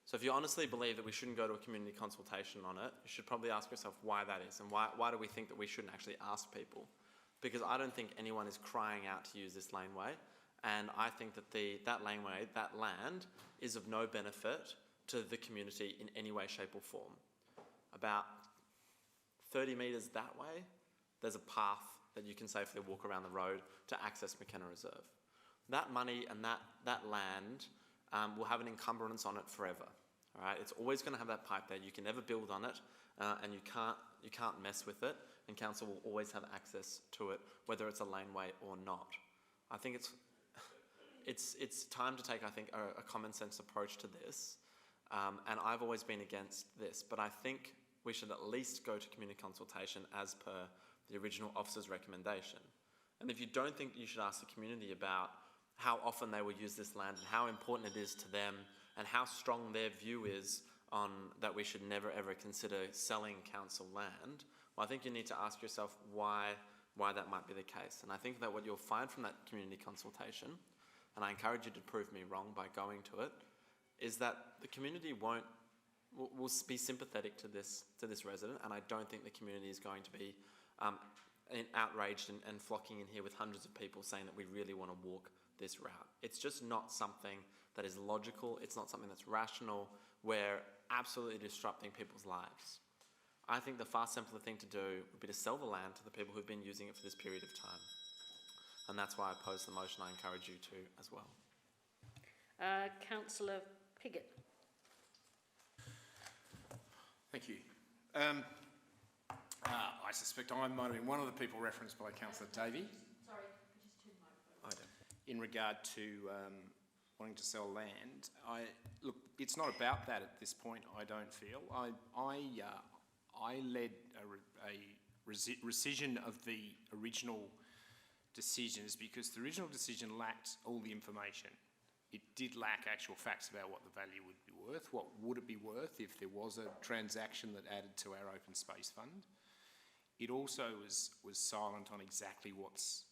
So if you honestly believe that we shouldn't go to a community consultation on it, you should probably ask yourself why that is, and why do we think that we shouldn't actually ask people? Because I don't think anyone is crying out to use this laneway, and I think that that laneway, that land, is of no benefit to the community in any way, shape or form. About 30 metres that way, there's a path that you can safely walk around the road to access McKenna Reserve. That money and that land will have an encumbrance on it forever. All right? It's always going to have that pipe there. You can never build on it, and you can't mess with it, and council will always have access to it, whether it's a laneway or not. I think it's time to take, I think, a common sense approach to this, and I've always been against this, but I think we should at least go to community consultation as per the original officer's recommendation. And if you don't think you should ask the community about how often they will use this land and how important it is to them and how strong their view is on that we should never ever consider selling council land, well, I think you need to ask yourself why that might be the case. And I think that what you'll find from that community consultation, and I encourage you to prove me wrong by going to it, is that the community will be sympathetic to this resident, and I don't think the community is going to be outraged and flocking in here with hundreds of people saying that we really want to walk this route. It's just not something that is logical. It's not something that's rational. We're absolutely disrupting people's lives. I think the far simpler thing to do would be to sell the land to the people who've been using it for this period of time. And that's why I oppose the motion. I encourage you to as well. Councillor Piggott. Thank you. I suspect I might have been one of the people referenced by Councillor Davey. Sorry, just turn the microphone. In regard to wanting to sell land. Look, it's not about that at this point, I don't feel. I led a rescission of the original decisions because the original decision lacked all the information. It did lack actual facts about what the value would be worth, what would it be worth if there was a transaction that added to our open space fund. It also was silent on exactly what's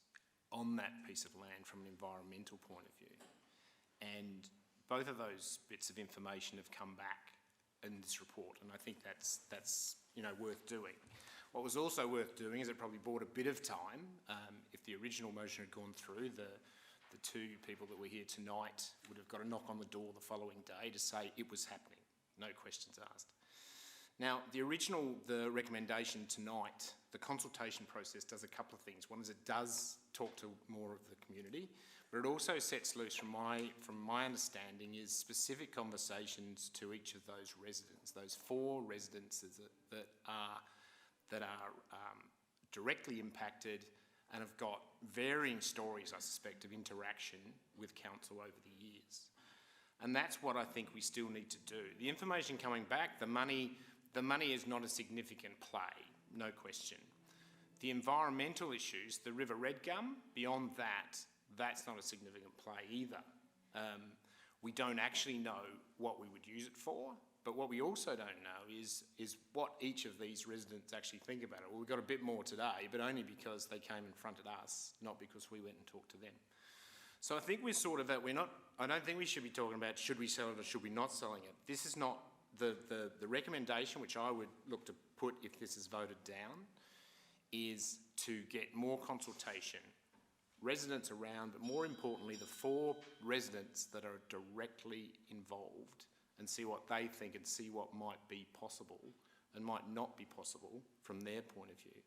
on that piece of land from an environmental point of view. And both of those bits of information have come back in this report, and I think that's worth doing. What was also worth doing is it probably bought a bit of time. If the original motion had gone through, the two people that were here tonight would have got a knock on the door the following day to say it was happening, no questions asked. Now, the recommendation tonight, the consultation process does a couple of things. One is it does talk to more of the community, but it also sets loose, from my understanding, is specific conversations to each of those residents, those 4 residences that are directly impacted and have got varying stories, I suspect, of interaction with council over the years. And that's what I think we still need to do. The information coming back, the money is not a significant play, no question. The environmental issues, the River Red Gum, beyond that, that's not a significant play either. We don't actually know what we would use it for, but what we also don't know is what each of these residents actually think about it. Well, we got a bit more today, but only because they came and fronted us, not because we went and talked to them. So I think we're sort of I don't think we should be talking about should we sell it or should we not selling it. This is not the recommendation, which I would look to put if this is voted down, is to get more consultation, residents around, but more importantly, the 4 residents that are directly involved, and see what they think and see what might be possible and might not be possible from their point of view.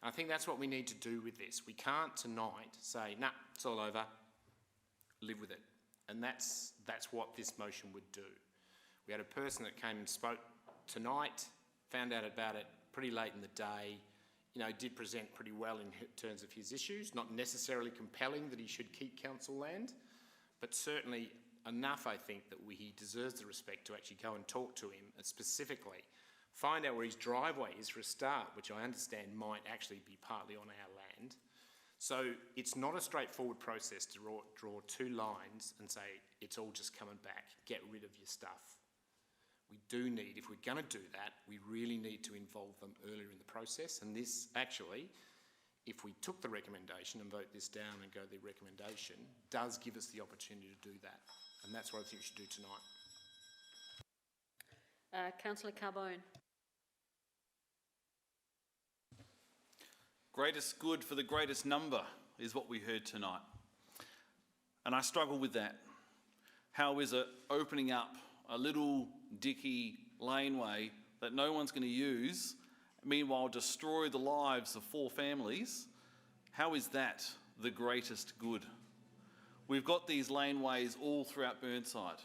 And I think that's what we need to do with this. We can't tonight say, nah, it's all over, live with it. And that's what this motion would do. We had a person that came and spoke tonight, found out about it pretty late in the day, did present pretty well in terms of his issues, not necessarily compelling that he should keep council land, but certainly enough, I think, that he deserves the respect to actually go and talk to him and specifically find out where his driveway is for a start, which I understand might actually be partly on our land. So it's not a straightforward process to draw 2 lines and say, it's all just coming back, get rid of your stuff. We do need, if we're going to do that, we really need to involve them earlier in the process. And this actually, if we took the recommendation and vote this down and go the recommendation, does give us the opportunity to do that. And that's what I think we should do tonight. Councillor Carbone. Greatest good for the greatest number is what we heard tonight. And I struggle with that. How is it opening up a little dicky laneway that no one's going to use, meanwhile destroy the lives of 4 families? How is that the greatest good? We've got these laneways all throughout Burnside,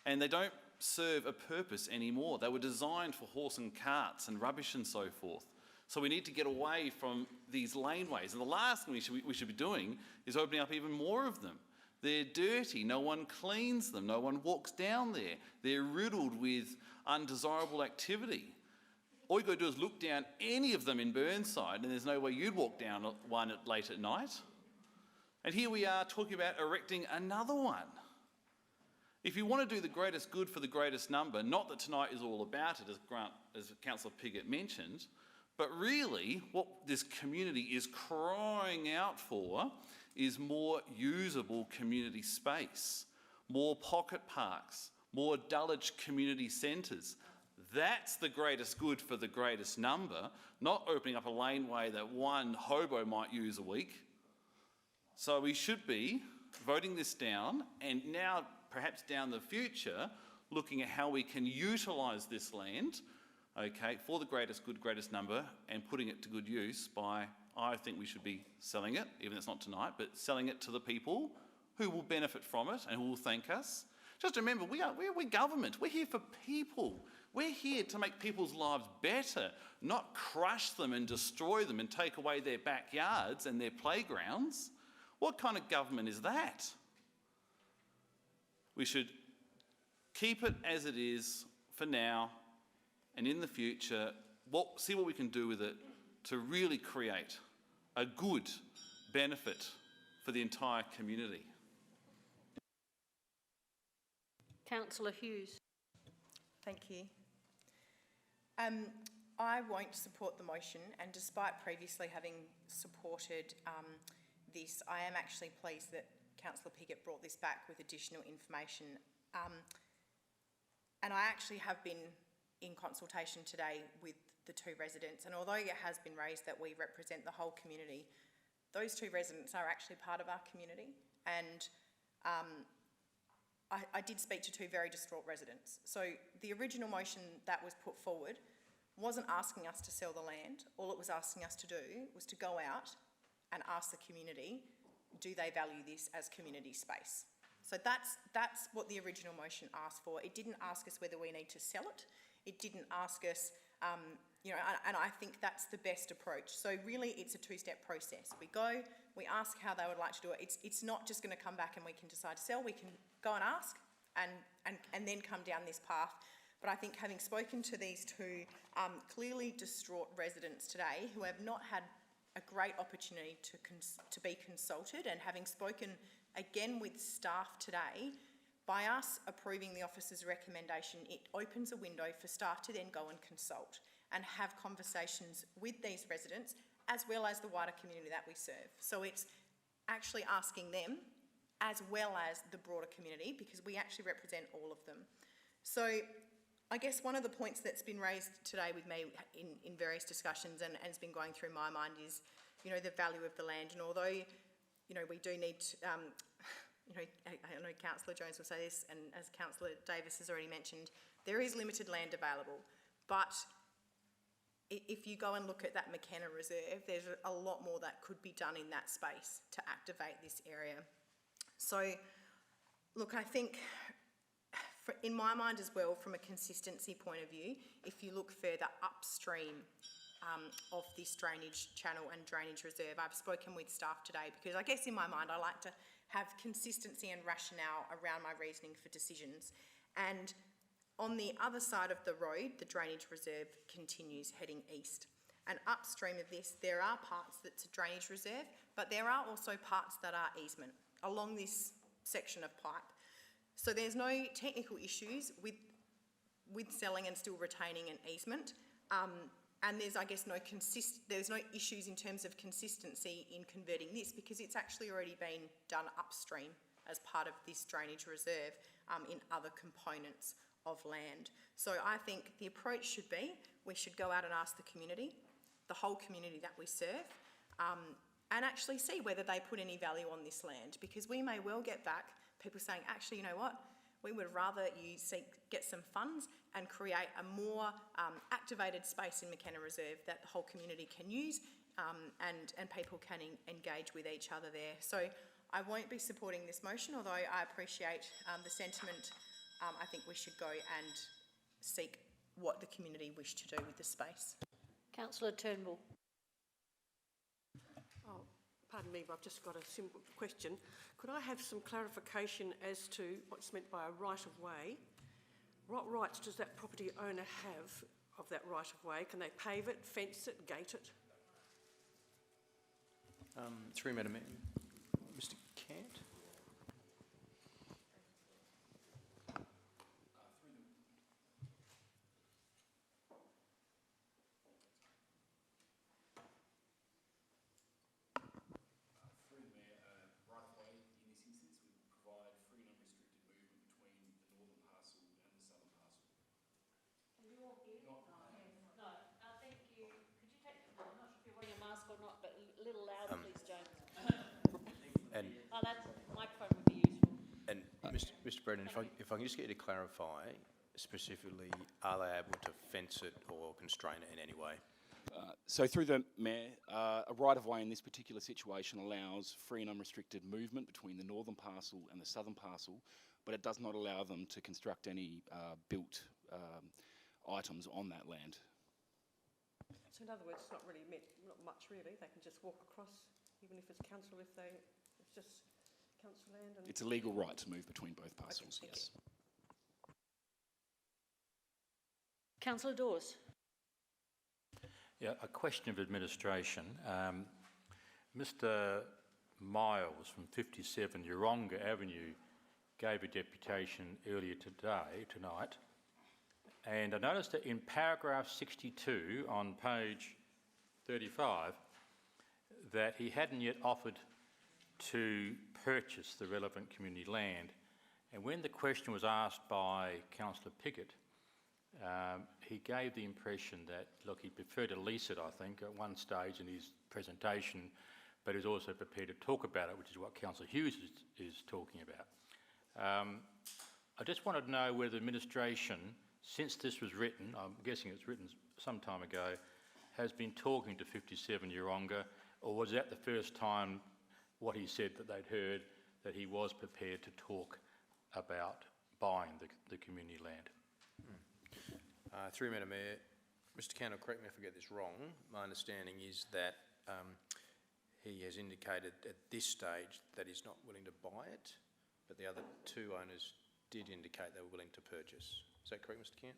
and they don't serve a purpose anymore. They were designed for horse and carts and rubbish and so forth. So we need to get away from these laneways. And the last thing we should be doing is opening up even more of them. They're dirty, no one cleans them, no one walks down there. They're riddled with undesirable activity. All you've got to do is look down any of them in Burnside, and there's no way you'd walk down one late at night. And here we are talking about erecting another one. If you want to do the greatest good for the greatest number, not that tonight is all about it, as Councillor Piggott mentioned, but really what this community is crying out for is more usable community space, more pocket parks, more Dulwich community centres. That's the greatest good for the greatest number, not opening up a laneway that one hobo might use a week. So we should be voting this down, and now perhaps down the future looking at how we can utilise this land, okay, for the greatest good, greatest number, and putting it to good use by, I think we should be selling it, even if it's not tonight, but selling it to the people who will benefit from it and who will thank us. Just remember, we're government. We're here for people. We're here to make people's lives better, not crush them and destroy them and take away their backyards and their playgrounds. What kind of government is that? We should keep it as it is for now, and in the future, see what we can do with it to really create a good benefit for the entire community. Councillor Hughes. Thank you. I won't support the motion, and despite previously having supported this, I am actually pleased that Councillor Piggott brought this back with additional information. And I actually have been in consultation today with the two residents, and although it has been raised that we represent the whole community, those two residents are actually part of our community, and I did speak to two very distraught residents. So the original motion that was put forward wasn't asking us to sell the land. All it was asking us to do was to go out and ask the community, do they value this as community space? So that's what the original motion asked for. It didn't ask us whether we need to sell it. It didn't ask us, and I think that's the best approach. So really it's a two-step process. We go, we ask how they would like to do it. It's not just going to come back and we can decide to sell. We can go and ask and then come down this path. But I think having spoken to these two clearly distraught residents today who have not had a great opportunity to be consulted, and having spoken again with staff today, by us approving the officer's recommendation, it opens a window for staff to then go and consult and have conversations with these residents as well as the wider community that we serve. So it's actually asking them as well as the broader community, because we actually represent all of them. So I guess one of the points that's been raised today with me in various discussions and has been going through my mind is, the value of the land. And although, we do need to, I know Councillor Jones will say this, and as Councillor Davis has already mentioned, there is limited land available. But if you go and look at that McKenna Reserve, there's a lot more that could be done in that space to activate this area. So, look, I think, in my mind as well, from a consistency point of view, if you look further upstream of this drainage channel and drainage reserve, I've spoken with staff today because I guess in my mind I like to have consistency and rationale around my reasoning for decisions. And on the other side of the road, the drainage reserve continues heading east. And upstream of this, there are parts that's a drainage reserve, but there are also parts that are easement along this section of pipe. So there's no technical issues with selling and still retaining an easement. And there's, I guess, there's no issues in terms of consistency in converting this, because it's actually already been done upstream as part of this drainage reserve in other components of land. So I think the approach should be, we should go out and ask the community, the whole community that we serve, and actually see whether they put any value on this land, because we may well get back people saying, actually, you know what, we would rather you get some funds and create a more activated space in McKenna Reserve that the whole community can use, and people can engage with each other there. So I won't be supporting this motion, although I appreciate the sentiment. I think we should go and seek what the community wish to do with the space. Councillor Turnbull. Oh, pardon me, but I've just got a simple question. Could I have some clarification as to what's meant by a right-of-way? What rights does that property owner have of that right-of-way? Can they pave it, fence it, gate it? Through Madam Mayor. Mr. Cant? Oh, that microphone would be useful. And Mr. Brennan, if I can just get you to clarify specifically, are they able to fence it or constrain it in any way? So through the Mayor, a right-of-way in this particular situation allows free and unrestricted movement between the northern parcel and the southern parcel, but it does not allow them to construct any built items on that land. So in other words, it's not really not much really. They can just walk across, even if it's council, it's just council land. And It's a legal right to move between both parcels, okay, yes. Councillor Dawes. Yeah, a question of administration. Mr Miles from 57 Yeronga Avenue gave a deputation earlier tonight, and I noticed that in paragraph 62 on page 35 that he hadn't yet offered to purchase the relevant community land. And when the question was asked by Councillor Pickett, he gave the impression that, look, he preferred to lease it, I think, at one stage in his presentation, but he's also prepared to talk about it, which is what Councillor Hughes is talking about. I just wanted to know whether the administration, since this was written, I'm guessing it's written some time ago, has been talking to 57 Yeronga, or was that the first time what he said that they'd heard, that he was prepared to talk about buying the community land? Through Madam Mayor, Mr. Cannell, correct me if I get this wrong. My understanding is that he has indicated at this stage that he's not willing to buy it, but the other two owners did indicate they were willing to purchase. Is that correct, Mr. Kent?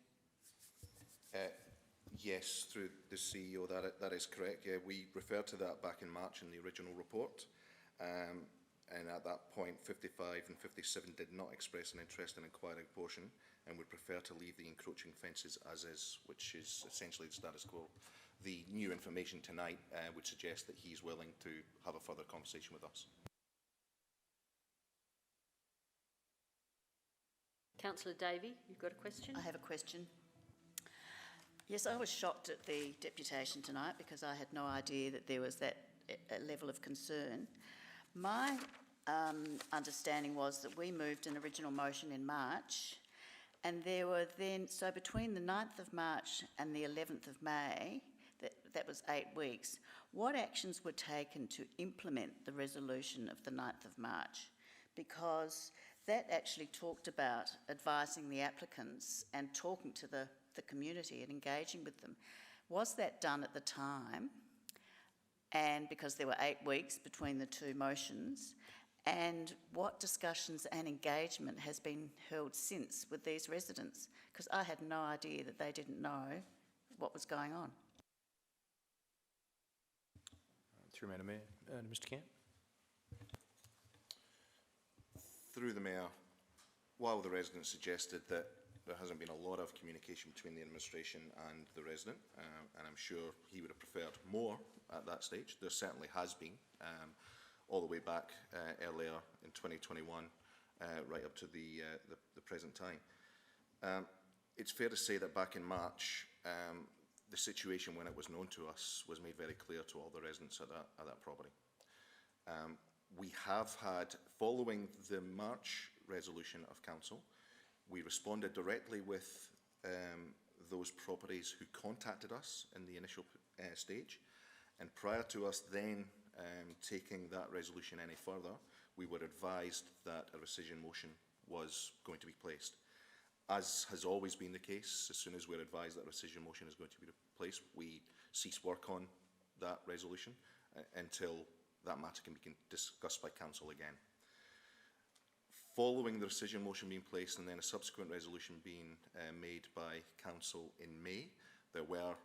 Yes, through the CEO, that is correct. Yeah, we referred to that back in March in the original report. And at that point, 55 and 57 did not express an interest in acquiring a portion and would prefer to leave the encroaching fences as is, which is essentially the status quo. The new information tonight would suggest that he's willing to have a further conversation with us. Councillor Davey, you've got a question? I have a question. Yes, I was shocked at the deputation tonight because I had no idea that there was that level of concern. My understanding was that we moved an original motion in March, and there were then, so between the 9th of March and the 11th of May, that was 8 weeks, what actions were taken to implement the resolution of the 9th of March? Because that actually talked about advising the applicants and talking to the community and engaging with them. Was that done at the time? And because there were 8 weeks between the two motions, and what discussions and engagement has been held since with these residents? Because I had no idea that they didn't know what was going on. Through Madam Mayor, Mr. Kent. Through the Mayor, while the resident suggested that there hasn't been a lot of communication between the administration and the resident, and I'm sure he would have preferred more at that stage. There certainly has been, all the way back earlier in 2021, right up to the present time. It's fair to say that back in March, the situation when it was known to us was made very clear to all the residents at that property. We have had, following the March resolution of Council, we responded directly with those properties who contacted us in the initial stage, and prior to us then taking that resolution any further, we were advised that a rescission motion was going to be placed. As has always been the case, as soon as we're advised that a rescission motion is going to be placed, we cease work on that resolution until that matter can be discussed by Council again. Following the rescission motion being placed and then a subsequent resolution being made by Council in May, there were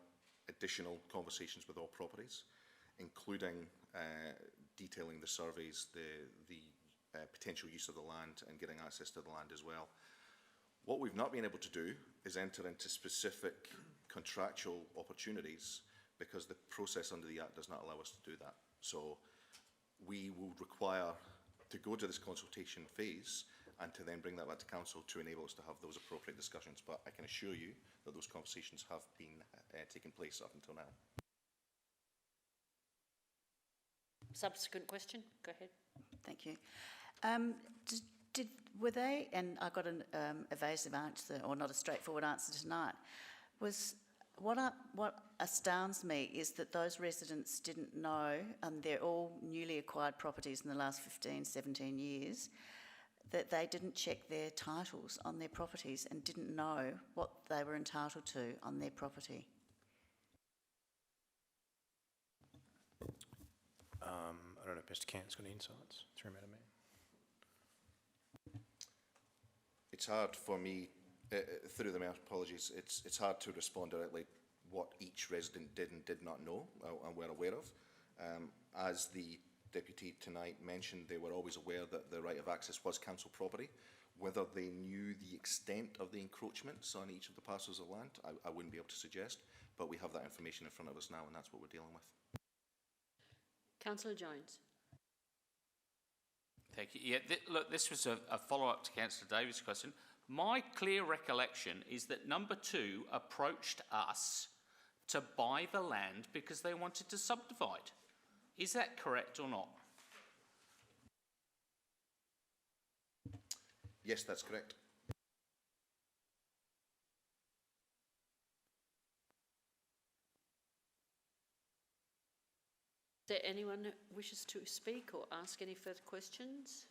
additional conversations with all properties, including detailing the surveys, the potential use of the land and getting access to the land as well. What we've not been able to do is enter into specific contractual opportunities because the process under the Act does not allow us to do that. So we will require to go to this consultation phase and to then bring that back to Council to enable us to have those appropriate discussions. But I can assure you that those conversations have been taking place up until now. Subsequent question, go ahead. Thank you. Were they, and I got an evasive answer, or not a straightforward answer tonight, what astounds me is that those residents didn't know, and they're all newly acquired properties in the last 15, 17 years, that they didn't check their titles on their properties and didn't know what they were entitled to on their property. I don't know if Mr. Cant's got any insights. Through Madam Mayor. It's hard for me, through the Mayor, apologies, it's hard to respond directly what each resident did and did not know and were aware of. As the Deputy tonight mentioned, they were always aware that the right of access was council property. Whether they knew the extent of the encroachments on each of the parcels of land, I wouldn't be able to suggest, but we have that information in front of us now, and that's what we're dealing with. Councillor Jones. Thank you. Yeah, look, this was a follow-up to Councillor Davies' question. My clear recollection is that number 2 approached us to buy the land because they wanted to subdivide. Is that correct or not? Yes, that's correct. Is there anyone who wishes to speak or ask any further questions?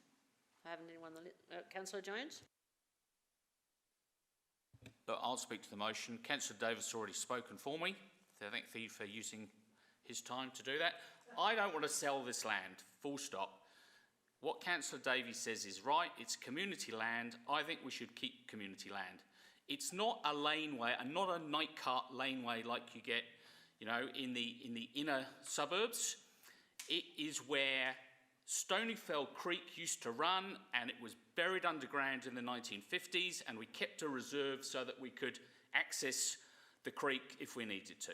I haven't anyone on the list. Councillor Jones? Look, I'll speak to the motion. Councillor Davis has already spoken for me. So thank you for using his time to do that. I don't want to sell this land, full stop. What Councillor Davies says is right. It's community land. I think we should keep community land. It's not a laneway and not a night cart laneway like you get, you know, in the inner suburbs. It is where Stonyfell Creek used to run, and it was buried underground in the 1950s, and we kept a reserve so that we could access the creek if we needed to.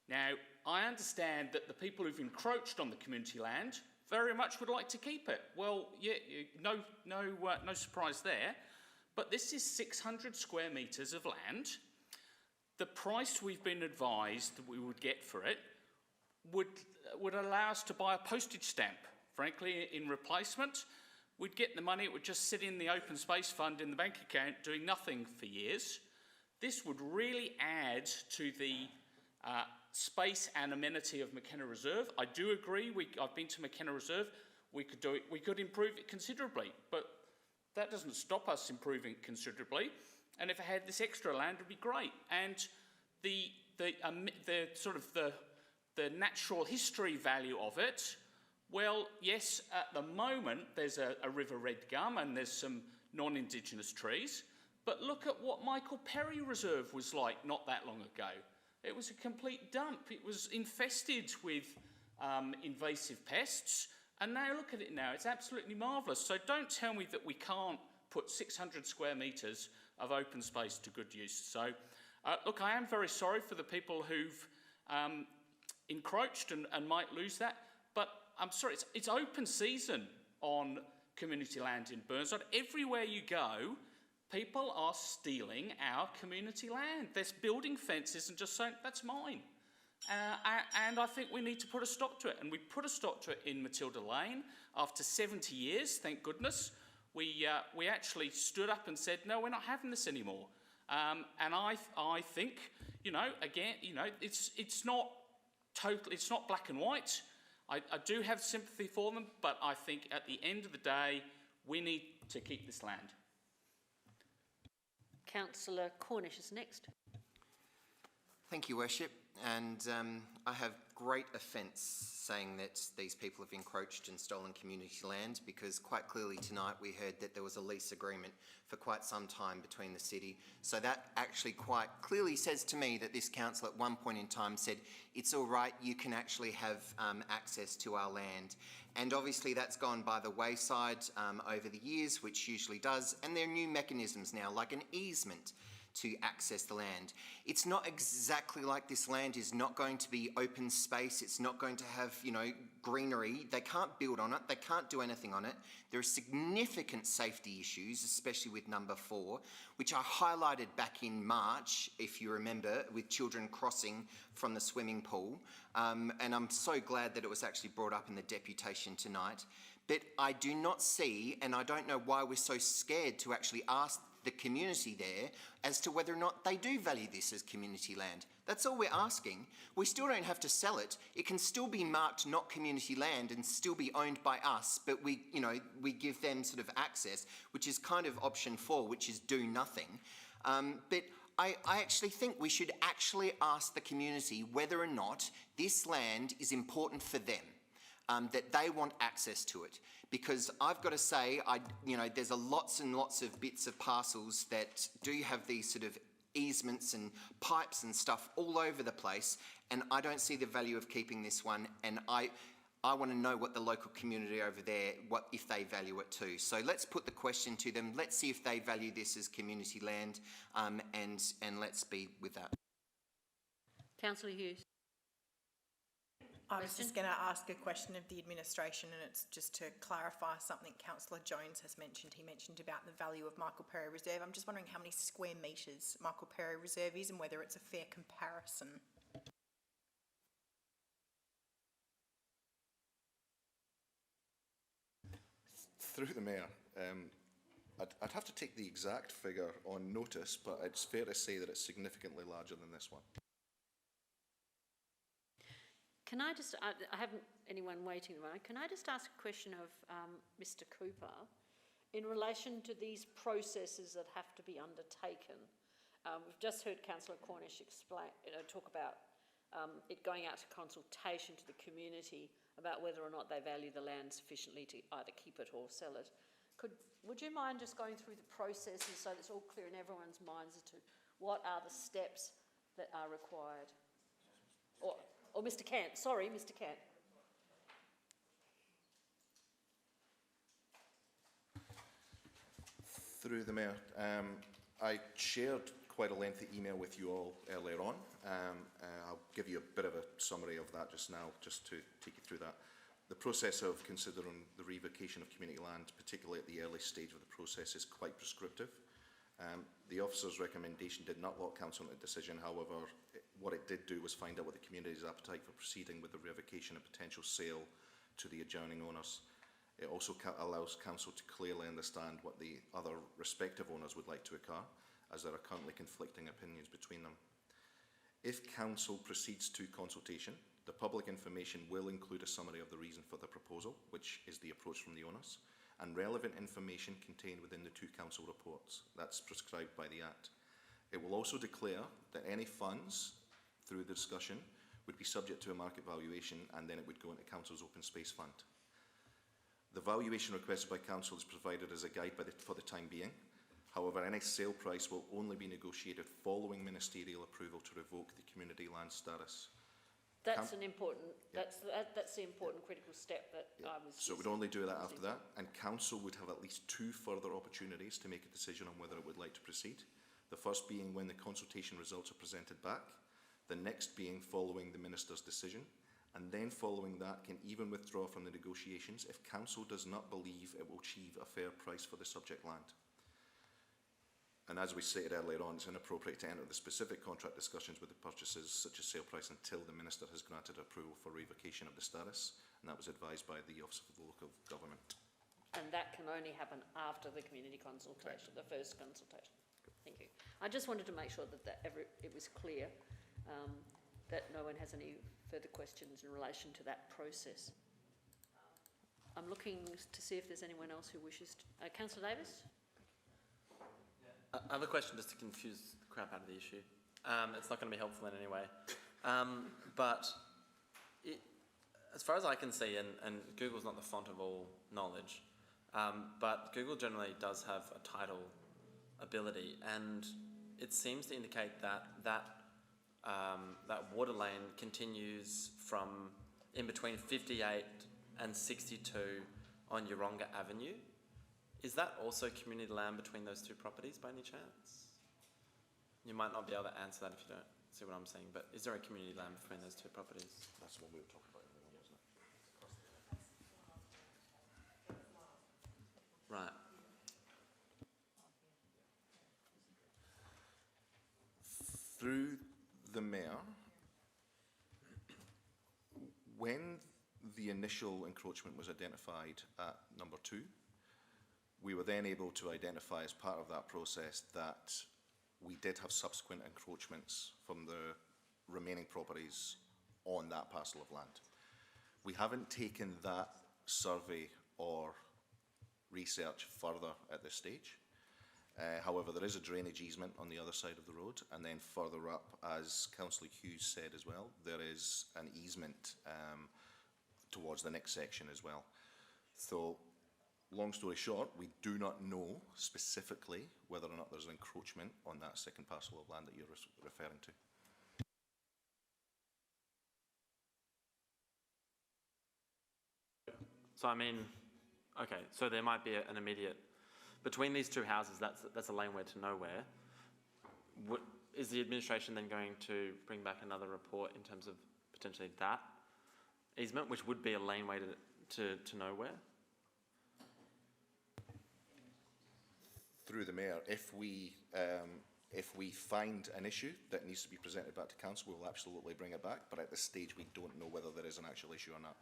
Now, I understand that the people who've encroached on the community land very much would like to keep it. Well, yeah, no surprise there. But this is 600 square metres of land. The price we've been advised that we would get for it would allow us to buy a postage stamp, frankly, in replacement. We'd get the money, it would just sit in the open space fund in the bank account doing nothing for years. This would really add to the space and amenity of McKenna Reserve. I do agree, I've been to McKenna Reserve, we could improve it considerably, but that doesn't stop us improving considerably. And if I had this extra land, it would be great. And the natural history value of it, well, yes, at the moment there's a river red gum and there's some non-Indigenous trees, but look at what Michael Perry Reserve was like not that long ago. It was a complete dump. It was infested with invasive pests, and now look at it now. It's absolutely marvellous. So don't tell me that we can't put 600 square metres of open space to good use. So, look, I am very sorry for the people who've encroached and might lose that, but I'm sorry, it's open season on community land in Burnside. Everywhere you go, people are stealing our community land. They're building fences and just saying, that's mine. And I think we need to put a stop to it. And we put a stop to it in Matilda Lane. After 70 years, thank goodness, we actually stood up and said, no, we're not having this anymore. And I think, you know, again, you know, it's not totally, it's not black and white. I do have sympathy for them, but I think at the end of the day, we need to keep this land. Councillor Cornish is next. Thank you, Worship. And I have great offence saying that these people have encroached and stolen community land, because quite clearly tonight we heard that there was a lease agreement for quite some time between the city. So that actually quite clearly says to me that this council at one point in time said, it's all right, you can actually have access to our land. And obviously that's gone by the wayside over the years, which usually does, and there are new mechanisms now, like an easement to access the land. It's not exactly like this land is not going to be open space, it's not going to have, you know, greenery. They can't build on it, they can't do anything on it. There are significant safety issues, especially with number 4, which I highlighted back in March, if you remember, with children crossing from the swimming pool. And I'm so glad that it was actually brought up in the deputation tonight. But I do not see, and I don't know why we're so scared to actually ask the community there as to whether or not they do value this as community land. That's all we're asking. We still don't have to sell it. It can still be marked not community land and still be owned by us, but we give them sort of access, which is kind of option 4, which is do nothing. But I actually think we should actually ask the community whether or not this land is important for them, that they want access to it. Because I've got to say, there's lots and lots of bits of parcels that do have these sort of easements and pipes and stuff all over the place, and I don't see the value of keeping this one, and I want to know what the local community over there, if they value it too. So let's put the question to them. Let's see if they value this as community land, and let's be with that. Councillor Hughes. I was just going to ask a question of the administration, and it's just to clarify something Councillor Jones has mentioned. He mentioned about the value of Michael Perry Reserve. I'm just wondering how many square metres Michael Perry Reserve is and whether it's a fair comparison. Through the Mayor, I'd have to take the exact figure on notice, but it's fair to say that it's significantly larger than this one. Can I just, I haven't anyone waiting at the moment, can I just ask a question of Mr Cooper in relation to these processes that have to be undertaken? We've just heard Councillor Cornish explain, talk about it going out to consultation to the community about whether or not they value the land sufficiently to either keep it or sell it. Would you mind just going through the processes so that it's all clear in everyone's minds as to what are the steps that are required? Or Mr Kent, sorry, Mr Kent. Through the Mayor, I shared quite a lengthy email with you all earlier on. I'll give you a bit of a summary of that just now, just to take you through that. The process of considering the revocation of community land, particularly at the early stage of the process, is quite prescriptive. The officer's recommendation did not lock council into a decision. However, what it did do was find out what the community's appetite for proceeding with the revocation and potential sale to the adjoining owners. It also allows council to clearly understand what the other respective owners would like to occur, as there are currently conflicting opinions between them. If council proceeds to consultation, the public information will include a summary of the reason for the proposal, which is the approach from the owners, and relevant information contained within the 2 council reports. That's prescribed by the Act. It will also declare that any funds through the discussion would be subject to a market valuation, and then it would go into council's open space fund. The valuation requested by council is provided as a guide for the time being. However, any sale price will only be negotiated following ministerial approval to revoke the community land status. That's an important, that's the important critical step that I was... So we'd only do that after that, and council would have at least 2 further opportunities to make a decision on whether it would like to proceed. The first being when the consultation results are presented back, the next being following the minister's decision, and then following that can even withdraw from the negotiations if council does not believe it will achieve a fair price for the subject land. And as we stated earlier on, it's inappropriate to enter the specific contract discussions with the purchasers, such as sale price, until the Minister has granted approval for revocation of the status, and that was advised by the Office of the Local Government. And that can only happen after the community consultation, the first consultation. Thank you. I just wanted to make sure that it was clear that no one has any further questions in relation to that process. I'm looking to see if there's anyone else who wishes to... Councillor Davis? I have a question just to confuse the crap out of the issue. It's not going to be helpful in any way. But as far as I can see, and Google's not the font of all knowledge, but Google generally does have a title ability, and it seems to indicate that water lane continues from in between 58 and 62 on Yeronga Avenue. Is that also community land between those 2 properties by any chance? You might not be able to answer that if you don't see what I'm saying, but is there a community land between those 2 properties? That's what we were talking about, wasn't it? Right. Through the Mayor, when the initial encroachment was identified at number 2. We were then able to identify as part of that process that we did have subsequent encroachments from the remaining properties on that parcel of land. We haven't taken that survey or research further at this stage. However, there is a drainage easement on the other side of the road, and then further up, as Councillor Hughes said as well, there is an easement towards the next section as well. So, long story short, we do not know specifically whether or not there's an encroachment on that second parcel of land that you're referring to. So I mean, okay, so there might be an immediate, between these two houses, that's a laneway to nowhere. Is the administration then going to bring back another report in terms of potentially that easement, which would be a laneway to nowhere? Through the Mayor, if we find an issue that needs to be presented back to Council, we will absolutely bring it back, but at this stage we don't know whether there is an actual issue or not.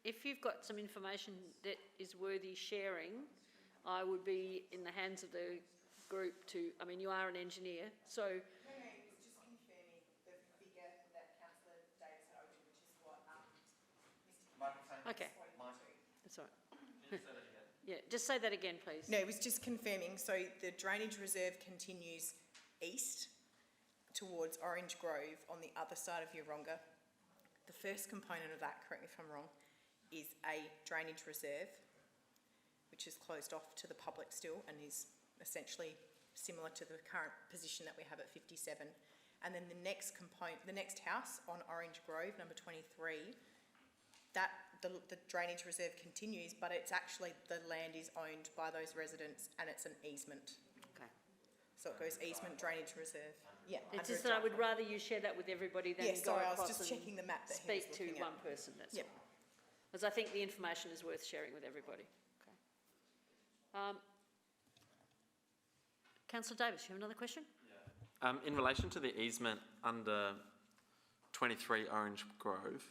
If you've got some information that is worthy sharing, I would be in the hands of the group to, I mean, you are an engineer, so... No, it was just confirming the figure that Councillor Davis had opened, which is what Mr. Okay. That's all right. Yeah, just say that again, please. No, it was just confirming. So the drainage reserve continues east towards Orange Grove on the other side of Yeronga. The first component of that, correct me if I'm wrong, is a drainage reserve, which is closed off to the public still and is essentially similar to the current position that we have at 57. And then the next component, the next house on Orange Grove, number 23, that the drainage reserve continues, but it's actually, the land is owned by those residents and it's an easement. Okay. So it goes easement, drainage reserve. Yeah. It's just that I would rather you share that with everybody than go sorry, I across was just and checking the map that he speak was to looking at. one person, that's Yep. all. Because I think the information is worth sharing with everybody. Okay. Councillor Davis, you have another question? In relation to the easement under 23 Orange Grove,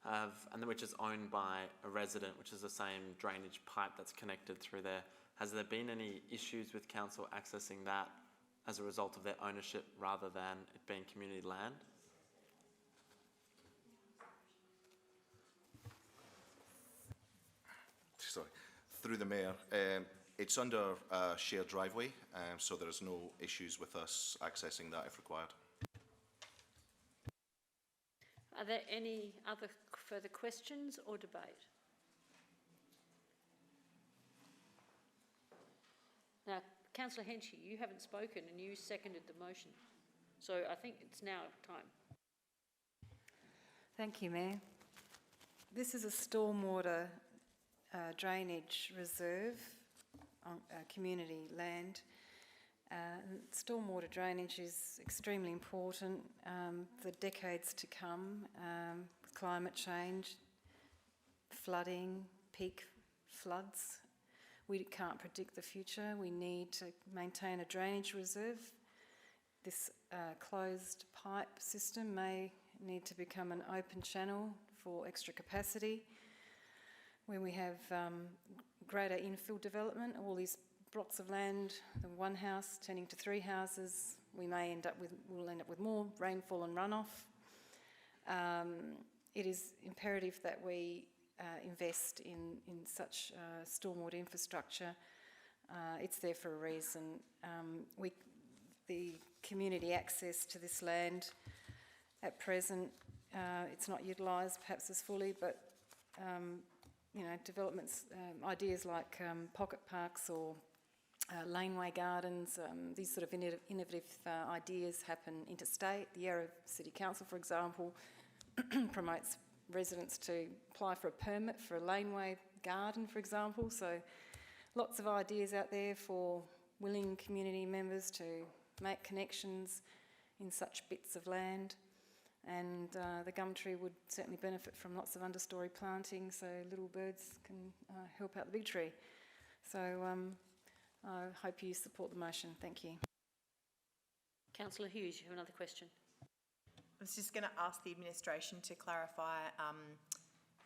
and which is owned by a resident, which is the same drainage pipe that's connected through there, has there been any issues with council accessing that as a result of their ownership rather than it being community land? Sorry, through the Mayor, it's under a shared driveway, so there is no issues with us accessing that if required. Are there any other further questions or debate? Now, Councillor Henchy, you haven't spoken and you seconded the motion. So I think it's now time. Thank you, Mayor. This is a stormwater drainage reserve on community land. Stormwater drainage is extremely important for decades to come, with climate change, flooding, peak floods. We can't predict the future. We need to maintain a drainage reserve. This closed pipe system may need to become an open channel for extra capacity. When we have greater infill development, all these blocks of land, the one house turning to 3 houses, we'll end up with more rainfall and runoff. It is imperative that we invest in such stormwater infrastructure. It's there for a reason. The community access to this land at present, it's not utilised perhaps as fully, but developments, ideas like pocket parks or laneway gardens, these sort of innovative ideas happen interstate. The Yarra City Council, for example, promotes residents to apply for a permit for a laneway garden, for example. So lots of ideas out there for willing community members to make connections in such bits of land. and the gum tree would certainly benefit from lots of understory planting so little birds can help out the big tree. So I hope you support the motion. Thank you. Councillor Hughes, you have another question. I was just going to ask the administration to clarify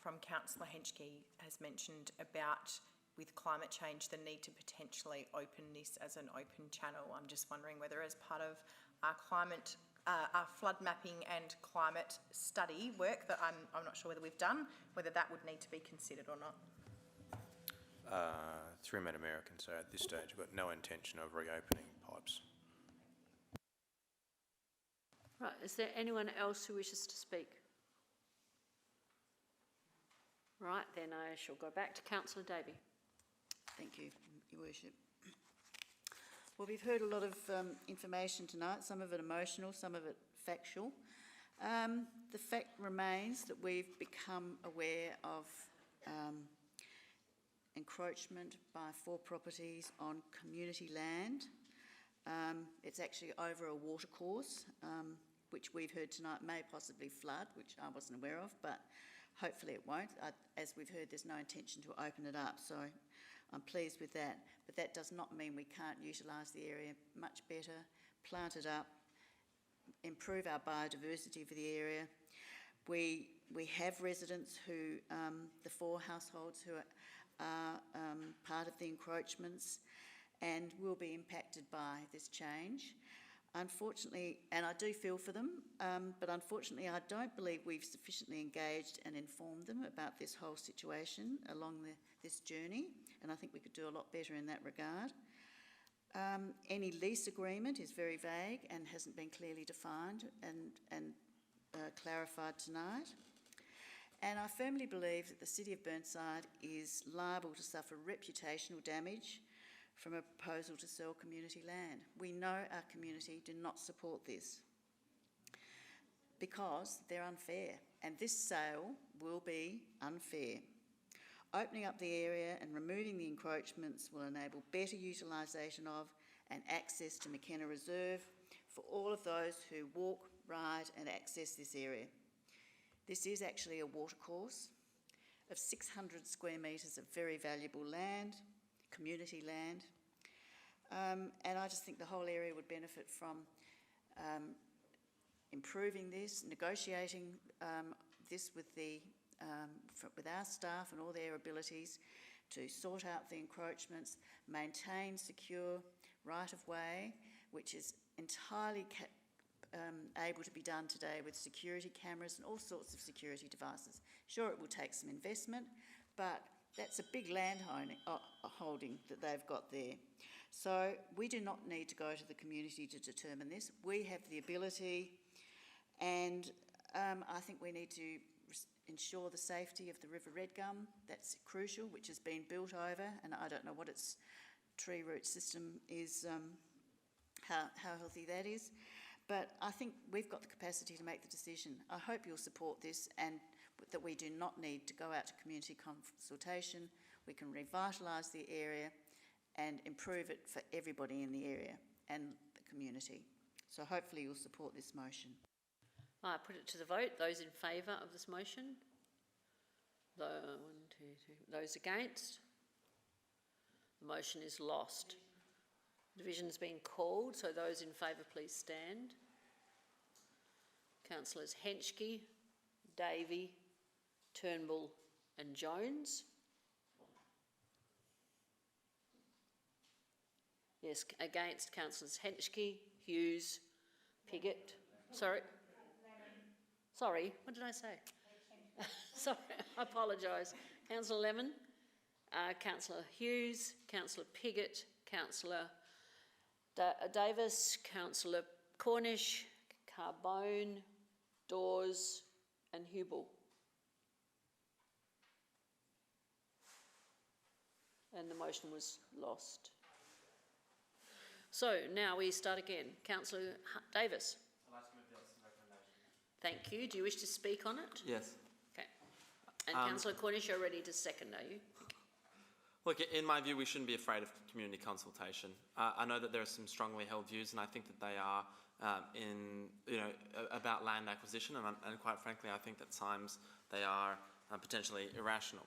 from Councillor Henschke has mentioned about with climate change the need to potentially open this as an open channel. I'm just wondering whether as part of our flood mapping and climate study work that I'm not sure whether we've done, whether that would need to be considered or not. Through Madam Mayor, I can say at this stage, we've got no intention of reopening pipes. Right, is there anyone else who wishes to speak? Right, then I shall go back to Councillor Davey. Thank you, Your Worship. Well, we've heard a lot of information tonight, some of it emotional, some of it factual. The fact remains that we've become aware of encroachment by 4 properties on community land. It's actually over a watercourse, which we've heard tonight may possibly flood, which I wasn't aware of, but hopefully it won't. As we've heard, there's no intention to open it up, so I'm pleased with that. But that does not mean we can't utilise the area much better, plant it up, improve our biodiversity for the area. We have residents who, the 4 households who are part of the encroachments and will be impacted by this change. Unfortunately, and I do feel for them, but unfortunately I don't believe we've sufficiently engaged and informed them about this whole situation along this journey, and I think we could do a lot better in that regard. Any lease agreement is very vague and hasn't been clearly defined and clarified tonight. And I firmly believe that the City of Burnside is liable to suffer reputational damage from a proposal to sell community land. We know our community do not support this because they're unfair, and this sale will be unfair. Opening up the area and removing the encroachments will enable better utilisation of and access to McKenna Reserve for all of those who walk, ride and access this area. This is actually a watercourse of 600 square metres of very valuable land, community land, and I just think the whole area would benefit from improving this, negotiating this with our staff and all their abilities to sort out the encroachments, maintain secure right-of-way, which is entirely able to be done today with security cameras and all sorts of security devices. Sure, it will take some investment, but that's a big land holding that they've got there. So we do not need to go to the community to determine this. We have the ability, and I think we need to ensure the safety of the River Red Gum. That's crucial, which has been built over, and I don't know what its tree root system is, how healthy that is. But I think we've got the capacity to make the decision. I hope you'll support this and that we do not need to go out to community consultation. We can revitalise the area and improve it for everybody in the area and the community. So hopefully you'll support this motion. I put it to the vote. Those in favour of this motion? Those against? The motion is lost. Division's been called, so those in favour please stand. Councillors Henschke, Davey, Turnbull and Jones. Yes, against Councillors Henschke, Hughes, Piggott. Sorry, what did I say? Sorry, I apologise. Councillor Lemon, Councillor Hughes, Councillor Piggott, Councillor Davis, Councillor Cornish, Carbone, Dawes and Hubel. And the motion was lost. So now we start again. Councillor Davis. I'd like to move the Ellison recommendation. Thank you. Do you wish to speak on it? Yes. Okay. And Councillor Cornish, you're ready to second, are you? Look, in my view, we shouldn't be afraid of community consultation. I know that there are some strongly held views, and I think that they are about land acquisition, and quite frankly, I think that times they are potentially irrational.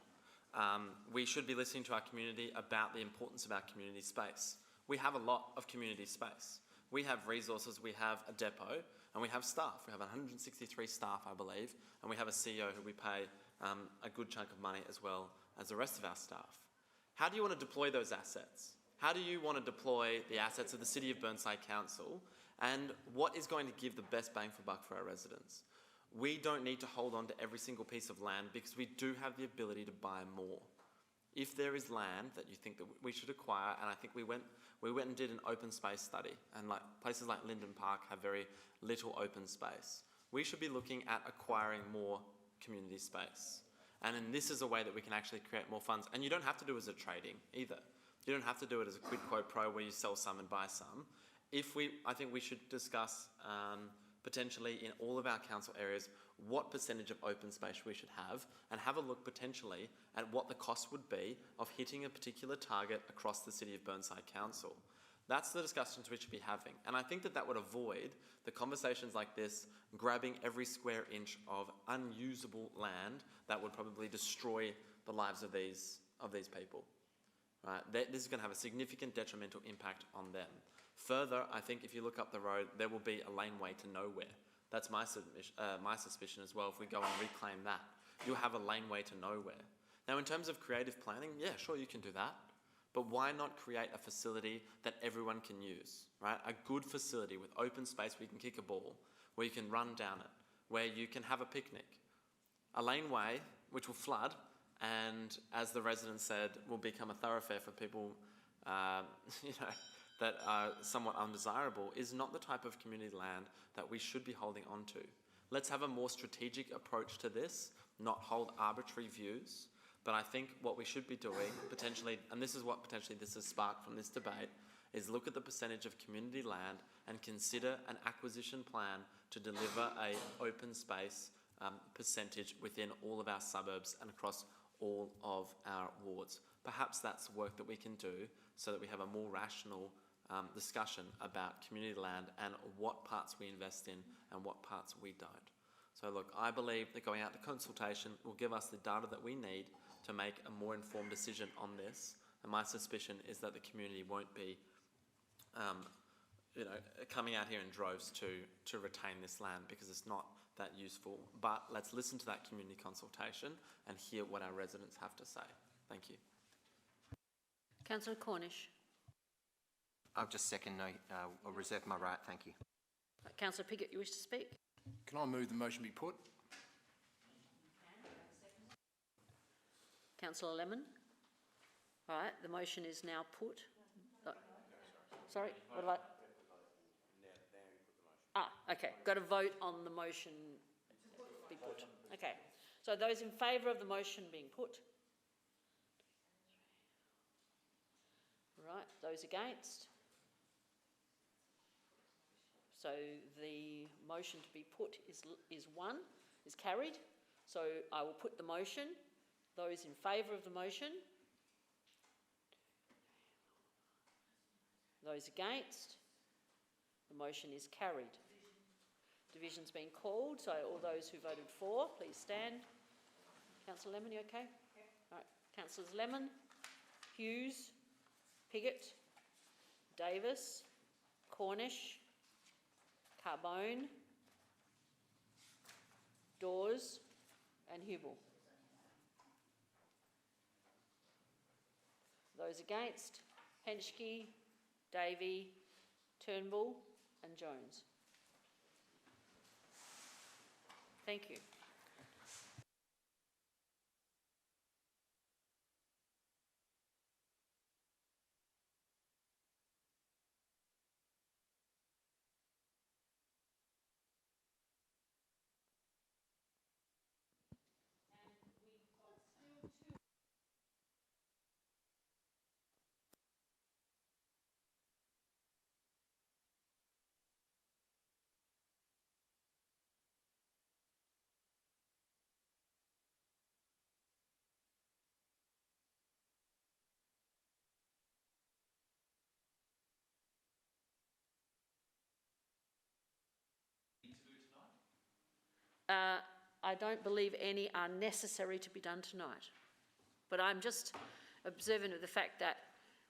We should be listening to our community about the importance of our community space. We have a lot of community space. We have resources, we have a depot, and we have staff. We have 163 staff, I believe, and we have a CEO who we pay a good chunk of money as well as the rest of our staff. How do you want to deploy those assets? How do you want to deploy the assets of the City of Burnside Council, and what is going to give the best bang for buck for our residents? We don't need to hold on to every single piece of land because we do have the ability to buy more. If there is land that you think that we should acquire, and I think we went and did an open space study, and places like Linden Park have very little open space. We should be looking at acquiring more community space. And then this is a way that we can actually create more funds. And you don't have to do it as a trading either. You don't have to do it as a quid quo pro where you sell some and buy some. I think we should discuss potentially in all of our council areas what percentage of open space we should have a look potentially at what the cost would be of hitting a particular target across the City of Burnside Council. That's the discussions we should be having. And I think that would avoid the conversations like this, grabbing every square inch of unusable land that would probably destroy the lives of these people. Right? This is going to have a significant detrimental impact on them. Further, I think if you look up the road, there will be a laneway to nowhere. That's my suspicion as well. If we go and reclaim that, you'll have a laneway to nowhere. Now, in terms of creative planning, yeah, sure, you can do that. But why not create a facility that everyone can use, right? A good facility with open space where you can kick a ball, where you can run down it, where you can have a picnic. A laneway, which will flood, and as the residents said, will become a thoroughfare for people, that are somewhat undesirable, is not the type of community land that we should be holding on to. Let's have a more strategic approach to this, not hold arbitrary views. But I think what we should be doing, potentially, and this is what potentially this has sparked from this debate, is look at the percentage of community land and consider an acquisition plan to deliver a open space percentage within all of our suburbs and across all of our wards. Perhaps that's work that we can do so that we have a more rational discussion about community land and what parts we invest in and what parts we don't. So look, I believe that going out to consultation will give us the data that we need to make a more informed decision on this. And my suspicion is that the community won't be coming out here in droves to retain this land because it's not that useful. But let's listen to that community consultation and hear what our residents have to say. Thank you. Councillor Cornish. I'll just second no, I'll reserve my right, thank you. Councillor Piggott, you wish to speak? Can I move the motion be put? Councillor Lemon. All right, the motion is now put. Sorry, what about? Okay, got to vote on the motion be put. Okay, so those in favour of the motion being put? Right, those against? So the motion to be put is carried. So I will put the motion. Those in favour of the motion? Those against? The motion is carried. Division's been called, so all those who voted for, please stand. Councillor Lemon, you okay? Yeah. All right. Councillors Lemon, Hughes, Piggott, Davis, Cornish, Carbone, Dawes and Hubel. Those against, Henschke, Davey, Turnbull and Jones. Thank you. I don't believe any are necessary to be done tonight. But I'm just observant of the fact that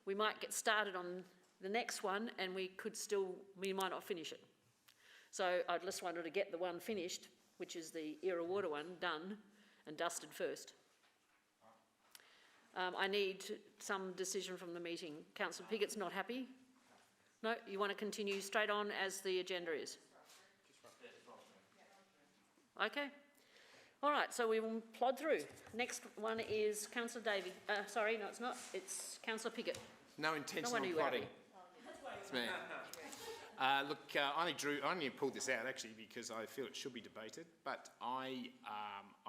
we might get started on the next one and we might not finish it. So I just wanted to get the one finished, which is the Era Water one, done and dusted first. I need some decision from the meeting. Councillor Piggott's not happy? No, you want to continue straight on as the agenda is? Okay. All right, so we will plod through. Next one is Councillor Davey. Sorry, no, it's not. It's Councillor Piggott. No intentional prodding. It's me. Look, I only pulled this out actually because I feel it should be debated, but I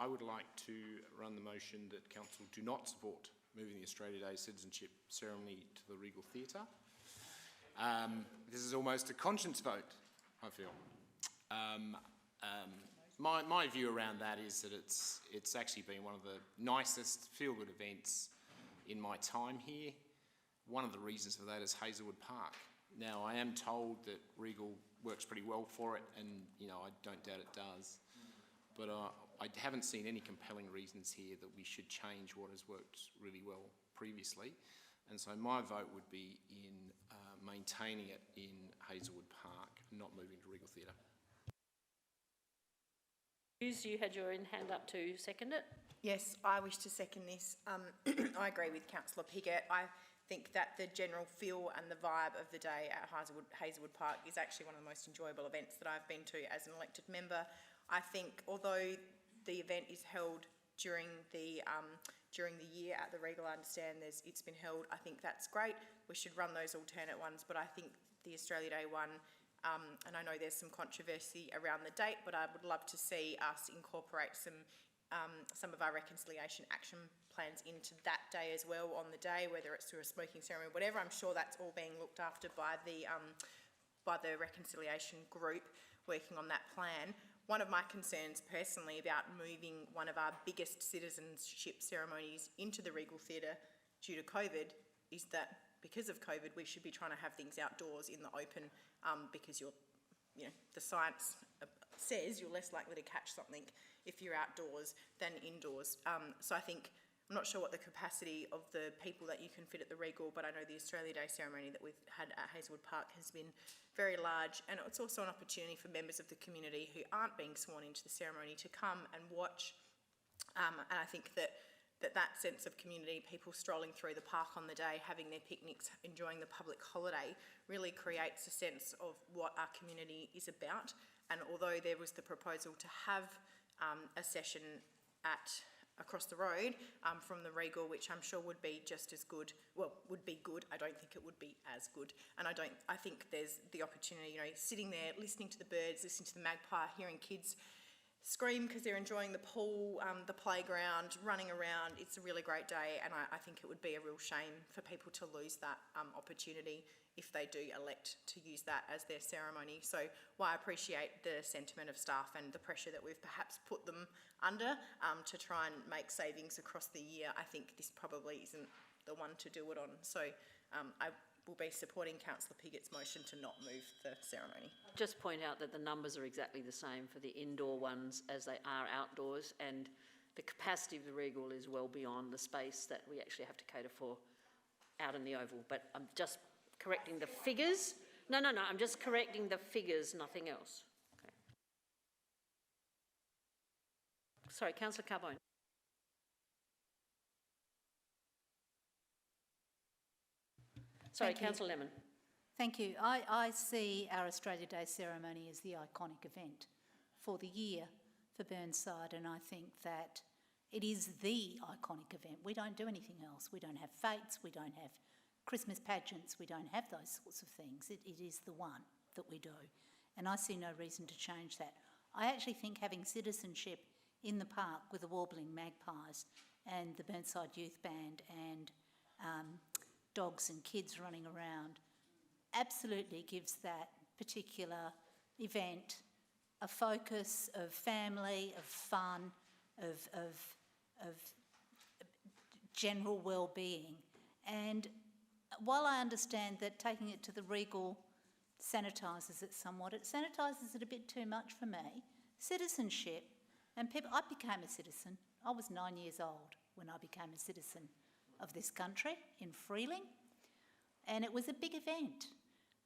would like to run the motion that Council do not support moving the Australia Day citizenship ceremony to the Regal Theatre. This is almost a conscience vote, I feel. My view around that is that it's actually been one of the nicest feel-good events in my time here. One of the reasons for that is Hazelwood Park. Now, I am told that Regal works pretty well for it, and I don't doubt it does. But I haven't seen any compelling reasons here that we should change what has worked really well previously. And so my vote would be in maintaining it in Hazelwood Park, not moving to Regal Theatre. Hughes, you had your hand up to second it. Yes, I wish to second this. I agree with Councillor Piggott. I think that the general feel and the vibe of the day at Hazelwood Park is actually one of the most enjoyable events that I've been to as an elected member. I think although the event is held during the year at the Regal, I understand it's been held, I think that's great. We should run those alternate ones, but I think the Australia Day one, and I know there's some controversy around the date, but I would love to see us incorporate some of our reconciliation action plans into that day as well on the day, whether it's through a smoking ceremony, whatever. I'm sure that's all being looked after by the reconciliation group working on that plan. One of my concerns personally about moving one of our biggest citizenship ceremonies into the Regal Theatre due to COVID is that because of COVID, we should be trying to have things outdoors in the open because the science says you're less likely to catch something if you're outdoors than indoors. So I think, I'm not sure what the capacity of the people that you can fit at the Regal, but I know the Australia Day ceremony that we've had at Hazelwood Park has been very large, and it's also an opportunity for members of the community who aren't being sworn into the ceremony to come and watch. And I think that sense of community, people strolling through the park on the day, having their picnics, enjoying the public holiday, really creates a sense of what our community is about. And although there was the proposal to have a session across the road from the Regal, which I'm sure would be just as good, well, would be good, I don't think it would be as good. And I think there's the opportunity, sitting there, listening to the birds, listening to the magpie, hearing kids scream because they're enjoying the pool, the playground, running around. It's a really great day, and I think it would be a real shame for people to lose that opportunity if they do elect to use that as their ceremony. So while I appreciate the sentiment of staff and the pressure that we've perhaps put them under to try and make savings across the year, I think this probably isn't the one to do it on. So I will be supporting Councillor Piggott's motion to not move the ceremony. Just point out that the numbers are exactly the same for the indoor ones as they are outdoors, and the capacity of the Regal is well beyond the space that we actually have to cater for out in the Oval. But I'm just correcting the figures. No, I'm just correcting the figures, nothing else. Okay. Sorry, Councillor Carbone. Sorry, Councillor Lemon. Thank you. I see our Australia Day ceremony as the iconic event for the year for Burnside, and I think that it is the iconic event. We don't do anything else. We don't have fetes, we don't have Christmas pageants, we don't have those sorts of things. It is the one that we do, and I see no reason to change that. I actually think having citizenship in the park with the warbling magpies and the Burnside Youth Band and dogs and kids running around absolutely gives that particular event a focus of family, of fun, of general well-being. And while I understand that taking it to the Regal sanitises it somewhat, it sanitises it a bit too much for me. Citizenship And people, I became a citizen. I was 9 years old when I became a citizen of this country in Freeling, and it was a big event.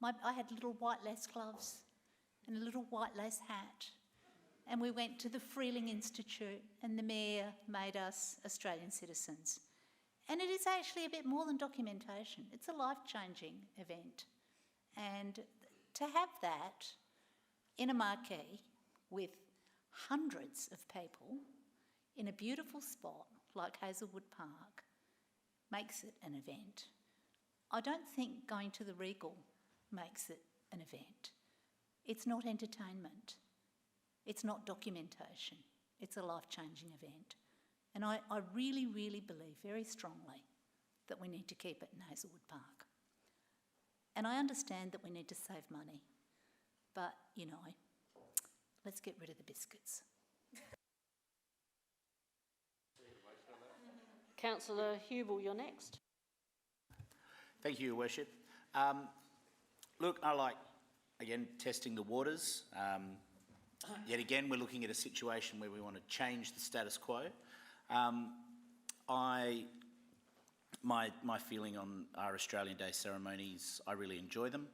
I had little white lace gloves and a little white lace hat, and we went to the Freeling Institute, and the Mayor made us Australian citizens. And it is actually a bit more than documentation. It's a life-changing event. And to have that in a marquee with hundreds of people in a beautiful spot like Hazelwood Park makes it an event. I don't think going to the Regal makes it an event. It's not entertainment. It's not documentation. It's a life-changing event. And I really, really believe very strongly that we need to keep it in Hazelwood Park. And I understand that we need to save money, but, you know, let's get rid of the biscuits. Councillor Hughes, you're next. Thank you, Your Worship. Look, I like, again, testing the waters. Yet again, we're looking at a situation where we want to change the status quo. My feeling on our Australian Day ceremonies, I really enjoy them.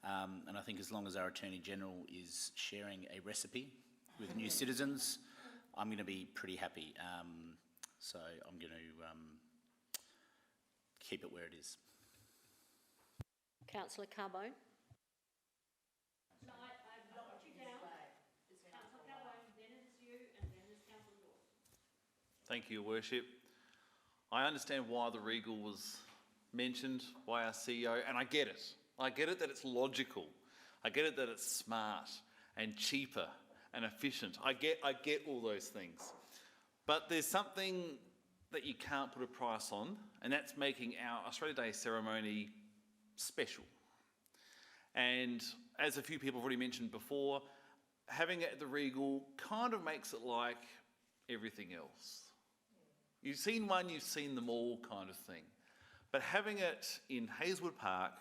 And I think as long as our Attorney-General is sharing a recipe with new citizens, I'm going to be pretty happy. So I'm going to keep it where it is. Councillor Carbone. Thank you, Your Worship. I understand why the Regal was mentioned by our CEO, and I get it. I get it that it's logical. I get it that it's smart and cheaper and efficient. I get all those things. But there's something that you can't put a price on, and that's making our Australia Day ceremony special. And as a few people have already mentioned before, having it at the Regal kind of makes it like everything else. You've seen one, you've seen them all kind of thing. But having it in Hazelwood Park,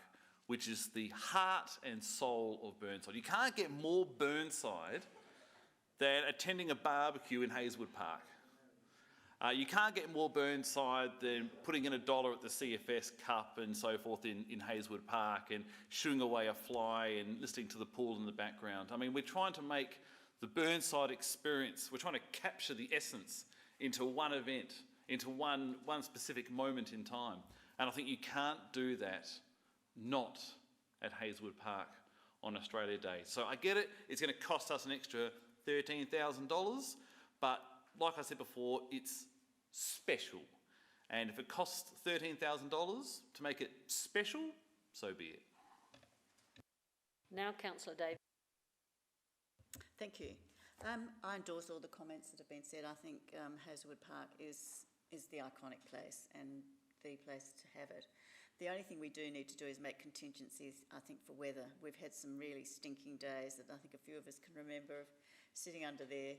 which is the heart and soul of Burnside, you can't get more Burnside than attending a barbecue in Hazelwood Park. You can't get more Burnside than putting in $1 at the CFS Cup and so forth in Hazelwood Park and shooing away a fly and listening to the pool in the background. I mean, we're trying to make the Burnside experience, we're trying to capture the essence into one event, into one specific moment in time. And I think you can't do that not at Hazelwood Park on Australia Day. So I get it, it's going to cost us an extra $13,000, but like I said before, it's special. And if it costs $13,000 to make it special, so be it. Now, Councillor Davis. Thank you. I endorse all the comments that have been said. I think Hazelwood Park is the iconic place and the place to have it. The only thing we do need to do is make contingencies, I think, for weather. We've had some really stinking days that I think a few of us can remember of sitting under there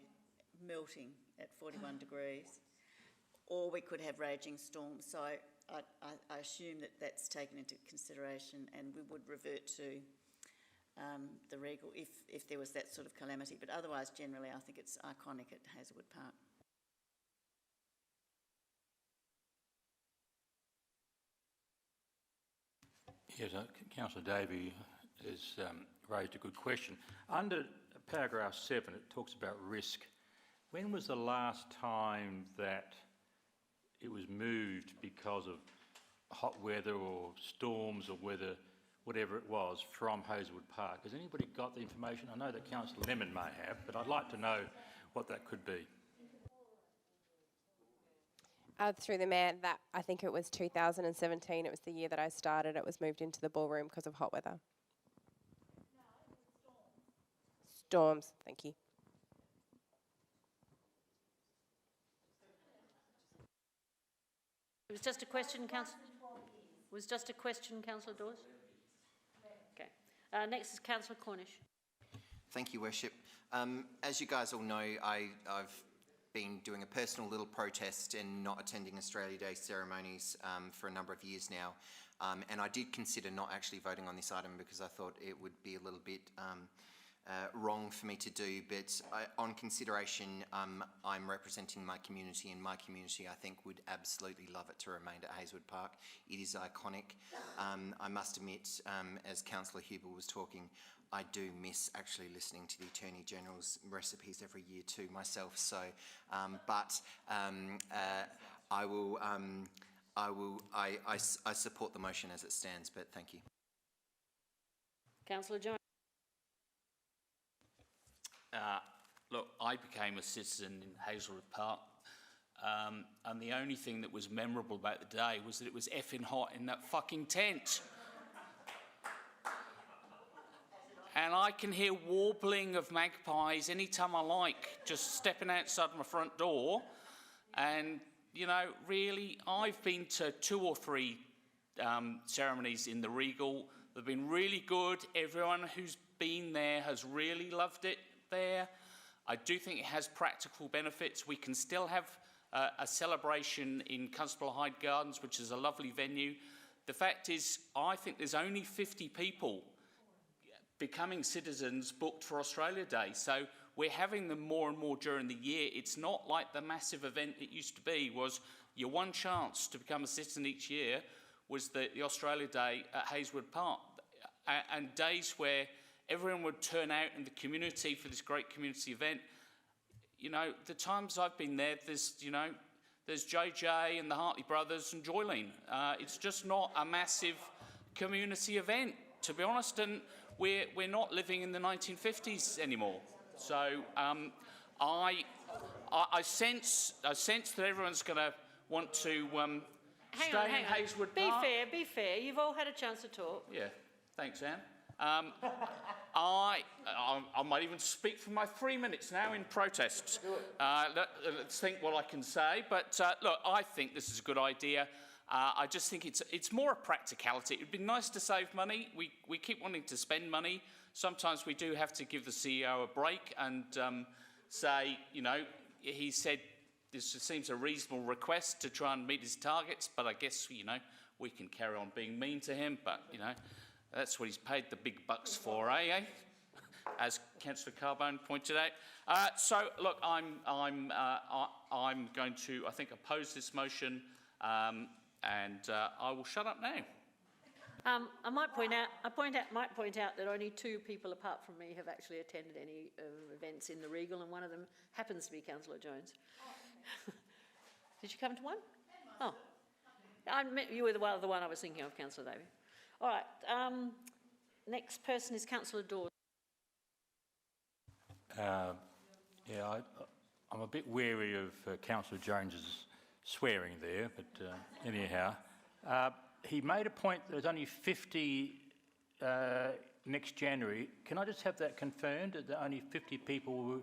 melting at 41 degrees, or we could have raging storms. So I assume that that's taken into consideration, and we would revert to the Regal if there was that sort of calamity. But otherwise, generally, I think it's iconic at Hazelwood Park. Yes, Councillor Davey has raised a good question. Under paragraph 7, it talks about risk. When was the last time that it was moved because of hot weather or storms or weather, whatever it was, from Hazelwood Park? Has anybody got the information? I know that Councillor Lemon may have, but I'd like to know what that could be. Through the Mayor, that I think it was 2017. It was the year that I started. It was moved into the ballroom because of hot weather. Storms, thank you. It was just a question, Councillor. Was just a question, Councillor Dawes. Okay. Next is Councillor Cornish. Thank you, Worship. As you guys all know, I've been doing a personal little protest and not attending Australia Day ceremonies for a number of years now. And I did consider not actually voting on this item because I thought it would be a little bit wrong for me to do, but on consideration, I'm representing my community, and my community, I think, would absolutely love it to remain at Hazelwood Park. It is iconic. I must admit, as Councillor Hughes was talking, I do miss actually listening to the Attorney General's recipes every year too myself. So, I support the motion as it stands, but thank you. Councillor Jones. Look, I became a citizen in Hazelwood Park, and the only thing that was memorable about the day was that it was effing hot in that fucking tent. And I can hear warbling of magpies anytime I like, just stepping outside my front door. And, you know, really, I've been to 2 or 3 ceremonies in the Regal. They've been really good. Everyone who's been there has really loved it there. I do think it has practical benefits. We can still have a celebration in Constable Hyde Gardens, which is a lovely venue. The fact is, I think there's only 50 people becoming citizens booked for Australia Day. So we're having them more and more during the year. It's not like the massive event it used to be, was your one chance to become a citizen each year was the Australia Day at Hazelwood Park. And days where everyone would turn out in the community for this great community event. You know, the times I've been there, there's JJ and the Hartley brothers and Joylene. It's just not a massive community event, to be honest. And we're not living in the 1950s anymore. So I sense that everyone's going to want to Hang stay on. in Hazelwood Be Park. fair. You've all had a chance to talk. Yeah, thanks, Anne. I might even speak for my 3 minutes now in protest. Let's think what I can say. But look, I think this is a good idea. I just think it's more a practicality. It'd be nice to save money. We keep wanting to spend money. Sometimes we do have to give the CEO a break and say, you know, he said this seems a reasonable request to try and meet his targets, but I guess, you know, we can carry on being mean to him, but, you know, that's what he's paid the big bucks for, eh? As Councillor Carbone pointed out. So, look, I'm going to, I think, oppose this motion, and I will shut up now. I might point out that only 2 people apart from me have actually attended any events in the Regal, and one of them happens to be Councillor Jones. Did you come to one? Oh, you were the one I was thinking of, Councillor Davey. All right. Next person is Councillor Dawes. I'm a bit wary of Councillor Jones's swearing there, but anyhow. He made a point that there's only 50 next January. Can I just have that confirmed, that only 50 people were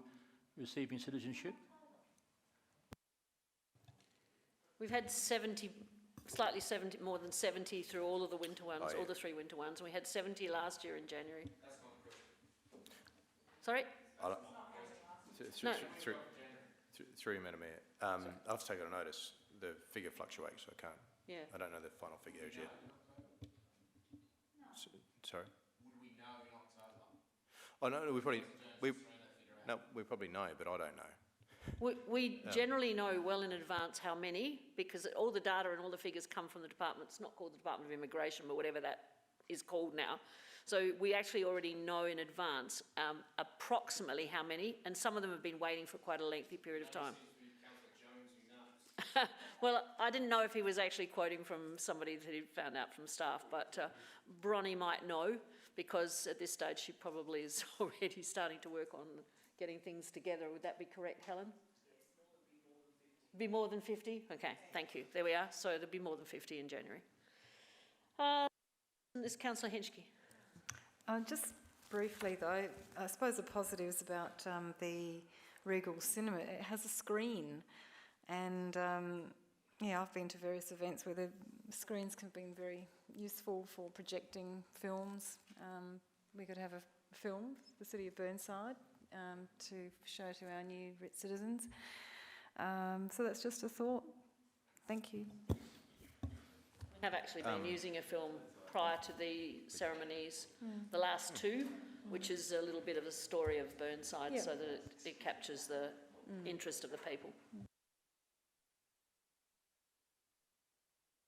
receiving citizenship? We've had 70, more than 70 through all of the winter ones, all the 3 winter ones. We had 70 last year in January. Sorry? Through you, Madam Mayor. I've taken a notice. The figure fluctuates, so I can't. Yeah. I don't know the final figure as yet. Sorry? Would we know in October? Oh, no, we probably know, but I don't know. We generally know well in advance how many, because all the data and all the figures come from the department. It's not called the Department of Immigration, but whatever that is called now. So we actually already know in advance approximately how many, and some of them have been waiting for quite a lengthy period of time. Well, I didn't know if he was actually quoting from somebody that he'd found out from staff, but Bronnie might know, because at this stage she probably is already starting to work on getting things together. Would that be correct, Helen? Be more than 50? Okay, thank you. There we are. So there'll be more than 50 in January. This is Councillor Henschke. Just briefly though, I suppose the positives about the Regal Cinema, it has a screen, and yeah, I've been to various events where the screens can be very useful for projecting films. We could have a film, the City of Burnside, to show to our new citizens. So that's just a thought. Thank you. We have actually been using a film prior to the ceremonies, the last 2, which is a little bit of a story of Burnside, Yeah. so that it captures the interest of the people.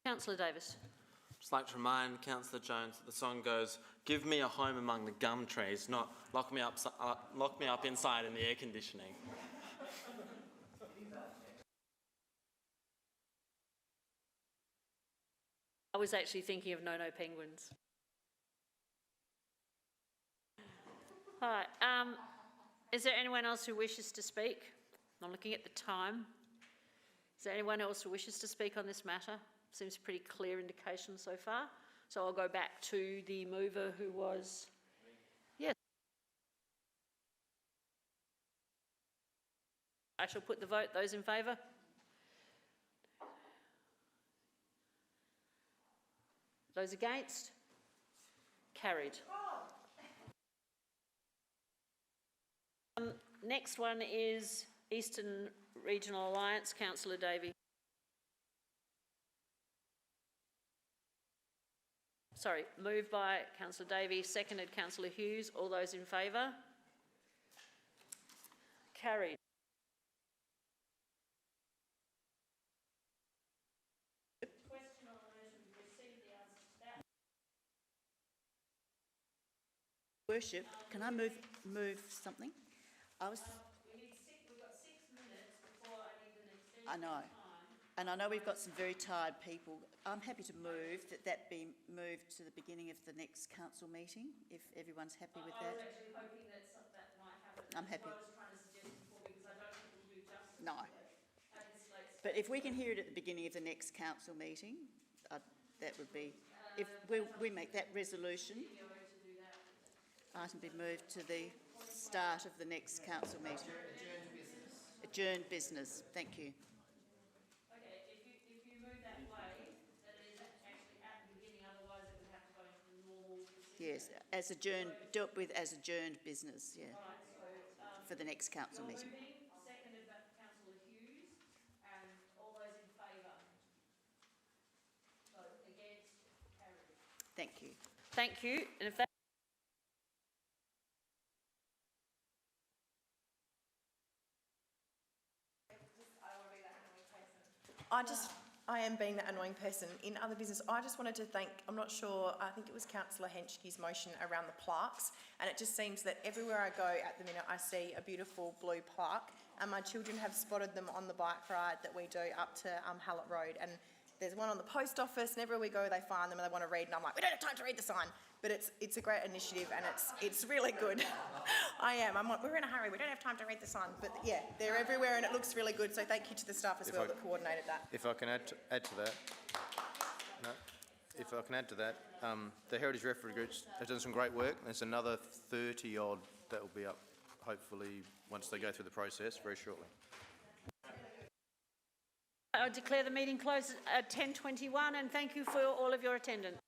Councillor Davis. Just like to remind Councillor Jones that the song goes, "Give me a home among the gum trees, not lock me up inside in the air conditioning." I was actually thinking of No Penguins. All right, is there anyone else who wishes to speak? I'm looking at the time. Is there anyone else who wishes to speak on this matter? Seems a pretty clear indication so far. So I'll go back to the mover who was... Yes. I shall put the vote. Those in favour? Those against? Carried. Next one is Eastern Regional Alliance, Councillor Davey. Sorry, moved by Councillor Davey, seconded Councillor Hughes. All those in favour? Carried. Question on the motion, we've received the answers to that. Worship, can I move something? We've got 6 minutes before I need an extension I know. of time. And I know we've got some very tired people. I'm happy to move that be moved to the beginning of the next council meeting, if everyone's happy with I that. was actually hoping that that might happen. I'm happy. That's what I was trying to suggest before, because I don't think we'll do justice No. at this late stage. But if we can hear it at the beginning of the next council meeting, that would be, if we make that resolution, item be moved to the start of the next council meeting. Adjourned business, thank you. Okay, if you move that way, that is actually at the beginning, otherwise it would have to go into the normal procedure. Yes, as adjourned, dealt with as adjourned business, yeah, Right, so, for the next council you're meeting. moving, seconded by Councillor Hughes, and all those in favour? Vote against, carried. Thank you. Thank you, and if that I am being that annoying person. In other business, I just wanted to thank, I'm not sure, I think it was Councillor Henschke's motion around the plaques, and it just seems that everywhere I go at the minute I see a beautiful blue plaque, and my children have spotted them on the bike ride that we do up to Hallett Road, and there's one on the post office, and everywhere we go they find them and they want to read, and I'm like, we don't have time to read the sign. But it's a great initiative, and it's really good. I'm like, we're in a hurry, we don't have time to read the sign. But yeah, they're everywhere and it looks really good, so thank you to the staff as well that coordinated that. If I can add to that, the Heritage Referee Groups have done some great work. There's another 30 odd that will be up, hopefully, once they go through the process very shortly. I declare the meeting closed at 10:21, and thank you for all of your attendance.